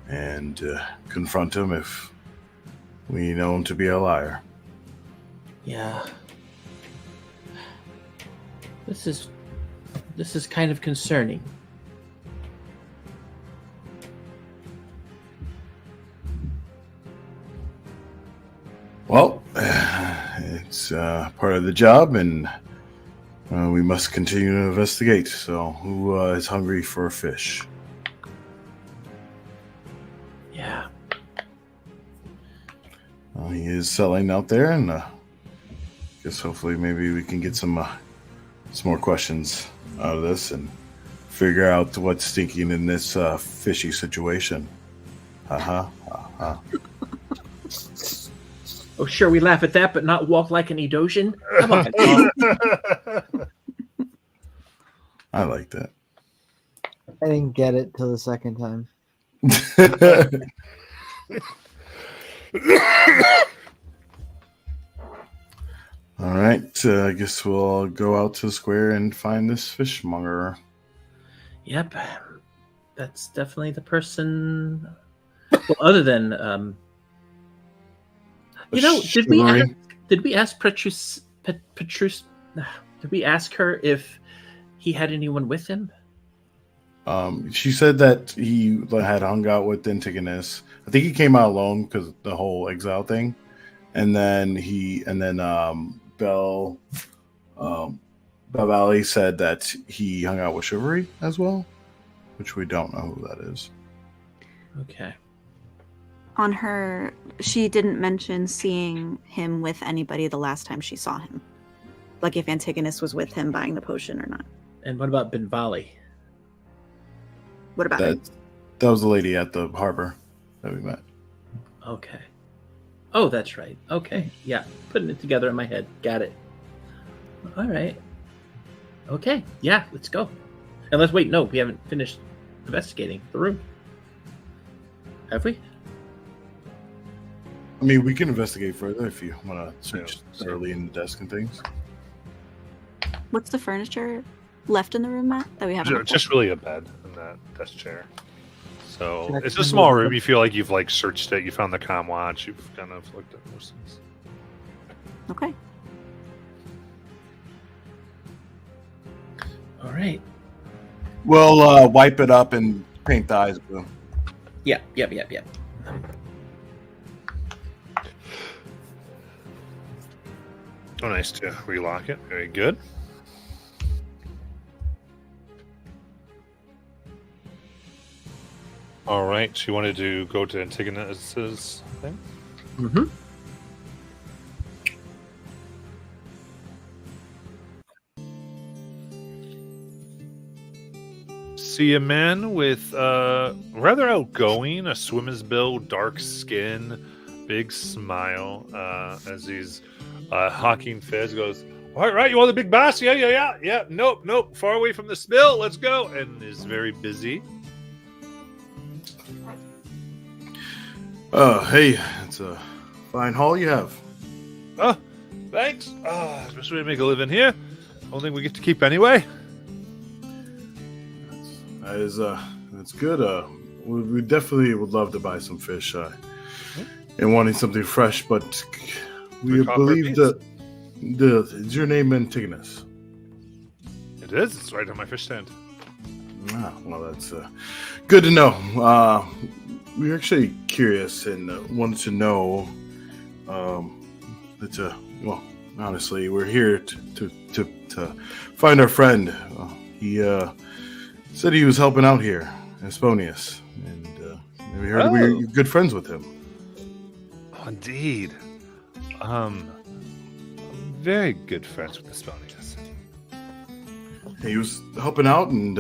And confront him if we know him to be a liar. Yeah. This is kind of concerning. Well, it's part of the job, and we must continue to investigate. So, who is hungry for a fish? Yeah. He is selling out there, and guess hopefully maybe we can get some more questions out of this and figure out what's stinking in this fishy situation. Oh, sure, we laugh at that, but not walk like an Edosian? Come on. I like that. I didn't get it till the second time. All right, I guess we'll go out to the square and find this fishmonger. Yep. That's definitely the person. Well, other than did we ask Petrus did we ask her if he had anyone with him? She said that he had hung out with Antigonus. I think he came out alone because of the whole exile thing, and then Bell Valley said that he hung out with Chivalry as well, which we don't know who that is. Okay. On her, she didn't mention seeing him with anybody the last time she saw him. Like if Antigonus was with him buying the potion or not. And what about Benvali? What about him? That was the lady at the harbor that we met. Okay. Oh, that's right. Okay. Yeah. Putting it together in my head. Got it. All right. Okay. Yeah, let's go. Unless, wait, no, we haven't finished investigating the room. Have we? I mean, we can investigate further if you want to search Yeah. thoroughly in the desk and things. What's the furniture left in the room, Matt, that we haven't? Just really a bed and that desk chair. So Check it's a in small with room. the- You feel like you've like searched it. You found the comm watch. You've kind of looked at most things. Okay. All right. We'll wipe it up and paint the eyes blue. Yep. Oh, nice to relock it. Very good. All right. So you wanted to go to Antigonus's thing? Mm-hmm. See a man with rather outgoing, a swimmer's bill, dark skin, big smile as he's hawking fish. Goes, all right, you want the big bass? Yeah. Nope. Far away from the spill. Let's go. And is very busy. Hey, it's a fine haul you have. Oh, thanks. Best way to make a living here. Only thing we get to keep anyway. That's good. We definitely would love to buy some fish and wanting something fresh, but we The copper believe piece. that is your name Antigonus? It is. It's right on my fish stand. Ah, well, that's good to know. We're actually curious and wanted to know that. Well, honestly, we're here to find our friend. He said he was helping out here, Esponius, and we heard we were good friends with him. Oh, indeed. Very good friends with the Sponius. He was helping out, and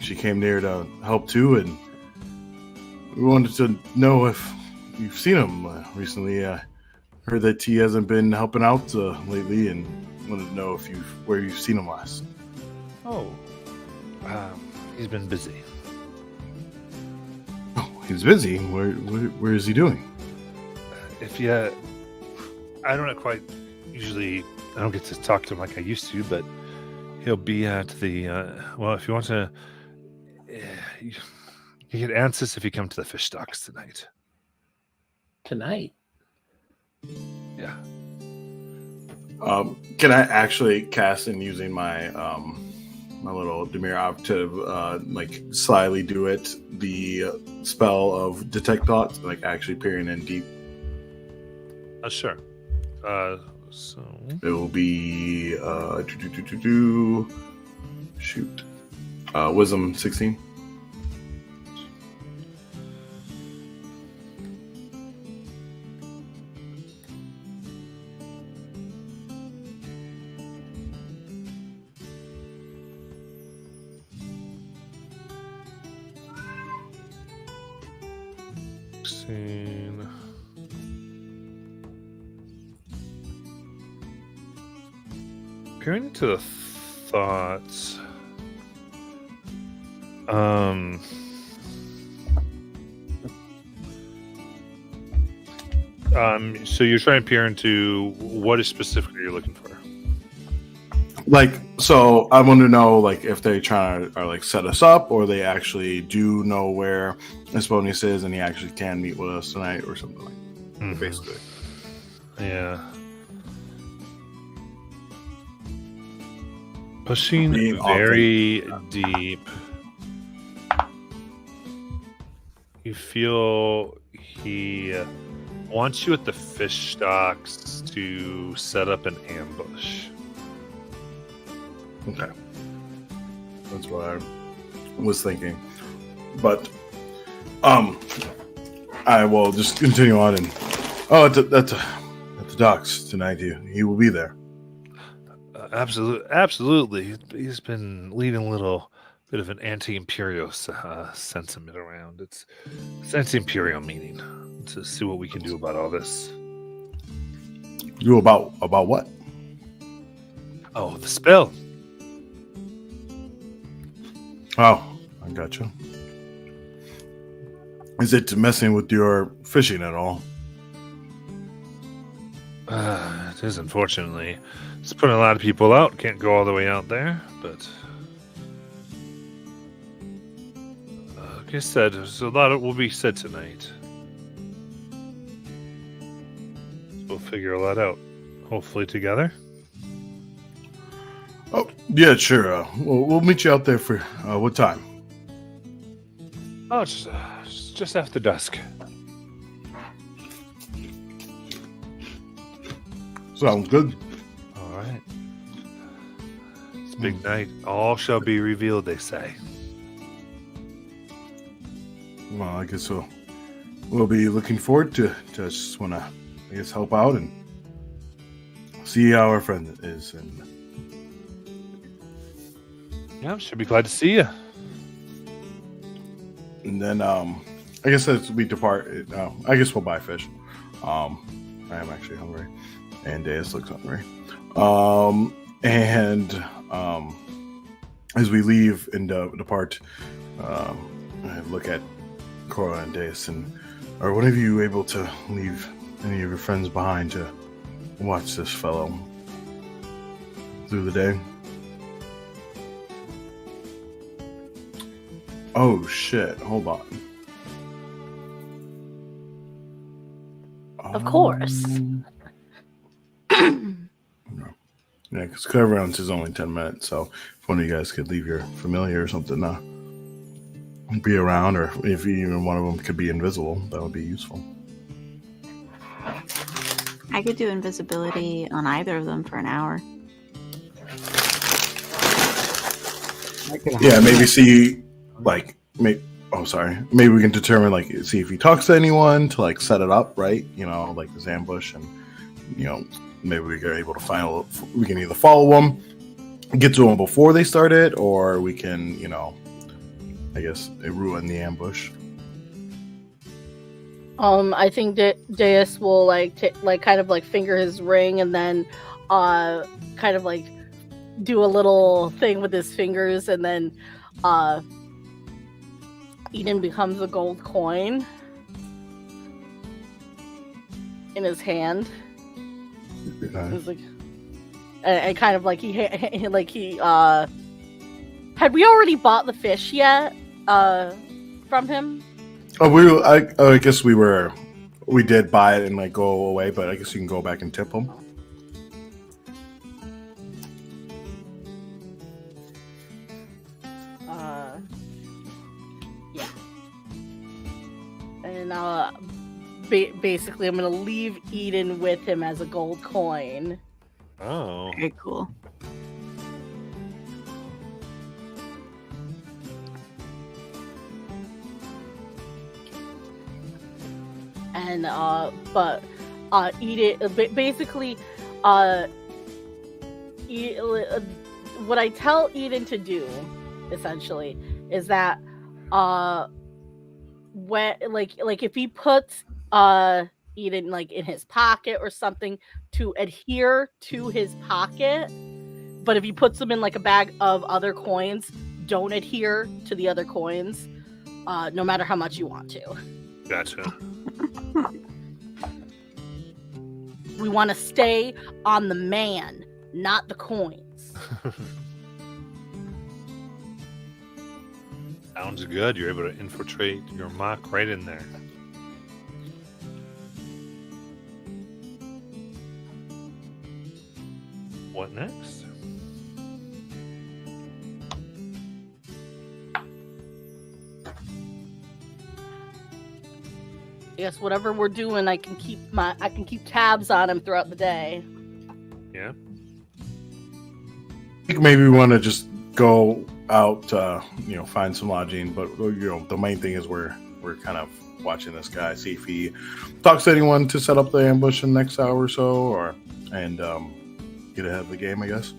she came there to help too. And we wanted to know if you've seen him recently. I heard that he hasn't been helping out lately, and wanted to know if where you've seen him last. Oh, he's been busy. Oh, he's busy. Where is he doing? If you, I don't know quite. Usually, I don't get to talk to him like I used to, but he'll be at the. Well, if you want to, you get answers if you come to the fish stocks tonight. Tonight. Yeah. Can I actually cast in using my my little Demir to like slyly do it? The spell of detect thoughts, like actually peering in deep. Sure. So It will be shoot, wisdom 16. Peering into the thoughts. So you're trying to peer into what is specifically you're looking for? Like, so I want to know, like, if they trying to like set us up, or they actually do know where Esponius is, and he actually can meet with us tonight, or something like that. Mhm. Basically. Yeah. Pushing Being very deep You feel he wants you at the fish stocks to set up an ambush. Okay. That's what I was thinking. But I will just continue on and at the docks tonight. He will be there. Absolutely. He's been leading a little bit of an anti-imperial sentiment around. It's anti-imperial meeting to see what we can do about all this. You about what? Oh, the spell. Oh, I gotcha. Is it messing with your fishing at all? It is, unfortunately. It's putting a lot of people out. Can't go all the way out there, but like I said, there's a lot will be said tonight. We'll figure a lot out, hopefully together. Oh, yeah, sure. We'll meet you out there for what time? Oh, just after dusk. Sounds good. All right. It's a big night. All shall be revealed, they say. Well, I guess we'll be looking forward to just want to, I guess, help out and see how our friend is. And Yeah, should be glad to see you. And then, I guess as we depart, I guess we'll buy fish. I am actually hungry, and Deus looks hungry. As we leave and depart, I look at Cora and Deus, and are one of you able to leave any of your friends behind to watch this fellow through the day? Oh shit, hold on. Of course. Yeah, because cover rounds is only 10 minutes, so if one of you guys could leave your familiar or something be around, or if even one of them could be invisible, that would be useful. I could do invisibility on either of them for an hour. Yeah, maybe see, like, maybe we can determine, like, see if he talks to anyone to, like, set it up, right? You know, like this ambush, and, you know, maybe we are able to we can either follow them, get to them before they start it, or we can, you know, I guess ruin the ambush. I think that Deus will kind of finger his ring, and then kind of like do a little thing with his fingers, and then Eden becomes a gold coin in his hand. It's like, and kind of like he had we already bought the fish yet from him? Oh, I guess we did buy it and like go away, but I guess you can go back and tip them. Yeah. And basically, I'm gonna leave Eden with him as a gold coin. Oh. Very cool. And Eden basically what I tell Eden to do essentially is that when if he puts Eden like in his pocket or something to adhere to his pocket, but if he puts them in like a bag of other coins, don't adhere to the other coins, no matter how much you want to. Gotcha. We want to stay on the man, not the coins. Sounds good. You're able to infiltrate your mock right in there. What next? guess whatever we're doing, I can keep tabs on him throughout the day. Yeah. I think maybe we want to just go out, find some lodging. But the main thing is we're kind of watching this guy, see if he talks to anyone to set up the ambush in the next hour or so, and get ahead of the game, I guess.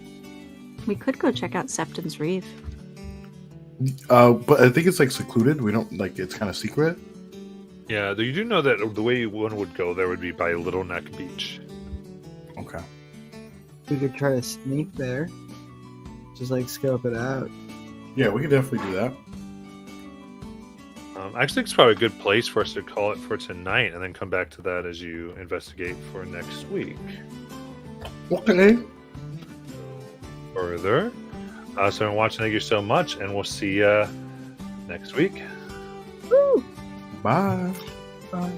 We could go check out Septon's Reef. But I think it's like secluded. We don't it's kind of secret. Yeah, you do know that the way one would go there would be by Little Neck Beach. Okay. We could try to sneak there. Just scope it out. Yeah, we could definitely do that. I think it's probably a good place for us to call it for tonight, and then come back to that as you investigate for next week. Okay. Further, so I'm watching. Thank you so much, and we'll see you next week. Woo! Bye. Bye.